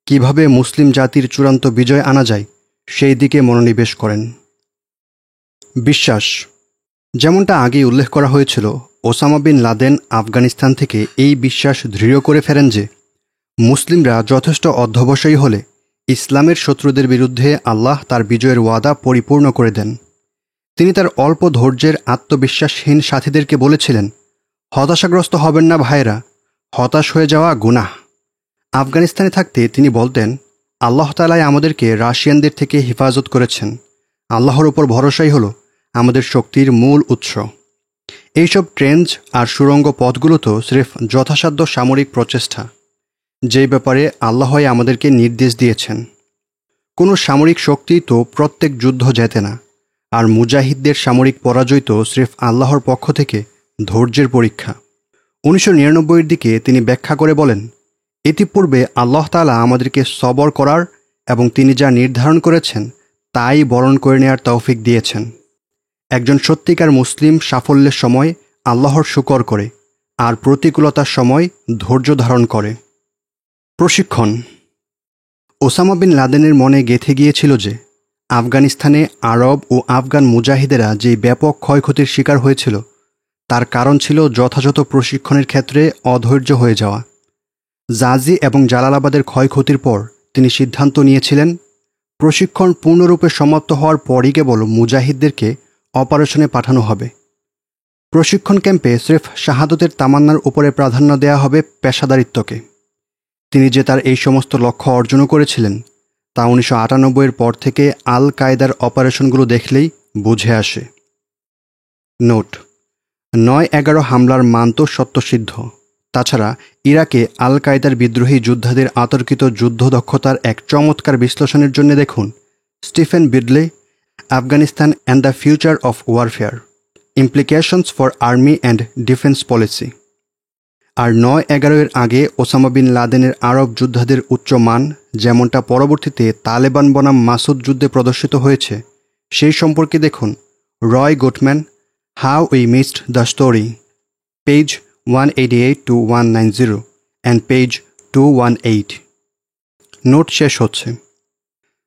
S1: কিভাবে মুসলিম জাতির চূড়ান্ত বিজয় আনা যায় সেই দিকে মনোনিবেশ করেন। বিশ্বাস: যেমনটা আগেই উল্লেখ করা হয়েছিল, ওসামা বিন লাদেন আফগানিস্তান থেকে এই বিশ্বাস দৃঢ় করে ফেরেন যে মুসলিমরা যথেষ্ট অধ্যবসায়ী হলে ইসলামের শত্রুদের বিরুদ্ধে আল্লাহ তার বিজয়ের ওয়াদা পরিপূর্ণ করে দেন। তিনি তার অল্প ধৈর্যের আত্মবিশ্বাসহীন সাথীদেরকে বলেছিলেন, হতাশাগ্রস্ত হবেন না ভাইয়েরা, হতাশ হয়ে যাওয়া গুনাহ। আফগানিস্তানে থাকতে তিনি বলতেন, আল্লাহ তাআলাই আমাদেরকে রাশিয়ানদের থেকে হেফাজত করেছেন। আল্লাহর উপর ভরসাই হল আমাদের শক্তির মূল উৎস। এইসব ট্রেঞ্চ আর সুড়ঙ্গ পথগুলো তো স্রেফ যথাসাধ্য সামরিক প্রচেষ্টা, যেই ব্যাপারে আল্লাহই আমাদেরকে নির্দেশ দিয়েছেন। কোনো সামরিক শক্তি তো প্রত্যেক যুদ্ধ জেতে না, আর মুজাহিদদের সামরিক পরাজয় তো স্রেফ আল্লাহর পক্ষ থেকে ধৈর্যের পরীক্ষা। 1999-এর দিকে তিনি ব্যাখ্যা করে বলেন, ইতিপূর্বে আল্লাহ তাআলা আমাদেরকে সবর করার এবং তিনি যা নির্ধারণ করেছেন তাই বরণ করে নেওয়ার তৌফিক দিয়েছেন। একজন সত্যিকার মুসলিম সাফল্যের সময় আল্লাহর শুকর করে, আর প্রতিকূলতার সময় ধৈর্য ধারণ করে। প্রশিক্ষণ। ওসামা বিন লাদেনের মনে গেঁথে গিয়েছিল যে আফগানিস্তানে আরব ও আফগান মুজাহিদেরা যে ব্যাপক ক্ষয়ক্ষতির শিকার হয়েছিল তার কারণ ছিল যথাযথ প্রশিক্ষণের ক্ষেত্রে অধৈর্য হয়ে যাওয়া। জাজি এবং জালালাবাদের ক্ষয়ক্ষতির পর তিনি সিদ্ধান্ত নিয়েছিলেন, প্রশিক্ষণ পূর্ণরূপে সমাপ্ত হওয়ার পরই কেবল মুজাহিদদেরকে অপারেশনে পাঠানো হবে। প্রশিক্ষণ ক্যাম্পে স্রেফ শাহাদতের তামান্নার উপরে প্রাধান্য দেওয়া হবে পেশাদারিত্বকে। তিনি যে তার এই সমস্ত লক্ষ্য অর্জনও করেছিলেন তা 1998-এর পর থেকে আল কায়দার অপারেশনগুলো দেখলেই বুঝে আসে। নোট: 9/11 হামলার মান তো সত্যসিদ্ধ। তাছাড়া ইরাকে আল কায়দার বিদ্রোহী যোদ্ধাদের আতর্কিত যুদ্ধ দক্ষতার এক চমৎকার বিশ্লেষণের জন্য দেখুন Stephen Biddle, Afghanistan and the future of warfare, implications for army and defence policy. আর 9/11-এর আগে ওসামা বিন লাদেনের আরব যোদ্ধাদের উচ্চ মান যেমনটা পরবর্তীতে তালেবান বনাম মাসুদ যুদ্ধে প্রদর্শিত হয়েছে, সেই সম্পর্কে দেখুন Roy Gutman, how we missed the story, page 188 to 190 and page 218। Note শেষ হচ্ছে।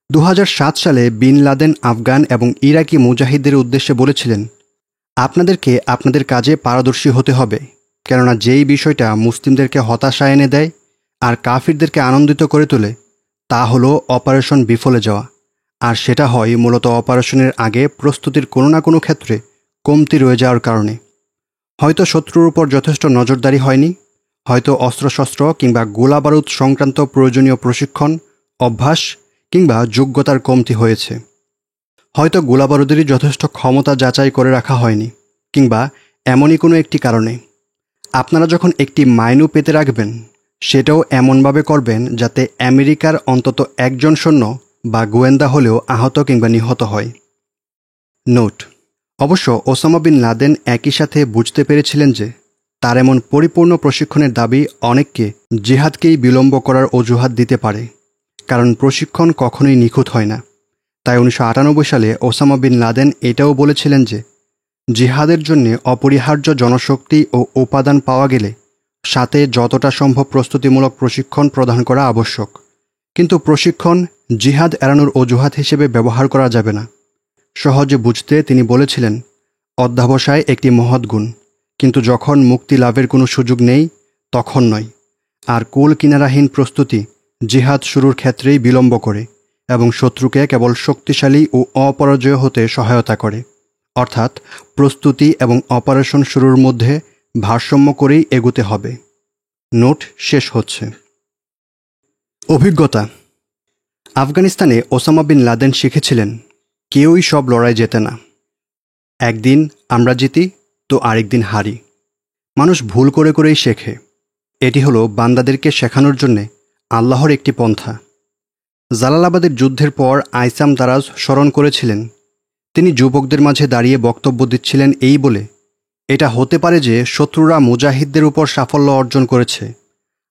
S1: 2007 সালে বিন লাদেন আফগান এবং ইরাকি মুজাহিদদের উদ্দেশ্যে বলেছিলেন, আপনাদেরকে আপনাদের কাজে পারদর্শী হতে হবে, কেননা যেই বিষয়টা মুসলিমদেরকে হতাশা এনে দেয় আর কাফিরদেরকে আনন্দিত করে তোলে তা হলো অপারেশন বিফলে যাওয়া। আর সেটা হয় মূলত অপারেশনের আগে প্রস্তুতির কোনো না কোনো ক্ষেত্রে কমতি রয়ে যাওয়ার কারণে। হয়তো শত্রুর উপর যথেষ্ট নজরদারি হয়নি, হয়তো অস্ত্রশস্ত্র কিংবা গোলাবারুদ সংক্রান্ত প্রয়োজনীয় প্রশিক্ষণ, অভ্যাস কিংবা যোগ্যতার কমতি হয়েছে, হয়তো গোলাবারুদেরই যথেষ্ট ক্ষমতা যাচাই করে রাখা হয়নি, কিংবা এমনই কোনো একটি কারণে। আপনারা যখন একটি মাইনু পেতে রাখবেন সেটাও এমনভাবে করবেন যাতে আমেরিকার অন্তত একজন সৈন্য বা গোয়েন্দা হলেও আহত কিংবা নিহত হয়। নোট: অবশ্য ওসামা বিন লাদেন একই সাথে বুঝতে পেরেছিলেন যে তার এমন পরিপূর্ণ প্রশিক্ষণের দাবি অনেককে জিহাদকেই বিলম্ব করার অজুহাত দিতে পারে, কারণ প্রশিক্ষণ কখনোই নিখুঁত হয় না। তাই 1998 সালে ওসামা বিন লাদেন এটাও বলেছিলেন যে জিহাদের জন্য অপরিহার্য জনশক্তি ও উপাদান পাওয়া গেলে সাথে যতটা সম্ভব প্রস্তুতিমূলক প্রশিক্ষণ প্রদান করা আবশ্যক, কিন্তু প্রশিক্ষণ জিহাদ এড়ানোর অজুহাত হিসেবে ব্যবহার করা যাবে না। সহজে বুঝতে তিনি বলেছিলেন, অধ্যবসায় একটি মহৎ গুণ, কিন্তু যখন মুক্তি লাভের কোনো সুযোগ নেই তখন নয়। আর কুল কিনারাহীন প্রস্তুতি জিহাদ শুরুর ক্ষেত্রেই বিলম্ব করে এবং শত্রুকে কেবল শক্তিশালী ও অপরাজয় হতে সহায়তা করে। অর্থাৎ প্রস্তুতি এবং অপারেশন শুরুর মধ্যে ভারসাম্য করেই এগোতে হবে। নোট শেষ হচ্ছে। অভিজ্ঞতা। আফগানিস্তানে ওসামা বিন লাদেন শিখেছিলেন, কেউই সব লড়াই জেতে না। একদিন আমরা জিতি তো আরেকদিন হারি। মানুষ ভুল করে করেই শেখে। এটি হলো বান্দাদেরকে শেখানোর জন্যে আল্লাহর একটি পন্থা। জালালাবাদের যুদ্ধের পর আইসাম দারাজ স্মরণ করেছিলেন, তিনি যুবকদের মাঝে দাঁড়িয়ে বক্তব্য দিচ্ছিলেন এই বলে, এটা হতে পারে যে শত্রুরা মুজাহিদদের উপর সাফল্য অর্জন করেছে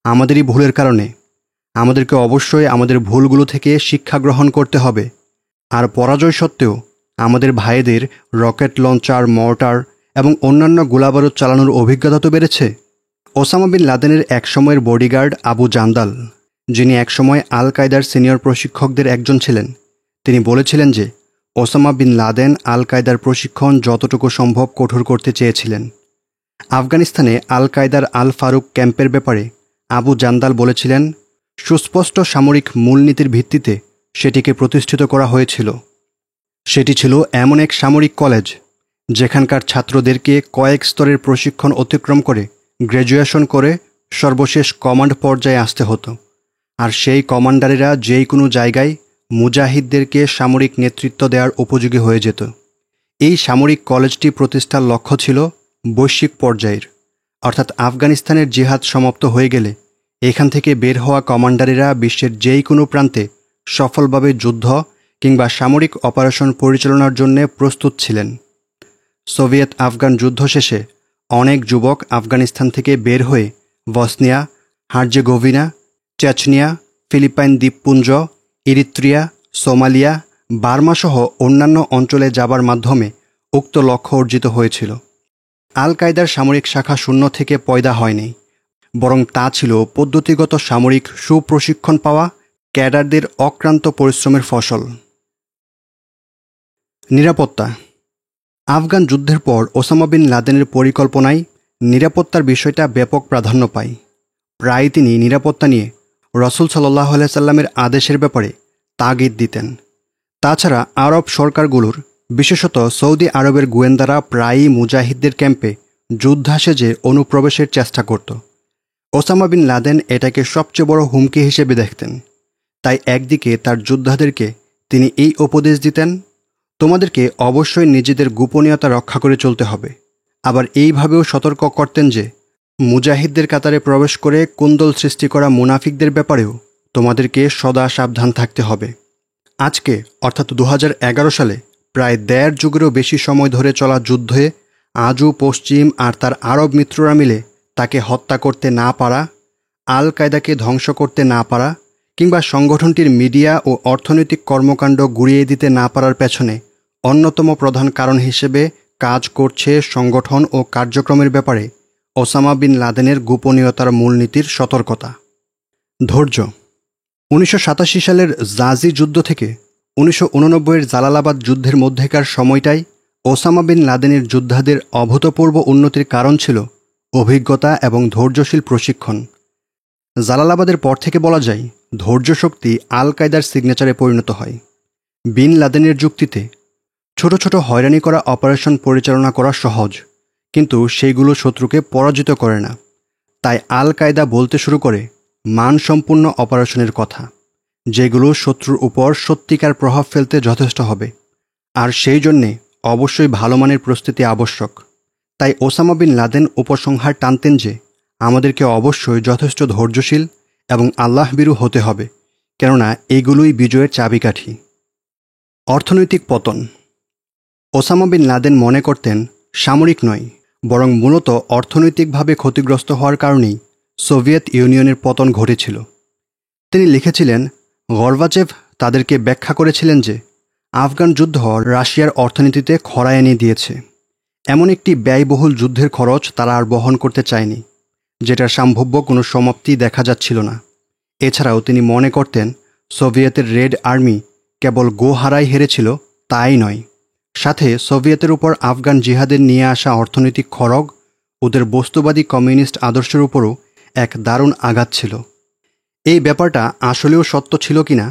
S1: আমাদেরই ভুলের কারণে। আমাদেরকে অবশ্যই আমাদের ভুলগুলো থেকে শিক্ষা গ্রহণ করতে হবে, আর পরাজয় সত্ত্বেও আমাদের ভাইদের রকেট লঞ্চার, মর্টার এবং অন্যান্য গোলাবারুদ চালানোর অভিজ্ঞতা তো বেড়েছে। ওসামা বিন লাদেনের একসময়ের বডিগার্ড আবু জান্দাল, যিনি একসময় আল কায়দার সিনিয়র প্রশিক্ষকদের একজন ছিলেন, তিনি বলেছিলেন যে ওসামা বিন লাদেন আল কায়দার প্রশিক্ষণ যতটুকু সম্ভব কঠোর করতে চেয়েছিলেন। আফগানিস্তানে আল কায়দার আল ফারুক ক্যাম্পের ব্যাপারে আবু জান্দাল বলেছিলেন, সুস্পষ্ট সামরিক মূলনীতির ভিত্তিতে সেটিকে প্রতিষ্ঠিত করা হয়েছিল। সেটি ছিল এমন এক সামরিক কলেজ যেখানকার ছাত্রদেরকে কয়েক স্তরের প্রশিক্ষণ অতিক্রম করে গ্র্যাজুয়েশন করে সর্বশেষ কমান্ড পর্যায়ে আসতে হতো। আর সেই কমান্ডারেরা যেই কোনো জায়গায় মুজাহিদদেরকে সামরিক নেতৃত্ব দেওয়ার উপযোগী হয়ে যেত। এই সামরিক কলেজটি প্রতিষ্ঠার লক্ষ্য ছিল বৈশ্বিক পর্যায়ের, অর্থাৎ আফগানিস্তানের জিহাদ সমাপ্ত হয়ে গেলে এখান থেকে বের হওয়া কমান্ডারেরা বিশ্বের যেই কোনো প্রান্তে সফলভাবে যুদ্ধ কিংবা সামরিক অপারেশন পরিচালনার জন্য প্রস্তুত ছিলেন। সোভিয়েত আফগান যুদ্ধ শেষে অনেক যুবক আফগানিস্তান থেকে বের হয়ে বসনিয়া, হার্জেগোভিনা, চেচনিয়া, ফিলিপাইন দ্বীপপুঞ্জ, ইরিত্রিয়া, সোমালিয়া, বার্মাসহ অন্যান্য অঞ্চলে যাবার মাধ্যমে উক্ত লক্ষ্য অর্জিত হয়েছিল। আল কায়দার সামরিক শাখা শূন্য থেকে পয়দা হয়নি, বরং তা ছিল পদ্ধতিগত সামরিক সুপ্রশিক্ষণ পাওয়া ক্যাডারদের অক্লান্ত পরিশ্রমের ফসল। নিরাপত্তা। আফগান যুদ্ধের পর ওসামা বিন লাদেনের পরিকল্পনায় নিরাপত্তার বিষয়টা ব্যাপক প্রাধান্য পায়। প্রায় তিনি নিরাপত্তা নিয়ে রাসূল সাল্লাল্লাহু আলাইহি সাল্লামের আদেশের ব্যাপারে তাগিদ দিতেন। তাছাড়া আরব সরকারগুলোর, বিশেষত সৌদি আরবের গোয়েন্দারা প্রায়ই মুজাহিদদের ক্যাম্পে যোদ্ধা সেজে অনুপ্রবেশের চেষ্টা করত। ওসামা বিন লাদেন এটাকে সবচেয়ে বড় হুমকি হিসেবে দেখতেন। তাই একদিকে তার যোদ্ধাদেরকে তিনি এই উপদেশ দিতেন, তোমাদেরকে অবশ্যই নিজেদের গোপনীয়তা রক্ষা করে চলতে হবে। আবার এইভাবেও সতর্ক করতেন যে মুজাহিদদের কাতারে প্রবেশ করে কুন্দল সৃষ্টি করা মুনাফিকদের ব্যাপারেও তোমাদেরকে সদা সাবধান থাকতে হবে। আজকে অর্থাৎ 2011 সালে প্রায় 1.5 যুগেরও বেশি সময় ধরে চলা যুদ্ধে আজও পশ্চিম আর তার আরব মিত্ররা মিলে তাকে হত্যা করতে না পারা, আল কায়দাকে ধ্বংস করতে না পারা কিংবা সংগঠনটির মিডিয়া ও অর্থনৈতিক কর্মকাণ্ড গুড়িয়ে দিতে না পারার পেছনে অন্যতম প্রধান কারণ হিসেবে কাজ করছে সংগঠন ও কার্যক্রমের ব্যাপারে ওসামা বিন লাদেনের গোপনীয়তার মূলনীতির সতর্কতা। ধৈর্য। 1987 সালের জাজি যুদ্ধ থেকে 1989 জালালাবাদ যুদ্ধের মধ্যেকার সময়টাই ওসামা বিন লাদেনের যোদ্ধাদের অভূতপূর্ব উন্নতির কারণ ছিল অভিজ্ঞতা এবং ধৈর্যশীল প্রশিক্ষণ। জালালাবাদের পর থেকে বলা যায় ধৈর্যশক্তি আল কায়দার সিগনেচারে পরিণত হয়। বিন লাদেনের যুক্তিতে ছোট ছোট হয়রানি করা অপারেশন পরিচালনা করা সহজ, কিন্তু সেইগুলো শত্রুকে পরাজিত করে না। তাই আল কায়দা বলতে শুরু করে মানসম্পন্ন অপারেশনের কথা, যেগুলো শত্রুর উপর সত্যিকার প্রভাব ফেলতে যথেষ্ট হবে। আর সেই জন্যে অবশ্যই ভালো মানের প্রস্তুতি আবশ্যক। তাই ওসামা বিন লাদেন উপসংহার টানতেন যে আমাদেরকে অবশ্যই যথেষ্ট ধৈর্যশীল এবং আল্লাহভীরু হতে হবে, কেননা এগুলোই বিজয়ের চাবিকাঠি। অর্থনৈতিক পতন। ওসামা বিন লাদেন মনে করতেন সামরিক নয়, বরং মূলত অর্থনৈতিকভাবে ক্ষতিগ্রস্ত হওয়ার কারণেই সোভিয়েত ইউনিয়নের পতন ঘটেছিল। তিনি লিখেছিলেন, গর্বাচেভ তাদেরকে ব্যাখ্যা করেছিলেন যে আফগান যুদ্ধ রাশিয়ার অর্থনীতিতে খরা এনে দিয়েছে। এমন একটি ব্যয়বহুল যুদ্ধের খরচ তারা আর বহন করতে চায়নি, যেটার সম্ভাব্য কোনো সমাপ্তি দেখা যাচ্ছিল না। এছাড়াও তিনি মনে করতেন সোভিয়েতের রেড আর্মি কেবল গোহারায় হেরেছিল তাই নয়, সাথে সোভিয়েতের উপর আফগান জিহাদের নিয়ে আসা অর্থনৈতিক খড়গ ওদের বস্তুবাদী কমিউনিস্ট আদর্শের উপরও এক দারুণ আঘাত ছিল। এই ব্যাপারটা আসলেও সত্য ছিল কিনা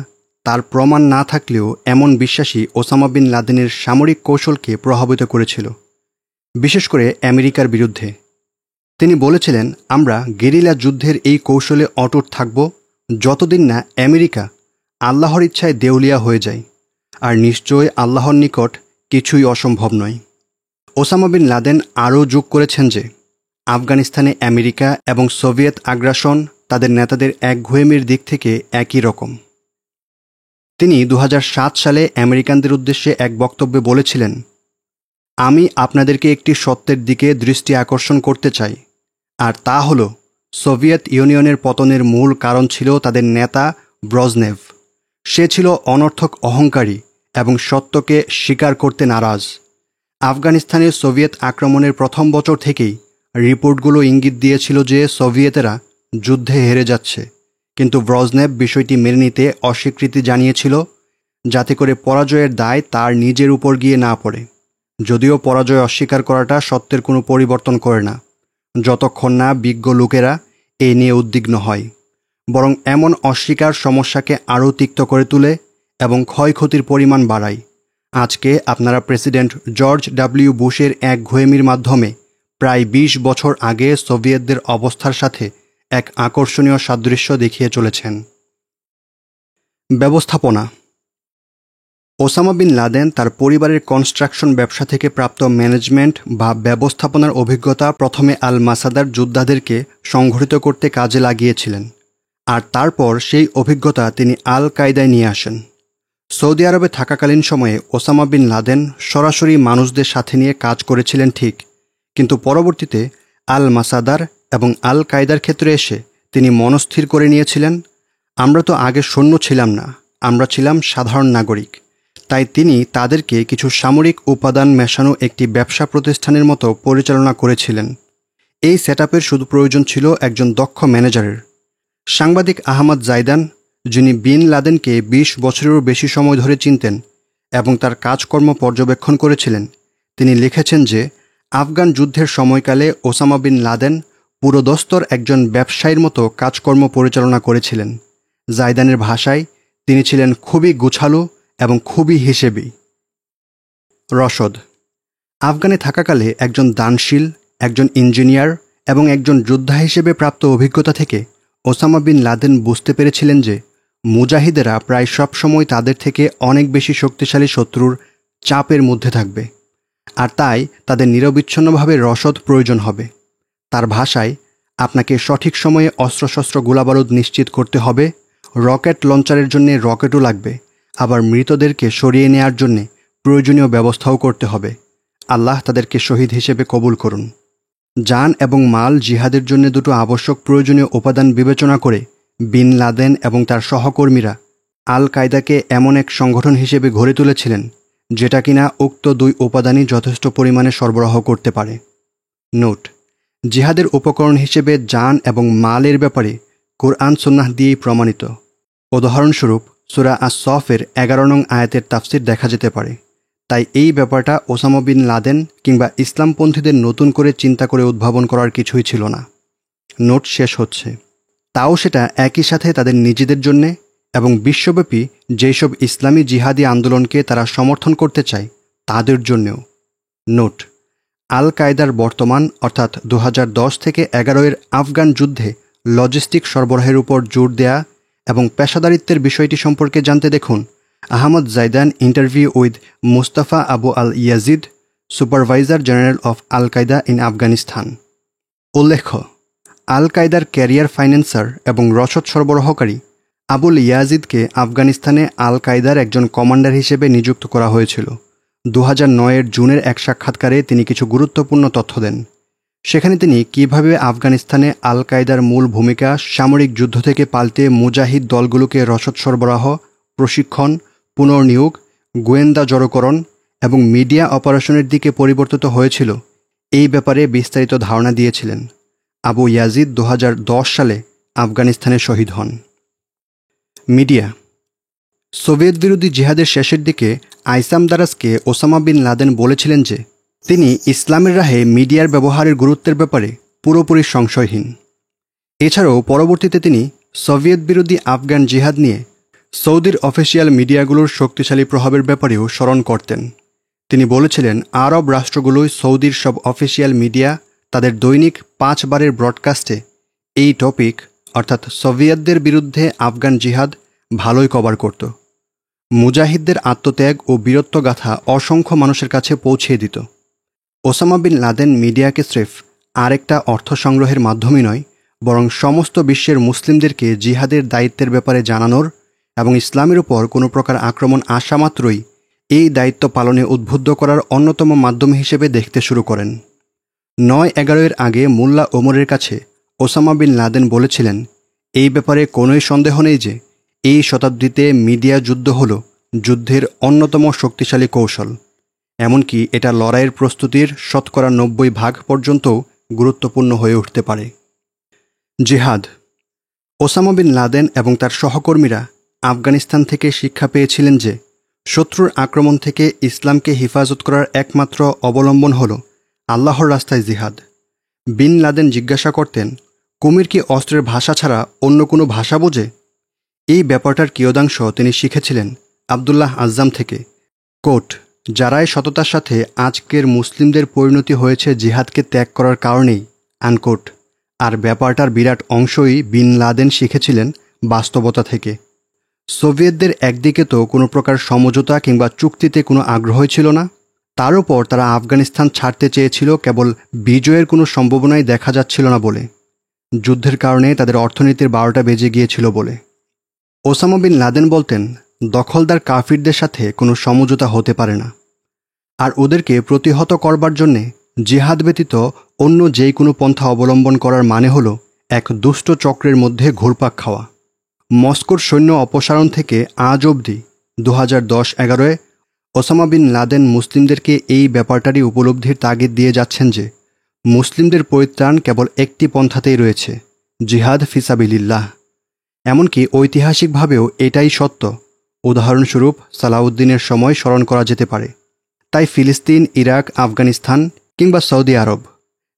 S1: তার প্রমাণ না থাকলেও এমন বিশ্বাসই ওসামা বিন লাদেনের সামরিক কৌশলকে প্রভাবিত করেছিল, বিশেষ করে আমেরিকার বিরুদ্ধে। তিনি বলেছিলেন, আমরা গেরিলা যুদ্ধের এই কৌশলে অটুট থাকব যতদিন না আমেরিকা আল্লাহর ইচ্ছায় দেউলিয়া হয়ে যায়, আর নিশ্চয় আল্লাহর নিকট কিছুই অসম্ভব নয়। ওসামা বিন লাদেন আরও যোগ করেছেন যে আফগানিস্তানে আমেরিকা এবং সোভিয়েত আগ্রাসন তাদের নেতাদের একগুঁয়েমির দিক থেকে একই রকম। তিনি 2007 সালে আমেরিকানদের উদ্দেশ্যে এক বক্তব্যে বলেছিলেন, আমি আপনাদেরকে একটি সত্যের দিকে দৃষ্টি আকর্ষণ করতে চাই, আর তা হল সোভিয়েত ইউনিয়নের পতনের মূল কারণ ছিল তাদের নেতা ব্রেজনেভ। সে ছিল অনর্থক অহংকারী এবং সত্যকে স্বীকার করতে নারাজ। আফগানিস্তানে সোভিয়েত আক্রমণের প্রথম বছর থেকেই রিপোর্টগুলো ইঙ্গিত দিয়েছিল যে সোভিয়েতেরা যুদ্ধে হেরে যাচ্ছে, কিন্তু ব্রেজনেভ বিষয়টি মেনে নিতে অস্বীকৃতি জানিয়েছিল, যাতে করে পরাজয়ের দায় তার নিজের উপর গিয়ে না পড়ে। যদিও পরাজয় অস্বীকার করাটা সত্যের কোনো পরিবর্তন করে না, যতক্ষণ না বিজ্ঞ লোকেরা এ নিয়ে উদ্বিগ্ন হয়, বরং এমন অস্বীকার সমস্যাকে আরও তিক্ত করে তোলে এবং ক্ষয়ক্ষতির পরিমাণ বাড়ায়। আজকে আপনারা প্রেসিডেন্ট জর্জ ডব্লিউ বুশের একঘেয়েমির মাধ্যমে প্রায় ২০ বছর আগে সোভিয়েতদের অবস্থার সাথে এক আকর্ষণীয় সাদৃশ্য দেখিয়ে চলেছেন। ব্যবস্থাপনা। ওসামা বিন লাদেন তার পরিবারের কনস্ট্রাকশন ব্যবসা থেকে প্রাপ্ত ম্যানেজমেন্ট বা ব্যবস্থাপনার অভিজ্ঞতা প্রথমে আল মাসাদার যোদ্ধাদেরকে সংগঠিত করতে কাজে লাগিয়েছিলেন, আর তারপর সেই অভিজ্ঞতা তিনি আল কায়দায় নিয়ে আসেন। সৌদি আরবে থাকাকালীন সময়ে ওসামা বিন লাদেন সরাসরি মানুষদের সাথে নিয়ে কাজ করেছিলেন ঠিক, কিন্তু পরবর্তীতে আল মাসাদার এবং আল কায়দার ক্ষেত্রে এসে তিনি মনস্থির করে নিয়েছিলেন, আমরা তো আগে সৈন্য ছিলাম না, আমরা ছিলাম সাধারণ নাগরিক। তাই তিনি তাদেরকে কিছু সামরিক উপাদান মেশানো একটি ব্যবসা প্রতিষ্ঠানের মতো পরিচালনা করেছিলেন। এই সেটআপের শুধু প্রয়োজন ছিল একজন দক্ষ ম্যানেজারের। সাংবাদিক আহমদ জাইদান, যিনি বিন লাদেনকে ২০ বছরেরও বেশি সময় ধরে চিনতেন এবং তার কাজকর্ম পর্যবেক্ষণ করেছিলেন, তিনি লিখেছেন যে আফগান যুদ্ধের সময়কালে ওসামা বিন লাদেন পুরোদস্তর একজন ব্যবসায়ীর মতো কাজকর্ম পরিচালনা করেছিলেন। জাইদানের ভাষায় তিনি ছিলেন খুবই গুছালো এবং খুবই হিসেবি। রসদ। আফগানে থাকাকালে একজন দানশীল, একজন ইঞ্জিনিয়ার এবং একজন যোদ্ধা হিসেবে প্রাপ্ত অভিজ্ঞতা থেকে ওসামা বিন লাদেন বুঝতে পেরেছিলেন যে মুজাহিদেরা প্রায় সবসময় তাদের থেকে অনেক বেশি শক্তিশালী শত্রুর চাপের মধ্যে থাকবে, আর তাই তাদের নিরবিচ্ছিন্নভাবে রসদ প্রয়োজন হবে। তার ভাষায়, আপনাকে সঠিক সময়ে অস্ত্রশস্ত্র গোলাবারুদ নিশ্চিত করতে হবে, রকেট লঞ্চারের জন্য রকেটও লাগবে, আবার মৃতদেরকে সরিয়ে নেয়ার জন্য প্রয়োজনীয় ব্যবস্থাও করতে হবে। আল্লাহ তাদেরকে শহীদ হিসেবে কবুল করুন। জান এবং মাল জিহাদের জন্য দুটো আবশ্যক প্রয়োজনীয় উপাদান বিবেচনা করে বিন লাদেন এবং তার সহকর্মীরা আল কায়দাকে এমন এক সংগঠন হিসেবে গড়ে তুলেছিলেন যেটা কিনা উক্ত দুই উপাদানই যথেষ্ট পরিমাণে সরবরাহ করতে পারে। নোট: জিহাদের উপকরণ হিসেবে জান এবং মালের ব্যাপারে কোরআন সুন্নাহ দিয়েই প্রমাণিত। উদাহরণস্বরূপ সূরা আস-সফের ১১ নং আয়াতের তাফসির দেখা যেতে পারে। তাই এই ব্যাপারটা ওসামা বিন লাদেন কিংবা ইসলামপন্থীদের নতুন করে চিন্তা করে উদ্ভাবন করার কিছুই ছিল না। নোট শেষ হচ্ছে। তাও সেটা একই সাথে তাদের নিজেদের জন্যে এবং বিশ্বব্যাপী যেসব ইসলামী জিহাদি আন্দোলনকে তারা সমর্থন করতে চায় তাদের জন্যেও। নোট: আল কায়দার বর্তমান অর্থাৎ ২০১০ থেকে ১১ আফগান যুদ্ধে লজিস্টিক সরবরাহের উপর জোর দেয়া এবং পেশাদারিত্বের বিষয়টি সম্পর্কে জানতে দেখুন Ahmad Zaidan interview with Mustafa Abu al Yazid, supervisor general of al Qaeda in Afghanistan. উল্লেখ্য, আল কায়দার ক্যারিয়ার ফাইন্যান্সার এবং রসদ সরবরাহকারী আবুল ইয়াজিদকে আফগানিস্তানে আল কায়দার একজন কমান্ডার হিসেবে নিযুক্ত করা হয়েছিল। ২০০৯ জুনের এক সাক্ষাৎকারে তিনি কিছু গুরুত্বপূর্ণ তথ্য দেন। সেখানে তিনি কিভাবে আফগানিস্তানে আল কায়দার মূল ভূমিকা সামরিক যুদ্ধ থেকে পাল্টে মুজাহিদ দলগুলোকে রসদ সরবরাহ, প্রশিক্ষণ, পুনর্নিয়োগ, গোয়েন্দা জড়োকরণ এবং মিডিয়া অপারেশনের দিকে পরিবর্তিত হয়েছিল, এই ব্যাপারে বিস্তারিত ধারণা দিয়েছিলেন। আবু ইয়াজিদ ২০১০ সালে আফগানিস্তানে শহীদ হন। মিডিয়া। সোভিয়েত বিরোধী জিহাদের শেষের দিকে আইসাম দারাজকে ওসামা বিন লাদেন বলেছিলেন যে তিনি ইসলামের রাহে মিডিয়ার ব্যবহারের গুরুত্বের ব্যাপারে পুরোপুরি সংশয়হীন। এছাড়াও পরবর্তীতে তিনি সোভিয়েত বিরোধী আফগান জিহাদ নিয়ে সৌদির অফিসিয়াল মিডিয়াগুলোর শক্তিশালী প্রভাবের ব্যাপারেও স্মরণ করতেন। তিনি বলেছিলেন, আরব রাষ্ট্রগুলোই সৌদির সব অফিসিয়াল মিডিয়া তাদের দৈনিক ৫ বারের ব্রডকাস্টে এই টপিক অর্থাৎ সোভিয়েতদের বিরুদ্ধে আফগান জিহাদ ভালোই কভার করত। মুজাহিদদের আত্মত্যাগ ও বীরত্বগাথা অসংখ্য মানুষের কাছে পৌঁছে দিত। ওসামা বিন লাদেন মিডিয়াকে স্রেফ আরেকটা অর্থ সংগ্রহের মাধ্যমই নয়, বরং সমস্ত বিশ্বের মুসলিমদেরকে জিহাদের দায়িত্বের ব্যাপারে জানানোর এবং ইসলামের উপর কোনো প্রকার আক্রমণ আসা মাত্রই এই দায়িত্ব পালনে উদ্বুদ্ধ করার অন্যতম মাধ্যম হিসেবে দেখতে শুরু করেন। ৯/১১ আগে মোল্লা ওমরের কাছে ওসামা বিন লাদেন বলেছিলেন, এই ব্যাপারে কোনোই সন্দেহ নেই যে এই শতাব্দীতে মিডিয়া যুদ্ধ হল যুদ্ধের অন্যতম শক্তিশালী কৌশল, এমনকি এটা লড়াইয়ের প্রস্তুতির ৯০% পর্যন্তও গুরুত্বপূর্ণ হয়ে উঠতে পারে। জিহাদ। ওসামা বিন লাদেন এবং তার সহকর্মীরা আফগানিস্তান থেকে শিক্ষা পেয়েছিলেন যে শত্রুর আক্রমণ থেকে ইসলামকে হেফাজত করার একমাত্র অবলম্বন হল আল্লাহর রাস্তায় জিহাদ। বিন লাদেন জিজ্ঞাসা করতেন, কুমির কি অস্ত্রের ভাষা ছাড়া অন্য কোনো ভাষা বোঝে? এই ব্যাপারটার কিয়দাংশ তিনি শিখেছিলেন আবদুল্লাহ আজ্জাম থেকে, কোট, যারাই সততার সাথে আজকের মুসলিমদের পরিণতি হয়েছে জিহাদকে ত্যাগ করার কারণেই, আনকোট। আর ব্যাপারটার বিরাট অংশই বিন লাদেন শিখেছিলেন বাস্তবতা থেকে। সোভিয়েতদের একদিকে তো কোনো প্রকার সমঝোতা কিংবা চুক্তিতে কোনো আগ্রহই ছিল না, তার উপর তারা আফগানিস্তান ছাড়তে চেয়েছিল কেবল বিজয়ের কোনো সম্ভাবনাই দেখা যাচ্ছিল না বলে, যুদ্ধের কারণে তাদের অর্থনীতির 12টা বেজে গিয়েছিল বলে। ওসামা বিন লাদেন বলতেন, দখলদার কাফিরদের সাথে কোনো সমঝোতা হতে পারে না, আর ওদেরকে প্রতিহত করবার জন্যে জিহাদ ব্যতীত অন্য যেই কোনো পন্থা অবলম্বন করার মানে হলো এক দুষ্ট চক্রের মধ্যে ঘুরপাক খাওয়া। মস্কোর সৈন্য অপসারণ থেকে আজ অবধি 2010-11-এ ওসামা বিন লাদেন মুসলিমদেরকে এই ব্যাপারটারই উপলব্ধির তাগিদ দিয়ে যাচ্ছেন যে মুসলিমদের পরিত্রাণ কেবল একটি পন্থাতেই রয়েছে, জিহাদ ফিসাবিলিল্লাহ। এমনকি ঐতিহাসিকভাবেও এটাই সত্য। উদাহরণস্বরূপ সালাউদ্দিনের সময় স্মরণ করা যেতে পারে। তাই ফিলিস্তিন, ইরাক, আফগানিস্তান কিংবা সৌদি আরব,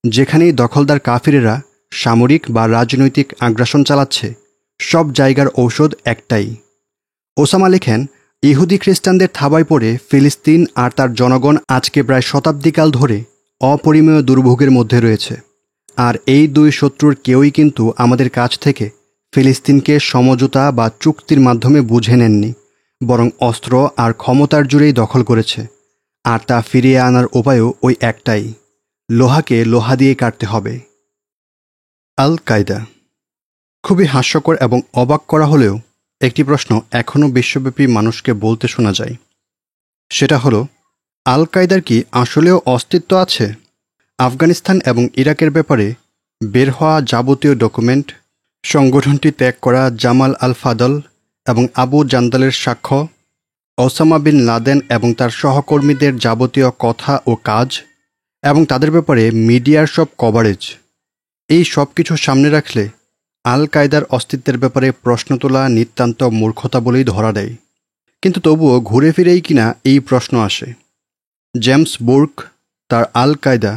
S1: যেখানেই দখলদার কাফিরেরা সামরিক বা রাজনৈতিক আগ্রাসন চালাচ্ছে, সব জায়গার ঔষধ একটাই। ওসামা লেখেন, ইহুদি খ্রিস্টানদের থাবায় পড়ে ফিলিস্তিন আর তার জনগণ আজকে প্রায় শতাব্দীকাল ধরে অপরিমেয় দুর্ভোগের মধ্যে রয়েছে। আর এই দুই শত্রুর কেউই কিন্তু আমাদের কাছ থেকে ফিলিস্তিনকে সমঝোতা বা চুক্তির মাধ্যমে বুঝে নেননি, বরং অস্ত্র আর ক্ষমতার জুড়েই দখল করেছে। আর তা ফিরিয়ে আনার উপায়ও ওই একটাই, লোহাকে লোহা দিয়ে কাটতে হবে। আল কায়দা। খুবই হাস্যকর এবং অবাক করা হলেও একটি প্রশ্ন এখনও বিশ্বব্যাপী মানুষকে বলতে শোনা যায়। সেটা হলো, আল কায়দার কি আসলেও অস্তিত্ব আছে? আফগানিস্তান এবং ইরাকের ব্যাপারে বের হওয়া যাবতীয় ডকুমেন্ট, সংগঠনটি ত্যাগ করা জামাল আল ফাদল এবং আবু জান্দালের সাক্ষ্য, ওসামা বিন লাদেন এবং তার সহকর্মীদের যাবতীয় কথা ও কাজ এবং তাদের ব্যাপারে মিডিয়ার সব কভারেজ, এই সব কিছু সামনে রাখলে আল কায়দার অস্তিত্বের ব্যাপারে প্রশ্ন তোলা নিতান্ত মূর্খতা বলেই ধরা দেয়। কিন্তু তবুও ঘুরে ফিরেই কিনা এই প্রশ্ন আসে। জেমস বুর্ক তার আল কায়দা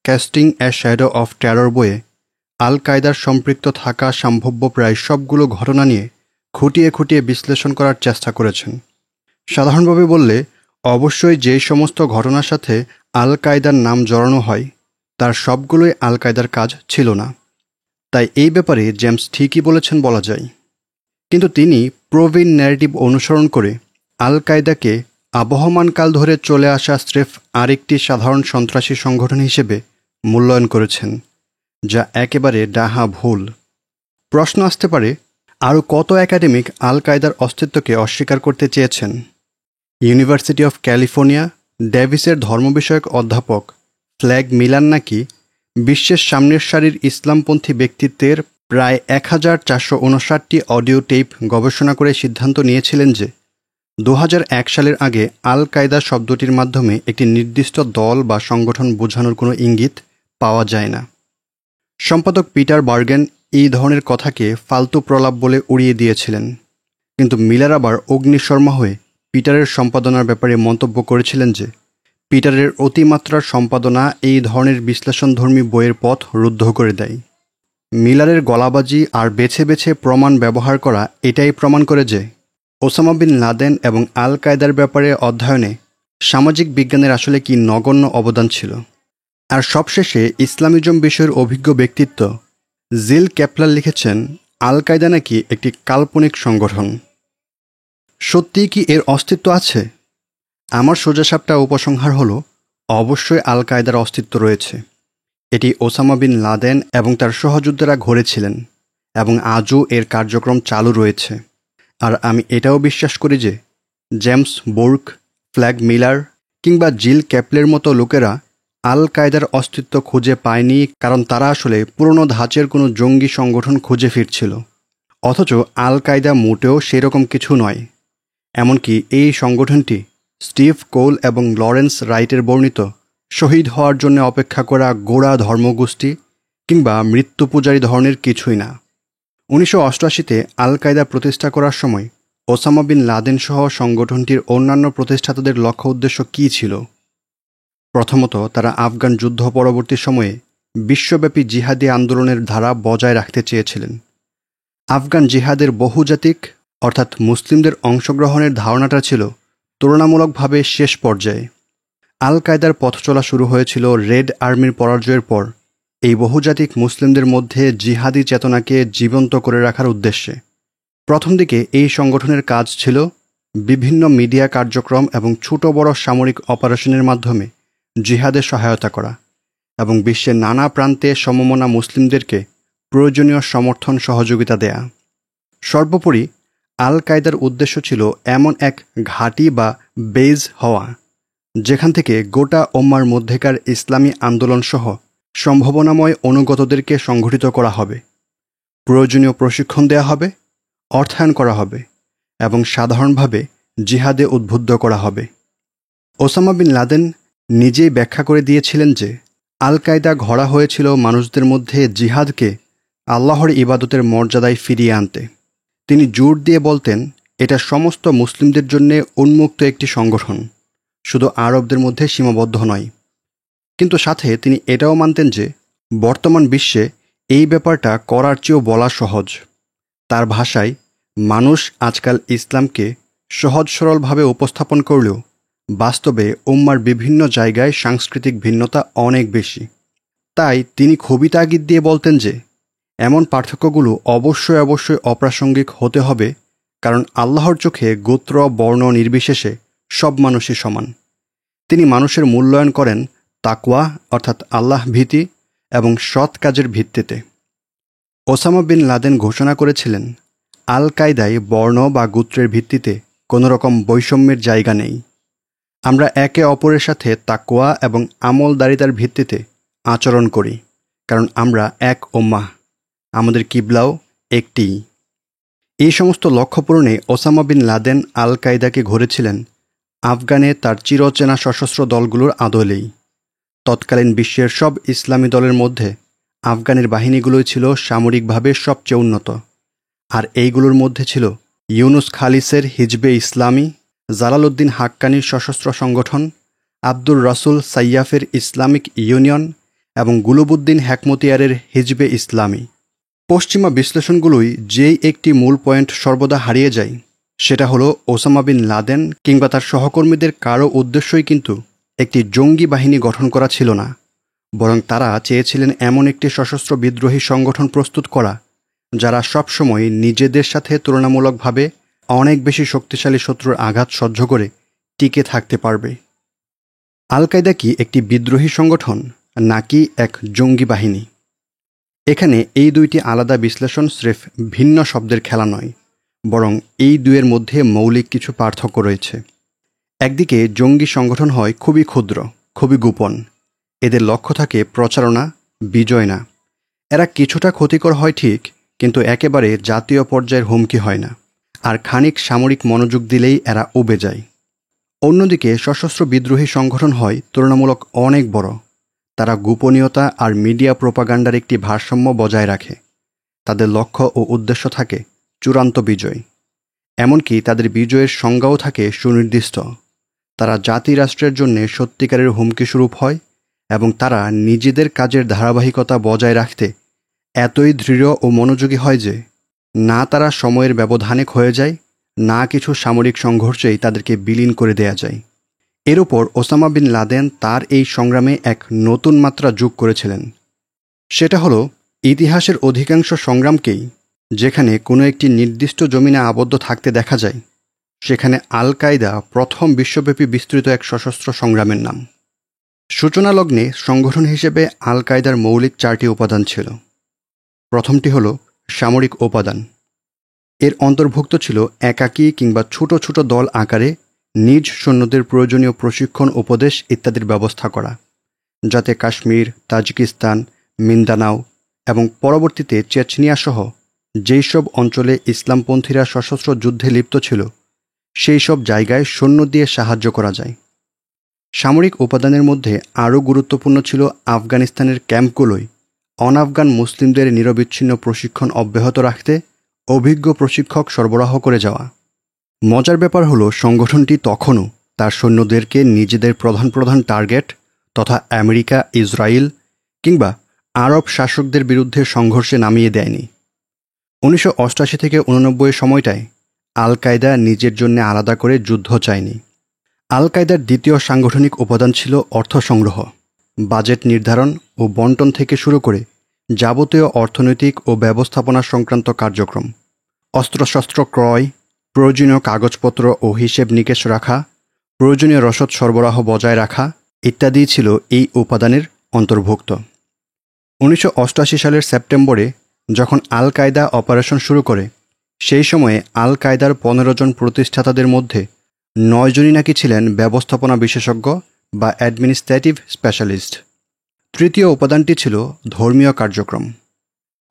S1: casting A shadow of terror বইয়ে আল কায়দার সম্পৃক্ত থাকা সম্ভাব্য প্রায় সবগুলো ঘটনা নিয়ে খুঁটিয়ে খুঁটিয়ে বিশ্লেষণ করার চেষ্টা করেছেন। সাধারণভাবে বললে অবশ্যই যেই সমস্ত ঘটনার সাথে আল কায়দার নাম জড়ানো হয় তার সবগুলোই আল কায়দার কাজ ছিল না। তাই এই ব্যাপারে জেমস ঠিকই বলেছেন বলা যায়। কিন্তু তিনি প্রবীণ ন্যারেটিভ অনুসরণ করে আল কায়দাকে আবহমানকাল ধরে চলে আসা স্রেফ আরেকটি সাধারণ সন্ত্রাসী সংগঠন হিসেবে মূল্যায়ন করেছেন, যা একেবারে ডাহা ভুল। প্রশ্ন আসতে পারে, আরও কত একাডেমিক আল কায়দার অস্তিত্বকে অস্বীকার করতে চেয়েছেন? ইউনিভার্সিটি অফ ক্যালিফোর্নিয়া ডেভিসের ধর্ম বিষয়ক অধ্যাপক ফ্ল্যাগ মিলার নাকি বিশ্বের সামনের সারির ইসলামপন্থী ব্যক্তিত্বের প্রায় 1459টি অডিও টেপ গবেষণা করে সিদ্ধান্ত নিয়েছিলেন যে 2001 সালের আগে আল কায়দা শব্দটির মাধ্যমে একটি নির্দিষ্ট দল বা সংগঠন বোঝানোর কোনো ইঙ্গিত পাওয়া যায় না। সম্পাদক পিটার বার্গেন এই ধরনের কথাকে ফালতু প্রলাপ বলে উড়িয়ে দিয়েছিলেন। কিন্তু মিলার আবার অগ্নিশর্মা হয়ে পিটারের সম্পাদনার ব্যাপারে মন্তব্য করেছিলেন যে পিটারের অতিমাত্রার সম্পাদনা এই ধরনের বিশ্লেষণধর্মী বইয়ের পথ রুদ্ধ করে দেয়। মিলারের গলাবাজি আর বেছে বেছে প্রমাণ ব্যবহার করা এটাই প্রমাণ করে যে ওসামা বিন লাদেন এবং আল কায়দার ব্যাপারে অধ্যয়নে সামাজিক বিজ্ঞানের আসলে কি নগণ্য অবদান ছিল। আর সবশেষে ইসলামিজম বিষয়ের অভিজ্ঞ ব্যক্তিত্ব জিল কেপলার লিখেছেন, আল কায়দা নাকি একটি কাল্পনিক সংগঠন। সত্যিই কি এর অস্তিত্ব আছে? আমার সোজাসাপটা উপসংহার হলো, অবশ্যই আল কায়দার অস্তিত্ব রয়েছে। এটি ওসামা বিন লাদেন এবং তার সহযোদ্ধারা গড়েছিলেন এবং আজও এর কার্যক্রম চালু রয়েছে। আর আমি এটাও বিশ্বাস করি যে জেমস বুর্ক, ফ্ল্যাগ মিলার কিংবা জিল ক্যাপলের মতো লোকেরা আল কায়দার অস্তিত্ব খুঁজে পায়নি, কারণ তারা আসলে পুরনো ধাঁচের কোনো জঙ্গি সংগঠন খুঁজে ফিরছিল। অথচ আল কায়দা মোটেও সেরকম কিছু নয়। এমনকি এই সংগঠনটি স্টিভ কোল এবং লরেন্স রাইটের বর্ণিত শহীদ হওয়ার জন্য অপেক্ষা করা গোঁড়া ধর্মগোষ্ঠী কিংবা মৃত্যু পূজারী ধরনের কিছুই না। 1988-তে আল কায়দা প্রতিষ্ঠা করার সময় ওসামা বিন লাদেন সহ সংগঠনটির অন্যান্য প্রতিষ্ঠাতাদের লক্ষ্য উদ্দেশ্য কী ছিল? প্রথমত, তারা আফগান যুদ্ধ পরবর্তী সময়ে বিশ্বব্যাপী জিহাদি আন্দোলনের ধারা বজায় রাখতে চেয়েছিলেন। আফগান জিহাদের বহুজাতিক অর্থাৎ মুসলিমদের অংশগ্রহণের ধারণাটা ছিল তুলনামূলকভাবে শেষ পর্যায়ে। আল কায়দার পথ চলা শুরু হয়েছিল রেড আর্মির পরাজয়ের পর এই বহুজাতিক মুসলিমদের মধ্যে জিহাদি চেতনাকে জীবন্ত করে রাখার উদ্দেশ্যে। প্রথম দিকে এই সংগঠনের কাজ ছিল বিভিন্ন মিডিয়া কার্যক্রম এবং ছোট বড় সামরিক অপারেশনের মাধ্যমে জিহাদে সহায়তা করা এবং বিশ্বের নানা প্রান্তে সমমনা মুসলিমদেরকে প্রয়োজনীয় সমর্থন সহযোগিতা দেয়া। সর্বোপরি আল কায়দার উদ্দেশ্য ছিল এমন এক ঘাঁটি বা বেজ হওয়া যেখান থেকে গোটা উম্মার মধ্যেকার ইসলামী আন্দোলনসহ সম্ভাবনাময় অনুগতদেরকে সংগঠিত করা হবে, প্রয়োজনীয় প্রশিক্ষণ দেয়া হবে, অর্থায়ন করা হবে এবং সাধারণভাবে জিহাদে উদ্বুদ্ধ করা হবে। ওসামা বিন লাদেন নিজেই ব্যাখ্যা করে দিয়েছিলেন যে আল কায়দা গড়া হয়েছিল মানুষদের মধ্যে জিহাদকে আল্লাহর ইবাদতের মর্যাদায় ফিরিয়ে আনতে। তিনি জোর দিয়ে বলতেন, এটা সমস্ত মুসলিমদের জন্য উন্মুক্ত একটি সংগঠন, শুধু আরবদের মধ্যে সীমাবদ্ধ নয়। কিন্তু সাথে তিনি এটাও মানতেন যে বর্তমান বিশ্বে এই ব্যাপারটা করার চেয়েও বলা সহজ। তার ভাষায়, মানুষ আজকাল ইসলামকে সহজ সরলভাবে উপস্থাপন করলেও বাস্তবে উম্মার বিভিন্ন জায়গায় সাংস্কৃতিক ভিন্নতা অনেক বেশি। তাই তিনি খুবই তাগিদ দিয়ে বলতেন যে এমন পার্থক্যগুলো অবশ্যই অপ্রাসঙ্গিক হতে হবে, কারণ আল্লাহর চোখে গোত্র বর্ণ নির্বিশেষে সব মানুষই সমান। তিনি মানুষের মূল্যায়ন করেন তাকওয়া অর্থাৎ আল্লাহ ভীতি এবং সৎ কাজের ভিত্তিতে। ওসামা বিন লাদেন ঘোষণা করেছিলেন, আল কায়দায় বর্ণ বা গোত্রের ভিত্তিতে কোনো রকম বৈষম্যের জায়গা নেই। আমরা একে অপরের সাথে তাকওয়া এবং আমলদারিতার ভিত্তিতে আচরণ করি, কারণ আমরা এক উম্মাহ, আমাদের কিবলাও একটিই। এই সমস্ত লক্ষ্য পূরণে ওসামা বিন লাদেন আল কায়দাকে গড়েছিলেন আফগানে তার চিরচেনা সশস্ত্র দলগুলোর আদলেই। তৎকালীন বিশ্বের সব ইসলামী দলের মধ্যে আফগানের বাহিনীগুলোই ছিল সামরিকভাবে সবচেয়ে উন্নত, আর এইগুলোর মধ্যে ছিল ইউনুস খালিসের হিজবে ইসলামী, জালালউদ্দিন হাক্কানির সশস্ত্র সংগঠন, আব্দুর রাসুল সাইয়াফের ইসলামিক ইউনিয়ন এবং গুলুবুদ্দিন হেকমতিয়ারের হিজবে ইসলামী। পশ্চিমা বিশ্লেষণগুলোই যেই একটি মূল পয়েন্ট সর্বদা হারিয়ে যায়, সেটা হলো ওসামা বিন লাদেন কিংবা তার সহকর্মীদের কারো উদ্দেশ্যই কিন্তু একটি জঙ্গি বাহিনী গঠন করা ছিল না, বরং তারা চেয়েছিলেন এমন একটি সশস্ত্র বিদ্রোহী সংগঠন প্রস্তুত করা যারা সবসময় নিজেদের সাথে তুলনামূলকভাবে অনেক বেশি শক্তিশালী শত্রুর আঘাত সহ্য করে টিকে থাকতে পারবে। আল কায়দা কি একটি বিদ্রোহী সংগঠন নাকি এক জঙ্গি বাহিনী? এখানে এই দুইটি আলাদা বিশ্লেষণ স্রেফ ভিন্ন শব্দের খেলা নয়, বরং এই দুয়ের মধ্যে মৌলিক কিছু পার্থক্য রয়েছে। একদিকে জঙ্গি সংগঠন হয় খুবই ক্ষুদ্র, খুবই গোপন। এদের লক্ষ্য থাকে প্রচারণা, বিজয় না। এরা কিছুটা ক্ষতিকর হয় ঠিক, কিন্তু একেবারে জাতীয় পর্যায়ের হুমকি হয় না, আর খানিক সামরিক মনোযোগ দিলেই এরা উবে যায়। অন্যদিকে সশস্ত্র বিদ্রোহী সংগঠন হয় তুলনামূলক অনেক বড়। তারা গোপনীয়তা আর মিডিয়া প্রোপাগান্ডার একটি ভারসাম্য বজায় রাখে। তাদের লক্ষ্য ও উদ্দেশ্য থাকে চূড়ান্ত বিজয়। এমনকি তাদের বিজয়ের সংজ্ঞাও থাকে সুনির্দিষ্ট। তারা জাতি রাষ্ট্রের জন্য সত্যিকারের হুমকি স্বরূপ হয় এবং তারা নিজেদের কাজের ধারাবাহিকতা বজায় রাখতে এতই দৃঢ় ও মনোযোগী হয় যে না তারা সময়ের ব্যবধানে ক্ষয়ে যায়, না কিছু সামরিক সংঘর্ষেই তাদেরকে বিলীন করে দেয়া যায়। এর ওপর ওসামা বিন লাদেন তার এই সংগ্রামে এক নতুন মাত্রা যোগ করেছিলেন। সেটা হলো ইতিহাসের অধিকাংশ সংগ্রামকেই যেখানে কোনো একটি নির্দিষ্ট জমিনে আবদ্ধ থাকতে দেখা যায়, সেখানে আল কায়দা প্রথম বিশ্বব্যাপী বিস্তৃত এক সশস্ত্র সংগ্রামের নাম। সূচনা লগ্নে সংগঠন হিসেবে আল কায়দার মৌলিক 4টি উপাদান ছিল। প্রথমটি হল সামরিক উপাদান। এর অন্তর্ভুক্ত ছিল একাকী কিংবা ছোট ছোট দল আকারে নিজ সৈন্যদের প্রয়োজনীয় প্রশিক্ষণ, উপদেশ ইত্যাদির ব্যবস্থা করা, যাতে কাশ্মীর, তাজিকিস্তান, মিন্দানাও এবং পরবর্তীতে চেচনিয়া সহ যেই সব অঞ্চলে ইসলামপন্থীরা সশস্ত্র যুদ্ধে লিপ্ত ছিল সেই সব জায়গায় সৈন্য দিয়ে সাহায্য করা যায়। সামরিক উপাদানের মধ্যে আরও গুরুত্বপূর্ণ ছিল আফগানিস্তানের ক্যাম্পগুলোয় অনাফগান মুসলিমদের নিরবিচ্ছিন্ন প্রশিক্ষণ অব্যাহত রাখতে অভিজ্ঞ প্রশিক্ষক সরবরাহ করে যাওয়া। মজার ব্যাপার হলো সংগঠনটি তখনও তার সৈন্যদেরকে নিজেদের প্রধান প্রধান টার্গেট তথা আমেরিকা, ইসরায়েল কিংবা আরব শাসকদের বিরুদ্ধে সংঘর্ষে নামিয়ে দেয়নি। 1988 থেকে 1989 সময়টায় আল কায়দা নিজের জন্য আলাদা করে যুদ্ধ চায়নি। আল কায়দার দ্বিতীয় সাংগঠনিক উপাদান ছিল অর্থ সংগ্রহ, বাজেট নির্ধারণ ও বণ্টন থেকে শুরু করে যাবতীয় অর্থনৈতিক ও ব্যবস্থাপনা সংক্রান্ত কার্যক্রম। অস্ত্রশস্ত্র ক্রয়, প্রয়োজনীয় কাগজপত্র ও হিসেব নিকেশ রাখা, প্রয়োজনীয় রসদ সরবরাহ বজায় রাখা ইত্যাদি ছিল এই উপাদানের অন্তর্ভুক্ত। 1988 সালের সেপ্টেম্বরে যখন আল কায়দা অপারেশন শুরু করে, সেই সময়ে আল কায়দার 15 জন প্রতিষ্ঠাতাদের মধ্যে 9 জনই নাকি ছিলেন ব্যবস্থাপনা বিশেষজ্ঞ বা অ্যাডমিনিস্ট্রেটিভ স্পেশালিস্ট। তৃতীয় উপাদানটি ছিল ধর্মীয় কার্যক্রম,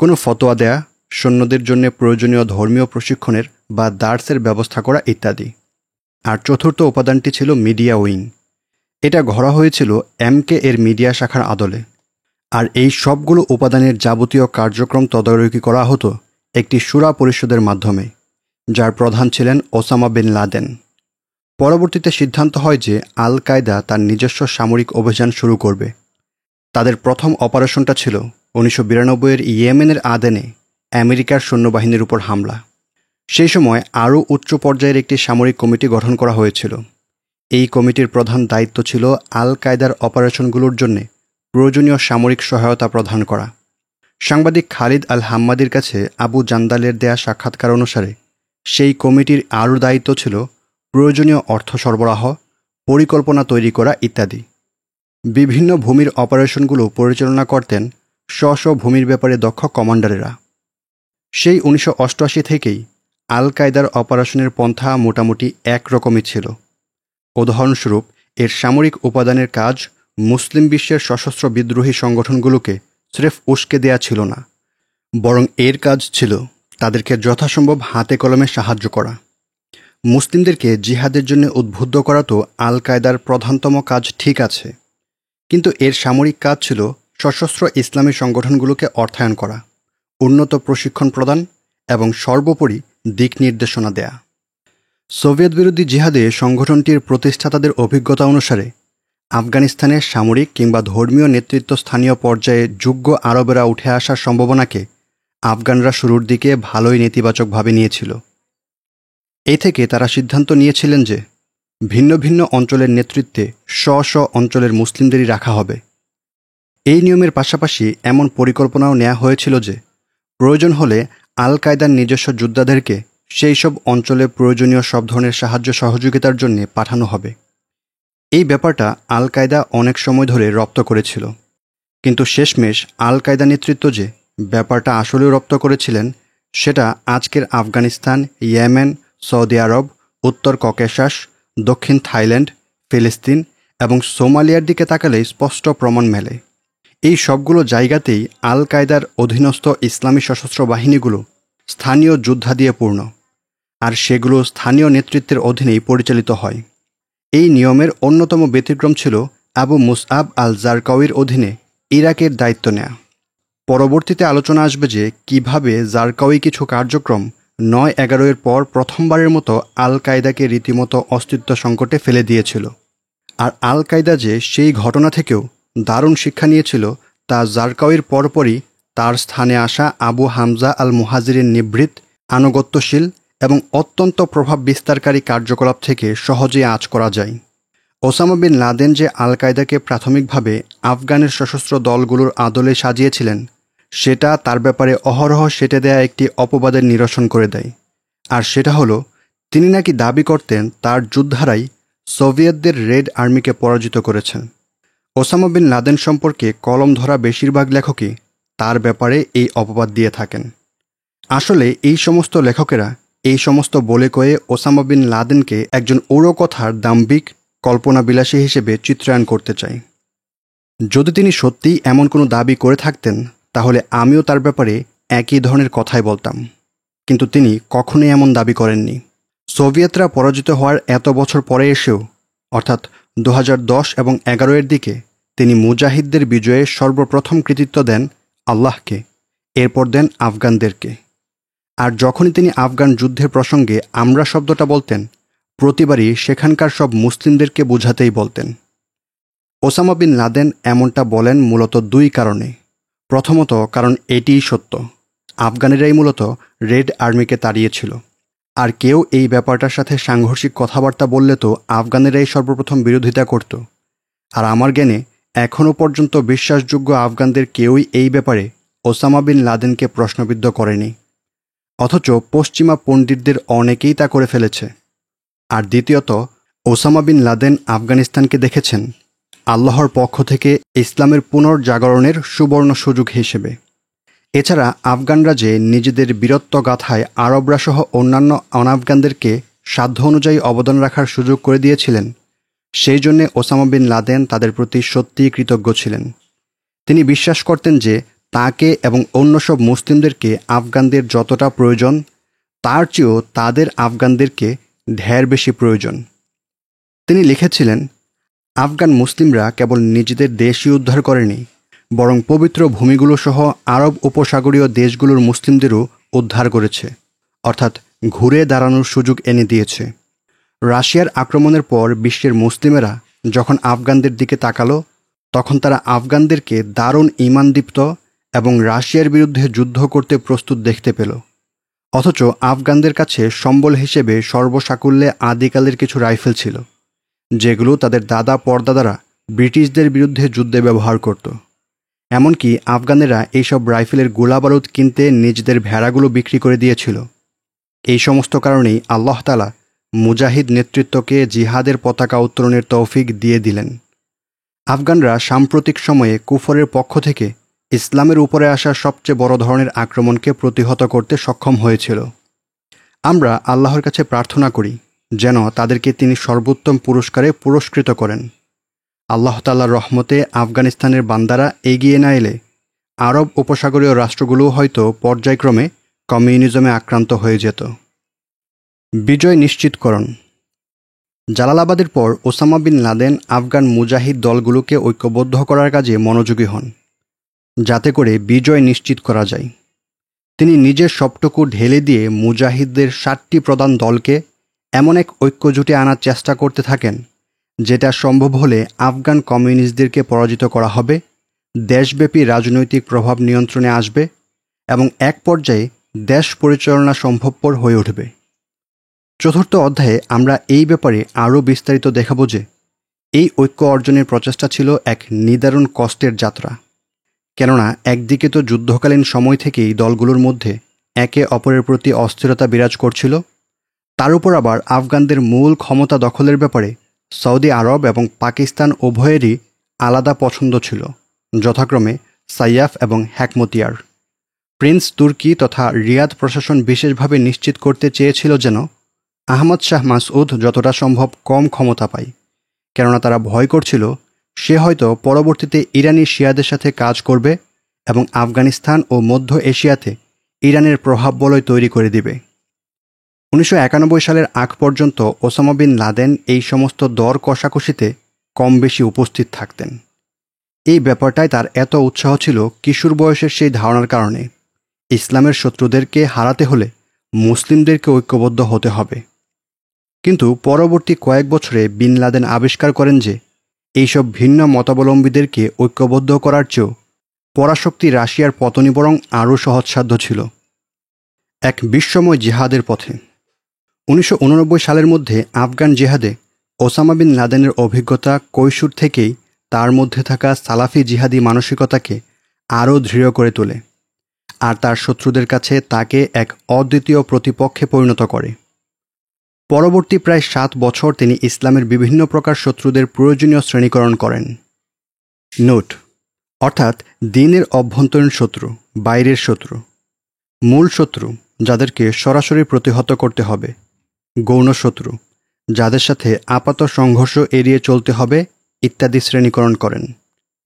S1: কোনো ফতোয়া দেয়া, সৈন্যদের জন্য প্রয়োজনীয় ধর্মীয় প্রশিক্ষণের বা দার্সের ব্যবস্থা করা ইত্যাদি। আর চতুর্থ উপাদানটি ছিল মিডিয়া উইং। এটা গড়া হয়েছিল এমকে এর মিডিয়া শাখার আদলে। আর এই সবগুলো উপাদানের যাবতীয় কার্যক্রম তদারকি করা হতো একটি শূরা পরিষদের মাধ্যমে, যার প্রধান ছিলেন ওসামা বিন লাদেন। পরবর্তীতে সিদ্ধান্ত হয় যে আল কায়দা তার নিজস্ব সামরিক অভিযান শুরু করবে। তাদের প্রথম অপারেশনটা ছিল 1992-এর ইয়েমেনের আদেনে আমেরিকার সৈন্যবাহিনীর উপর হামলা। সেই সময় আরও উচ্চ পর্যায়ের একটি সামরিক কমিটি গঠন করা হয়েছিল। এই কমিটির প্রধান দায়িত্ব ছিল আল কায়দার অপারেশনগুলোর জন্য প্রয়োজনীয় সামরিক সহায়তা প্রদান করা। সাংবাদিক খালিদ আল হাম্মাদির কাছে আবু জান্দালের দেয়া সাক্ষাৎকার অনুসারে সেই কমিটির আরও দায়িত্ব ছিল প্রয়োজনীয় অর্থ সরবরাহ, পরিকল্পনা তৈরি করা ইত্যাদি। বিভিন্ন ভূমির অপারেশনগুলো পরিচালনা করতেন স্ব ভূমির ব্যাপারে দক্ষ কমান্ডারেরা। সেই 1988 থেকেই আল কায়দার অপারেশনের পন্থা মোটামুটি একরকমই ছিল। উদাহরণস্বরূপ, এর সামরিক উপাদানের কাজ মুসলিম বিশ্বের সশস্ত্র বিদ্রোহী সংগঠনগুলোকে স্রেফ উস্কে দেয়া ছিল না, বরং এর কাজ ছিল তাদেরকে যথাসম্ভব হাতে কলমে সাহায্য করা। মুসলিমদেরকে জিহাদের জন্য উদ্বুদ্ধ করা তো আল কায়দার প্রধানতম কাজ, ঠিক আছে, কিন্তু এর সামরিক কাজ ছিল সশস্ত্র ইসলামী সংগঠনগুলোকে অর্থায়ন করা, উন্নত প্রশিক্ষণ প্রদান এবং সর্বোপরি দিক নির্দেশনা দেয়া। সোভিয়েত বিরোধী জিহাদে সংগঠনটির প্রতিষ্ঠাতাদের অভিজ্ঞতা অনুসারে আফগানিস্তানের সামরিক কিংবা ধর্মীয় নেতৃত্ব স্থানীয় পর্যায়ে যোগ্য আরবেরা উঠে আসার সম্ভাবনাকে আফগানরা শুরুর দিকে ভালোই নেতিবাচকভাবে নিয়েছিল। এই থেকে তারা সিদ্ধান্ত নিয়েছিলেন যে ভিন্ন ভিন্ন অঞ্চলের নেতৃত্বে স্ব অঞ্চলের মুসলিমদেরই রাখা হবে। এই নিয়মের পাশাপাশি এমন পরিকল্পনাও নেওয়া হয়েছিল যে প্রয়োজন হলে আল কায়দার নিজস্ব যোদ্ধাদেরকে সেই সব অঞ্চলে প্রয়োজনীয় সব ধরনের সাহায্য সহযোগিতার জন্য পাঠানো হবে। এই ব্যাপারটা আল কায়দা অনেক সময় ধরে রপ্ত করেছিল, কিন্তু শেষমেশ আল কায়দা নেতৃত্ব যে ব্যাপারটা আসলেও রপ্ত করেছিলেন, সেটা আজকের আফগানিস্তান, ইয়েমেন, সৌদি আরব, উত্তর ককেশাস, দক্ষিণ থাইল্যান্ড, ফিলিস্তিন এবং সোমালিয়ার দিকে তাকালেই স্পষ্ট প্রমাণ মেলে। এই সবগুলো জায়গাতেই আল কায়দার অধীনস্থ ইসলামী সশস্ত্র বাহিনীগুলো স্থানীয় যোদ্ধা দিয়ে পূর্ণ, আর সেগুলো স্থানীয় নেতৃত্বের অধীনেই পরিচালিত হয়। এই নিয়মের অন্যতম ব্যতিক্রম ছিল আবু মুসআব আল জারকাউইর অধীনে ইরাকের দায়িত্ব নেয়া। পরবর্তীতে আলোচনা আসবে যে কিভাবে জারকাউই কিছু কার্যক্রম 9/11-এর পর প্রথমবারের মতো আল কায়দাকে রীতিমতো অস্তিত্ব সংকটে ফেলে দিয়েছিল। আর আল কায়দা যে সেই ঘটনা থেকেও দারুণ শিক্ষা নিয়েছিল তা জারকাউইর পরপরই তার স্থানে আসা আবু হামজা আল মুহাজিরের নিভৃত, আনুগত্যশীল এবং অত্যন্ত প্রভাব বিস্তারকারী কার্যকলাপ থেকে সহজেই আঁচ করা যায়। ওসামা বিন লাদেন যে আল কায়দাকে প্রাথমিকভাবে আফগানের সশস্ত্র দলগুলোর আদলে সাজিয়েছিলেন, সেটা তার ব্যাপারে অহরহ সেটে দেয়া একটি অপবাদের নিরসন করে দেয়। আর সেটা হলো, তিনি নাকি দাবি করতেন তার যোদ্ধারাই সোভিয়েতদের রেড আর্মিকে পরাজিত করেছেন। ওসামা বিন লাদেন সম্পর্কে কলম ধরা বেশিরভাগ লেখকই তার ব্যাপারে এই অপবাদ দিয়ে থাকেন। আসলে এই সমস্ত লেখকেরা এই সমস্ত বলে কয়ে ওসামা বিন লাদেনকে একজন উড়ো কথার দাম্ভিক কল্পনাবিলাসী হিসেবে চিত্রায়ন করতে চায়। যদি তিনি সত্যিই এমন কোনো দাবি করে থাকতেন, তাহলে আমিও তার ব্যাপারে একই ধরনের কথাই বলতাম, কিন্তু তিনি কখনোই এমন দাবি করেননি। সোভিয়েতরা পরাজিত হওয়ার এত বছর পরে এসেও, অর্থাৎ 2010 এবং 11-এর দিকে, তিনি মুজাহিদদের বিজয়ে সর্বপ্রথম কৃতিত্ব দেন আল্লাহকে, এরপর দেন আফগানদেরকে। আর যখনই তিনি আফগান যুদ্ধের প্রসঙ্গে আমরা শব্দটা বলতেন, প্রতিবারই সেখানকার সব মুসলিমদেরকে বোঝাতেই বলতেন। ওসামা বিন লাদেন এমনটা বলেন মূলত দুই কারণে। প্রথমত, কারণ এটিই সত্য, আফগানেরাই মূলত রেড আর্মিকে তাড়িয়েছিল। আর কেউ এই ব্যাপারটার সাথে সাংঘর্ষিক কথাবার্তা বললে তো আফগানেরাই সর্বপ্রথম বিরোধিতা করত। আর আমার জ্ঞানে এখনও পর্যন্ত বিশ্বাসযোগ্য আফগানদের কেউই এই ব্যাপারে ওসামা বিন লাদেনকে প্রশ্নবিদ্ধ করেনি, অথচ পশ্চিমা পণ্ডিতদের অনেকেই তা করে ফেলেছে। আর দ্বিতীয়ত, ওসামা বিন লাদেন আফগানিস্তানকে দেখেছেন আল্লাহর পক্ষ থেকে ইসলামের পুনর্জাগরণের সুবর্ণ সুযোগ হিসেবে। এছাড়া আফগানরা যে নিজেদের বীরত্ব গাথায় আরবরা সহ অন্যান্য অনাফগানদেরকে সাধ্য অনুযায়ী অবদান রাখার সুযোগ করে দিয়েছিলেন, সেই জন্যে ওসামা বিন লাদেন তাদের প্রতি সত্যিই কৃতজ্ঞ ছিলেন। তিনি বিশ্বাস করতেন যে তাকে এবং অন্য সব মুসলিমদেরকে আফগানদের যতটা প্রয়োজন, তার চেয়েও তাদের আফগানদেরকে ঢের বেশি প্রয়োজন। তিনি লিখেছিলেন, আফগান মুসলিমরা কেবল নিজেদের দেশই উদ্ধার করেনি, বরং পবিত্র ভূমিগুলো সহ আরব উপসাগরীয় দেশগুলোর মুসলিমদেরও উদ্ধার করেছে, অর্থাৎ ঘুরে দাঁড়ানোর সুযোগ এনে দিয়েছে। রাশিয়ার আক্রমণের পর বিশ্বের মুসলিমেরা যখন আফগানদের দিকে তাকালো, তখন তারা আফগানদেরকে দারুণ ঈমানদীপ্ত এবং রাশিয়ার বিরুদ্ধে যুদ্ধ করতে প্রস্তুত দেখতে পেল। অথচ আফগানদের কাছে সম্বল হিসেবে সর্বসাকুল্যে আদিকালের কিছু রাইফেল ছিল, যেগুলো তাদের দাদা পরদাদারা ব্রিটিশদের বিরুদ্ধে যুদ্ধে ব্যবহার করত। এমনকি আফগানেরা এইসব রাইফেলের গোলাবারুদ কিনতে নিজেদের ভেড়াগুলো বিক্রি করে দিয়েছিল। এই সমস্ত কারণেই আল্লাহ তাআলা মুজাহিদ নেতৃত্বকে জিহাদের পতাকা উত্তোলনের তৌফিক দিয়ে দিলেন। আফগানরা সাম্প্রতিক সময়ে কুফরের পক্ষ থেকে ইসলামের উপরে আসা সবচেয়ে বড় ধরনের আক্রমণকে প্রতিহত করতে সক্ষম হয়েছিল। আমরা আল্লাহর কাছে প্রার্থনা করি যেন তাদেরকে তিনি সর্বোত্তম পুরস্কারে পুরস্কৃত করেন। আল্লাহ তাআলার রহমতে আফগানিস্তানের বান্দারা এগিয়ে না এলে আরব উপসাগরীয় রাষ্ট্রগুলোও হয়তো পর্যায়ক্রমে কমিউনিজমে আক্রান্ত হয়ে যেত। বিজয় নিশ্চিতকরণ। জালালাবাদের পর ওসামা বিন লাদেন আফগান মুজাহিদ দলগুলোকে ঐক্যবদ্ধ করার কাজে মনোযোগী হন, যাতে করে বিজয় নিশ্চিত করা যায়। তিনি নিজের সবটুকু ঢেলে দিয়ে মুজাহিদদের 7টি প্রধান দলকে এমন এক ঐক্য জোটে আনার চেষ্টা করতে থাকেন, যেটা সম্ভব হলে আফগান কমিউনিস্টদেরকে পরাজিত করা হবে, দেশব্যাপী রাজনৈতিক প্রভাব নিয়ন্ত্রণে আসবে এবং এক পর্যায়ে দেশ পরিচালনা সম্ভবপর হয়ে উঠবে। চতুর্থ অধ্যায়ে আমরা এই ব্যাপারে আরও বিস্তারিত দেখাব যে এই ঐক্য অর্জনের প্রচেষ্টা ছিল এক নিদারুণ কষ্টের যাত্রা। কেননা একদিকে তো যুদ্ধকালীন সময় থেকেই দলগুলোর মধ্যে একে অপরের প্রতি অস্থিরতা বিরাজ করছিল, তার উপর আবার আফগানদের মূল ক্ষমতা দখলের ব্যাপারে সৌদি আরব এবং পাকিস্তান উভয়েরই আলাদা পছন্দ ছিল, যথাক্রমে সাইয়াফ এবং হেকমতিয়ার। প্রিন্স তুর্কি তথা রিয়াদ প্রশাসন বিশেষভাবে নিশ্চিত করতে চেয়েছিল যেন আহমদ শাহ মাসউদ যতটা সম্ভব কম ক্ষমতা পায়, কেননা তারা ভয় করছিল সে হয়তো পরবর্তীতে ইরানি শিয়াদের সাথে কাজ করবে এবং আফগানিস্তান ও মধ্য এশিয়াতে ইরানের প্রভাব বলয় তৈরি করে দিবে। 1991 সালের আগ পর্যন্ত ওসামা বিন লাদেন এই সমস্ত দর কষাকষিতে কম বেশি উপস্থিত থাকতেন। এই ব্যাপারটায় তার এত উৎসাহ ছিল কিশোর বয়সের সেই ধারণার কারণে, ইসলামের শত্রুদেরকে হারাতে হলে মুসলিমদেরকে ঐক্যবদ্ধ হতে হবে। কিন্তু পরবর্তী কয়েক বছরে বিন লাদেন আবিষ্কার করেন যে এইসব ভিন্ন মতাবলম্বীদেরকে ঐক্যবদ্ধ করার চেয়েও পরাশক্তি রাশিয়ার পতনই বরং আরও সহজসাধ্য ছিল। এক বিশ্বময় জিহাদের পথে 1989 সালের মধ্যে আফগান জিহাদে ওসামা বিন লাদেনের অভিজ্ঞতা কৈশোর থেকেই তার মধ্যে থাকা সালাফি জিহাদি মানসিকতাকে আরও দৃঢ় করে তোলে, আর তার শত্রুদের কাছে তাকে এক অদ্বিতীয় প্রতিপক্ষে পরিণত করে। পরবর্তী প্রায় 7 বছর তিনি ইসলামের বিভিন্ন প্রকার শত্রুদের প্রয়োজনীয় শ্রেণীকরণ করেন। নোট, অর্থাৎ দ্বীনের অভ্যন্তরীণ শত্রু, বাইরের শত্রু, মূল শত্রু যাদেরকে সরাসরি প্রতিহত করতে হবে, গৌণ শত্রু যাদের সাথে আপাত সংঘর্ষ এড়িয়ে চলতে হবে ইত্যাদি শ্রেণীকরণ করেন।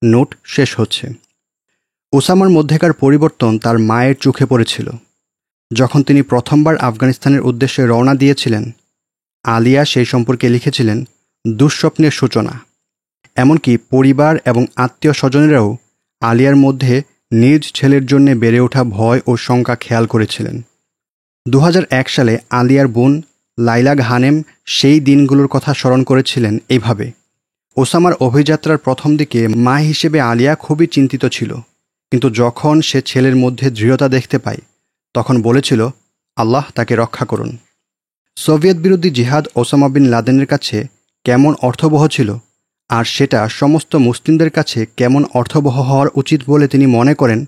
S1: নোট শেষ হচ্ছে। ওসামার মধ্যেকার পরিবর্তন তার মায়ের চোখে পড়েছিল। যখন তিনি প্রথমবার আফগানিস্তানের উদ্দেশ্যে রওনা দিয়েছিলেন, আলিয়া সেই সম্পর্কে লিখেছিলেন দুঃস্বপ্নের সূচনা। এমনকি পরিবার এবং আত্মীয় স্বজনেরাও আলিয়ার মধ্যে নিজ ছেলের জন্য বেড়ে ওঠা ভয় ও শঙ্কা খেয়াল করেছিলেন। 2001 সালে আলিয়ার বোন লাইলা ঘানেম সেই দিনগুলোর কথা স্মরণ করেছিলেন এইভাবে, ওসামার অভিযাত্রার প্রথম দিকে মা হিসেবে আলিয়া খুবই চিন্তিত ছিল, কিন্তু যখন সে ছেলের মধ্যে দৃঢ়তা দেখতে পায় তখন বলেছিল, আল্লাহ তাকে রক্ষা করুন। সোভিয়েত বিরোধী জিহাদ ওসামা বিন লাদেনের কাছে কেমন অর্থবহ ছিল, আর সেটা সমস্ত মুসলিমদের কাছে কেমন অর্থবহ হওয়ার উচিত বলে তিনি মনে করেন,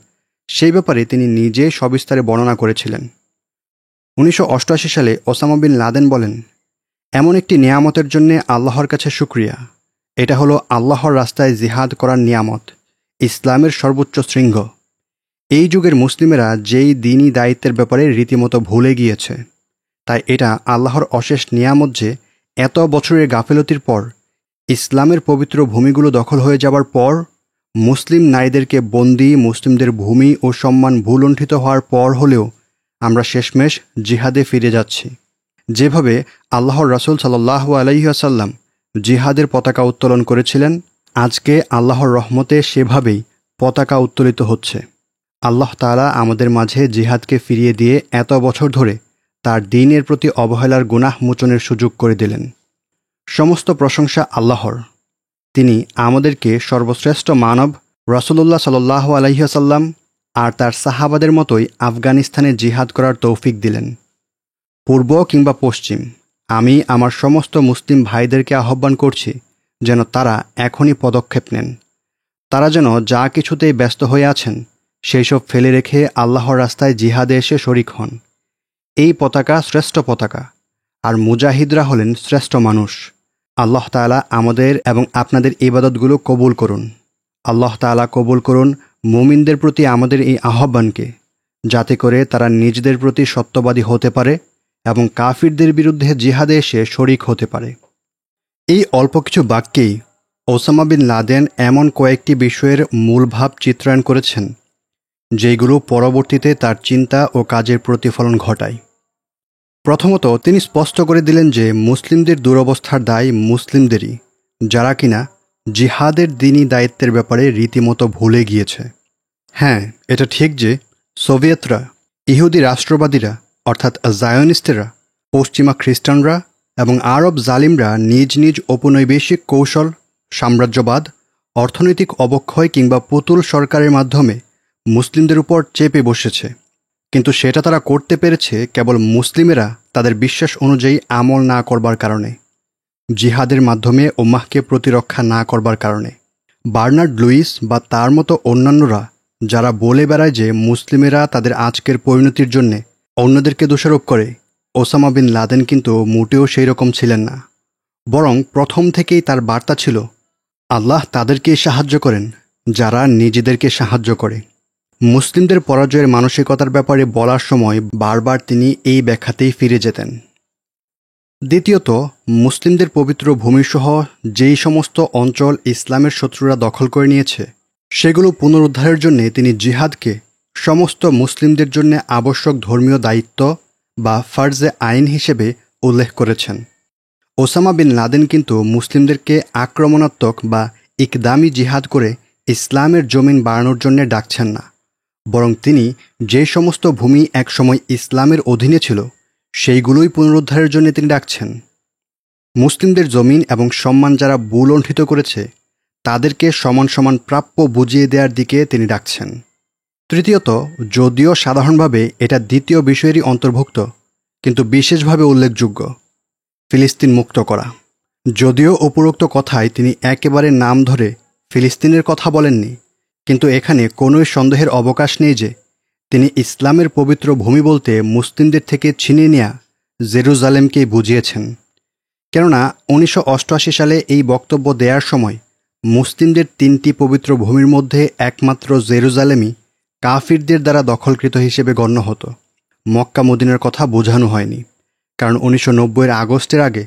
S1: সেই ব্যাপারে তিনি নিজে সবিস্তারে বর্ণনা করেছিলেন। 1988 সালে ওসামা বিন লাদেন বলেন, এমন একটি নিয়ামতের জন্যে আল্লাহর কাছে শুকরিয়া। এটা হলো আল্লাহর রাস্তায় জিহাদ করার নিয়ামত, ইসলামের সর্বোচ্চ শৃঙ্গ। এই যুগের মুসলিমেরা যেই দিনই দায়িত্বের ব্যাপারে রীতিমতো ভুলে গিয়েছে, তাই এটা আল্লাহর অশেষ নিয়ামত যে এত বছরের গাফেলতির পর, ইসলামের পবিত্র ভূমিগুলো দখল হয়ে যাবার পর, মুসলিম নারীদেরকে বন্দী, মুসলিমদের ভূমি ও সম্মান ভূলুণ্ঠিত হওয়ার পর হলেও আমরা শেষমেশ জিহাদে ফিরে যাচ্ছি। যেভাবে আল্লাহর রাসূল সাল্লাল্লাহু আলাইহি ওয়াসাল্লাম জিহাদের পতাকা উত্তোলন করেছিলেন, আজকে আল্লাহর রহমতে সেভাবেই পতাকা উত্তোলিত হচ্ছে। আল্লাহ তাআলা আমাদের মাঝে জিহাদকে ফিরিয়ে দিয়ে এত বছর ধরে তার দ্বীনের প্রতি অবহেলার গুনাহ মোচনের সুযোগ করে দিলেন। সমস্ত প্রশংসা আল্লাহর। তিনি আমাদেরকে সর্বশ্রেষ্ঠ মানব রাসূলুল্লাহ সাল্লাল্লাহু আলাইহি ওয়াসাল্লাম আর তার সাহাবাদের মতোই আফগানিস্তানে জিহাদ করার তৌফিক দিলেন। পূর্ব কিংবা পশ্চিম, আমি আমার সমস্ত মুসলিম ভাইদেরকে আহ্বান করছি যেন তারা এখনই পদক্ষেপ নেন। তারা যেন যা কিছুতেই ব্যস্ত হয়ে আছেন সেই সব ফেলে রেখে আল্লাহর রাস্তায় জিহাদে এসে শরিক হন। এই পতাকা শ্রেষ্ঠ পতাকা, আর মুজাহিদরা হলেন শ্রেষ্ঠ মানুষ। আল্লাহ তাআলা আমাদের এবং আপনাদের ইবাদতগুলো কবুল করুন। আল্লাহ তাআলা কবুল করুন মুমিনদের প্রতি আমাদের এই আহ্বানকে, যাতে করে তারা নিজেদের প্রতি সত্যবাদী হতে পারে এবং কাফিরদের বিরুদ্ধে জিহাদে এসে শরিক হতে পারে। এই অল্প কিছু বাক্যেই ওসামা বিন লাদেন এমন কয়েকটি বিষয়ের মূল ভাব চিত্রায়ন করেছেন, যেগুলো পরবর্তীতে তার চিন্তা ও কাজের প্রতিফলন ঘটায়। প্রথমত, তিনি স্পষ্ট করে দিলেন যে মুসলিমদের দুরবস্থার দায় মুসলিমদেরই, যারা কিনা জিহাদের দ্বীনি দায়িত্বের ব্যাপারে রীতিমতো ভুলে গিয়েছে। হ্যাঁ, এটা ঠিক যে সোভিয়েতরা, ইহুদি রাষ্ট্রবাদীরা অর্থাৎ জায়োনিস্টেরা, পশ্চিমা খ্রিস্টানরা এবং আরব জালিমরা নিজ নিজ ঔপনিবেশিক কৌশল, সাম্রাজ্যবাদ, অর্থনৈতিক অবক্ষয় কিংবা পুতুল সরকারের মাধ্যমে মুসলিমদের উপর চেপে বসেছে। কিন্তু সেটা তারা করতে পেরেছে কেবল মুসলিমেরা তাদের বিশ্বাস অনুযায়ী আমল না করবার কারণে, জিহাদের মাধ্যমে উম্মাহকে প্রতিরক্ষা না করবার কারণে। বার্নার্ড লুইস বা তার মতো অন্যান্যরা যারা বলে বেড়ায় যে মুসলিমেরা তাদের আজকের পরিণতির জন্যে অন্যদেরকে দোষারোপ করে, ওসামা বিন লাদেন কিন্তু মোটেও সেই রকম ছিলেন না। বরং প্রথম থেকেই তার বার্তা ছিল, আল্লাহ তাদেরকেই সাহায্য করেন যারা নিজেদেরকে সাহায্য করে। মুসলিমদের পরাজয়ের মানসিকতার ব্যাপারে বলার সময় বারবার তিনি এই ব্যাখ্যাতেই ফিরে যেতেন। দ্বিতীয়ত, মুসলিমদের পবিত্র ভূমিসহ যেই সমস্ত অঞ্চল ইসলামের শত্রুরা দখল করে নিয়েছে, সেগুলো পুনরুদ্ধারের জন্যে তিনি জিহাদকে সমস্ত মুসলিমদের জন্য আবশ্যক ধর্মীয় দায়িত্ব বা ফার্জে আইন হিসেবে উল্লেখ করেছেন। ওসামা বিন লাদেন কিন্তু মুসলিমদেরকে আক্রমণাত্মক বা ইকদামি জিহাদ করে ইসলামের জমিন বাড়ানোর জন্য ডাকছেন না, বরং তিনি যে সমস্ত ভূমি একসময় ইসলামের অধীনে ছিল সেইগুলোই পুনরুদ্ধারের জন্য তিনি ডাকছেন। মুসলিমদের জমিন এবং সম্মান যারা ভূলুণ্ঠিত করেছে তাদেরকে সমান সমান প্রাপ্য বুঝিয়ে দেওয়ার দিকে তিনি ডাকছেন। তৃতীয়ত, যদিও সাধারণভাবে এটা দ্বিতীয় বিষয়েরই অন্তর্ভুক্ত, কিন্তু বিশেষভাবে উল্লেখযোগ্য, ফিলিস্তিন মুক্ত করা। যদিও উপরোক্ত কথায় তিনি একেবারে নাম ধরে ফিলিস্তিনের কথা বলেননি, কিন্তু এখানে কোনোই সন্দেহের অবকাশ নেই যে তিনি ইসলামের পবিত্র ভূমি বলতে মুসলিমদের থেকে ছিনিয়ে নেয়া জেরুজালেমকেই বুঝিয়েছেন। কেননা 1988 সালে এই বক্তব্য দেওয়ার সময় মুসলিমদের 3টি পবিত্র ভূমির মধ্যে একমাত্র জেরুজালেমই কাফিরদের দ্বারা দখলকৃত হিসেবে গণ্য হতো। মক্কা মদিনার কথা বোঝানো হয়নি, কারণ 1990 আগস্টের আগে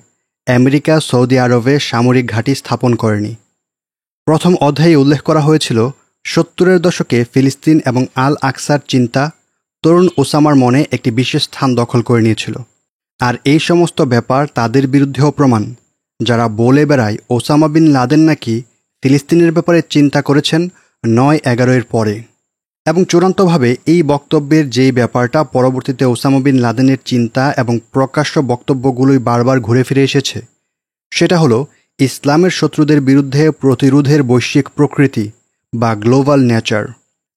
S1: আমেরিকা সৌদি আরবে সামরিক ঘাঁটি স্থাপন করেনি। প্রথম অধ্যায়ে উল্লেখ করা হয়েছিল 70-এর দশকে ফিলিস্তিন এবং আল আকসার চিন্তা তরুণ ওসামার মনে একটি বিশেষ স্থান দখল করে নিয়েছিল। আর এই সমস্ত ব্যাপার তাদের বিরুদ্ধেও প্রমাণ, যারা বলে বেড়ায় ওসামা বিন লাদেন নাকি ফিলিস্তিনের ব্যাপারে চিন্তা করেছেন 9/11-এর পরে। এবং চূড়ান্তভাবে এই বক্তব্যের যেই ব্যাপারটা পরবর্তীতে ওসামা বিন লাদেনের চিন্তা এবং প্রকাশ্য বক্তব্যগুলোই বারবার ঘুরে ফিরে এসেছে, সেটা হলো ইসলামের শত্রুদের বিরুদ্ধে প্রতিরোধের বৈশ্বিক প্রকৃতি বা গ্লোবাল নেচার।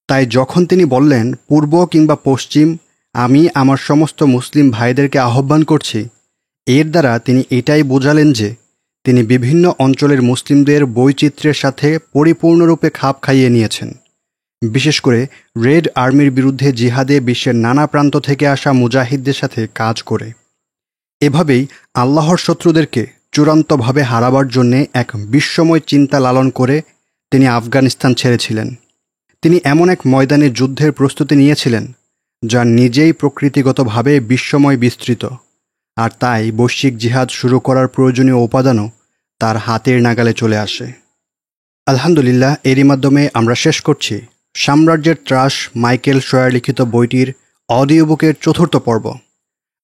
S1: তাই যখন তিনি বললেন পূর্ব কিংবা পশ্চিম, আমি আমার সমস্ত মুসলিম ভাইদেরকে আহ্বান করছি এর দ্বারা তিনি এটাই বোঝালেন যে তিনি বিভিন্ন অঞ্চলের মুসলিমদের বৈচিত্র্যের সাথে পরিপূর্ণরূপে খাপ খাইয়ে নিয়েছেন, বিশেষ করে রেড আর্মির বিরুদ্ধে জিহাদে বিশ্বের নানা প্রান্ত থেকে আসা মুজাহিদদের সাথে কাজ করে। এভাবেই আল্লাহর শত্রুদেরকে চূড়ান্তভাবে হারাবার জন্যে এক বিশ্বময় চিন্তা লালন করে তিনি আফগানিস্তান ছেড়েছিলেন। তিনি এমন এক ময়দানে যুদ্ধের প্রস্তুতি নিয়েছিলেন যা নিজেই প্রকৃতিগতভাবে বিশ্বময় বিস্তৃত, আর তাই বৈশ্বিক জিহাদ শুরু করার প্রয়োজনীয় উপাদানও তার হাতের নাগালে চলে আসে। আলহামদুলিল্লাহ, এরই মাধ্যমে আমরা শেষ করছি সাম্রাজ্যের ত্রাস মাইকেল শয়ার লিখিত বইটির অডিও বুকের ৪র্থ পর্ব।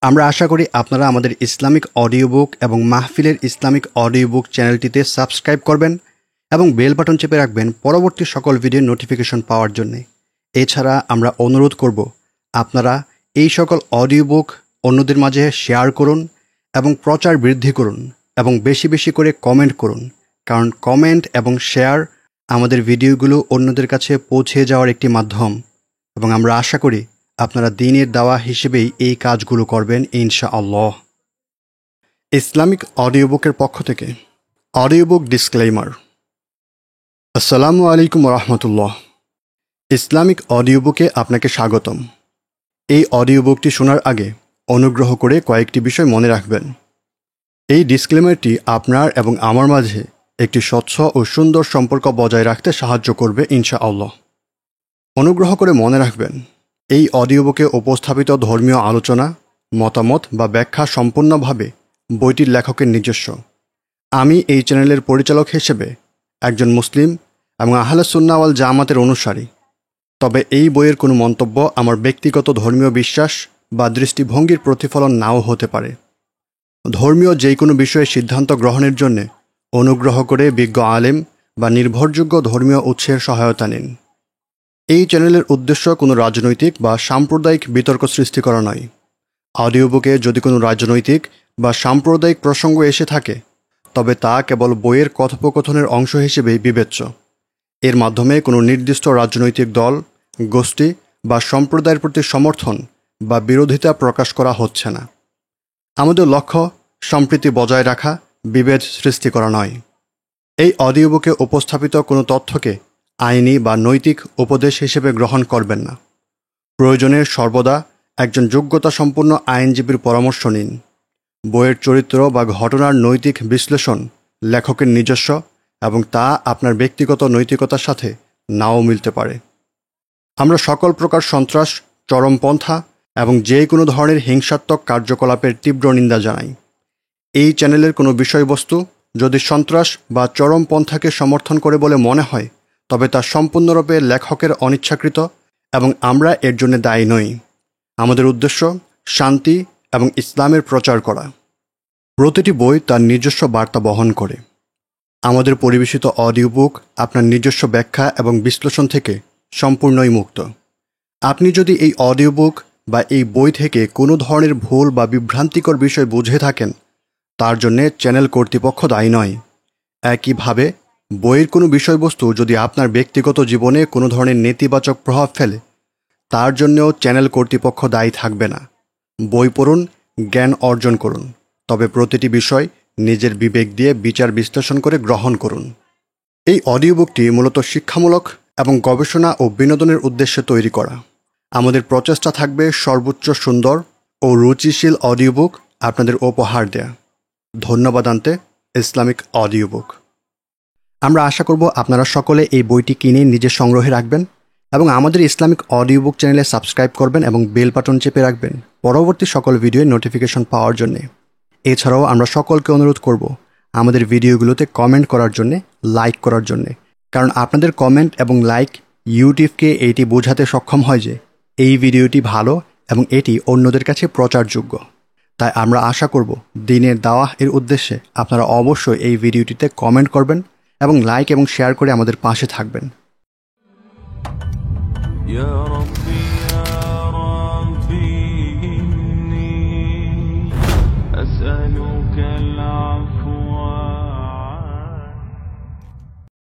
S1: আমরা আশা করি আপনারা আমাদের ইসলামিক অডিও বুক এবং মাহফিলের ইসলামিক অডিও বুক চ্যানেলটিতে সাবস্ক্রাইব করবেন এবং বেল বাটন চেপে রাখবেন পরবর্তী সকল ভিডিওর নোটিফিকেশন পাওয়ার জন্যে। এছাড়া আমরা অনুরোধ করব আপনারা এই সকল অডিও বুক অন্যদের মাঝে শেয়ার করুন এবং প্রচার বৃদ্ধি করুন এবং বেশি বেশি করে কমেন্ট করুন, কারণ কমেন্ট এবং শেয়ার আমাদের ভিডিওগুলো অন্যদের কাছে পৌঁছে যাওয়ার একটি মাধ্যম, এবং আমরা আশা করি আপনারা দ্বীনের দাওয়া হিসেবেই এই কাজগুলো করবেন ইনশাআল্লাহ। ইসলামিক অডিও বুকের পক্ষ থেকে অডিও বুক ডিসক্লেইমার। আসসালামু আলাইকুম রহমতুল্লাহ। ইসলামিক অডিও বুকে আপনাকে স্বাগতম। এই অডিও বুকটি শোনার আগে অনুগ্রহ করে কয়েকটি বিষয় মনে রাখবেন। এই ডিসক্লেমারটি আপনার এবং আমার মাঝে একটি স্বচ্ছ ও সুন্দর সম্পর্ক বজায় রাখতে সাহায্য করবে ইনশাআল্লাহ। অনুগ্রহ করে মনে রাখবেন, এই অডিও বুকে উপস্থাপিত ধর্মীয় আলোচনা, মতামত বা ব্যাখ্যা সম্পূর্ণভাবে বইটির লেখকের নিজস্ব। আমি এই চ্যানেলের পরিচালক হিসেবে একজন মুসলিম এবং আহলে সুন্নাহ ওয়াল জামাতের অনুসারী। তবে এই বইয়ের কোনো মন্তব্য আমার ব্যক্তিগত ধর্মীয় বিশ্বাস বা দৃষ্টিভঙ্গির প্রতিফলন নাও হতে পারে। ধর্মীয় যে কোনো বিষয়ে সিদ্ধান্ত গ্রহণের জন্য অনুগ্রহ করে বিজ্ঞ আলেম বা নির্ভরযোগ্য ধর্মীয় উৎসের সহায়তা নিন। এই চ্যানেলের উদ্দেশ্য কোনো রাজনৈতিক বা সাম্প্রদায়িক বিতর্ক সৃষ্টি করা নয়। অডিও বুকে যদি কোনো রাজনৈতিক বা সাম্প্রদায়িক প্রসঙ্গ এসে থাকে তবে তা কেবল বইয়ের কথোপকথনের অংশ হিসেবেই বিবেচ্য। এর মাধ্যমে কোনো নির্দিষ্ট রাজনৈতিক দল, গোষ্ঠী বা সম্প্রদায়ের প্রতি সমর্থন বা বিরোধিতা প্রকাশ করা হচ্ছে না। আমাদের লক্ষ্য সম্প্রীতি বজায় রাখা, বিভেদ সৃষ্টি করা নয়। এই অডিও বুকে উপস্থাপিত কোনো তথ্যকে আইনি বা নৈতিক উপদেশ হিসেবে গ্রহণ করবেন না। প্রয়োজনে সর্বদা একজন যোগ্যতা সম্পন্ন আইনজীবীর পরামর্শ নিন। বইয়ের চরিত্র বা ঘটনার নৈতিক বিশ্লেষণ লেখকের নিজস্ব এবং তা আপনার ব্যক্তিগত নৈতিকতার সাথে নাও মিলতে পারে। আমরা সকল প্রকার সন্ত্রাস, চরমপন্থা এবং যে কোনো ধরনের হিংসাত্মক কার্যকলাপের তীব্র নিন্দা জানাই। এই চ্যানেলের কোনো বিষয়বস্তু যদি সন্ত্রাস বা চরমপন্থাকে সমর্থন করে বলে মনে হয় তবে তা সম্পূর্ণরূপে লেখকের অনিচ্ছাকৃত এবং আমরা এর জন্য দায়ী নই। আমাদের উদ্দেশ্য শান্তি এবং ইসলামের প্রচার করা। প্রতিটি বই তার নিজস্ব বার্তা বহন করে। আমাদের পরিবেশিত অডিও বুক আপনার নিজস্ব ব্যাখ্যা এবং বিশ্লেষণ থেকে সম্পূর্ণই মুক্ত। আপনি যদি এই অডিও বুক বা এই বই থেকে কোনো ধরনের ভুল বা বিভ্রান্তিকর বিষয় বুঝে থাকেন তার জন্যে চ্যানেল কর্তৃপক্ষ দায়ী নয়। একইভাবে বইয়ের কোনো বিষয়বস্তু যদি আপনার ব্যক্তিগত জীবনে কোনো ধরনের নেতিবাচক প্রভাব ফেলে তার জন্যেও চ্যানেল কর্তৃপক্ষ দায়ী থাকবে না। বই পড়ুন, জ্ঞান অর্জন করুন, তবে প্রতিটি বিষয় নিজের বিবেক দিয়ে বিচার বিশ্লেষণ করে গ্রহণ করুন। এই অডিও বুকটি মূলত শিক্ষামূলক এবং গবেষণা ও বিনোদনের উদ্দেশ্যে তৈরি করা। আমাদের প্রচেষ্টা থাকবে সর্বোচ্চ সুন্দর ও রুচিশীল অডিও বুক আপনাদের উপহার দেয়া। ধন্যবাদ আনতে ইসলামিক অডিও বুক। আমরা আশা করব আপনারা সকলে এই বইটি কিনে নিজের সংগ্রহে রাখবেন এবং আমাদের ইসলামিক অডিও বুক চ্যানেলে সাবস্ক্রাইব করবেন এবং বেল বাটন চেপে রাখবেন পরবর্তী সকল ভিডিওর নোটিফিকেশন পাওয়ার জন্য। এছাড়াও আমরা সকলকে অনুরোধ করব আমাদের ভিডিওগুলোতে কমেন্ট করার জন্যে, লাইক করার জন্যে, কারণ আপনাদের কমেন্ট এবং লাইক ইউটিউবকে এইটি বোঝাতে সক্ষম হয় যে এই ভিডিওটি ভালো এবং এটি অন্যদের কাছে প্রচারযোগ্য। তাই আমরা আশা করব দ্বীনের দাওয়াহ এর উদ্দেশ্যে আপনারা অবশ্যই এই ভিডিওটিতে কমেন্ট করবেন এবং লাইক এবং শেয়ার করে আমাদের পাশে থাকবেন।
S3: يا ربي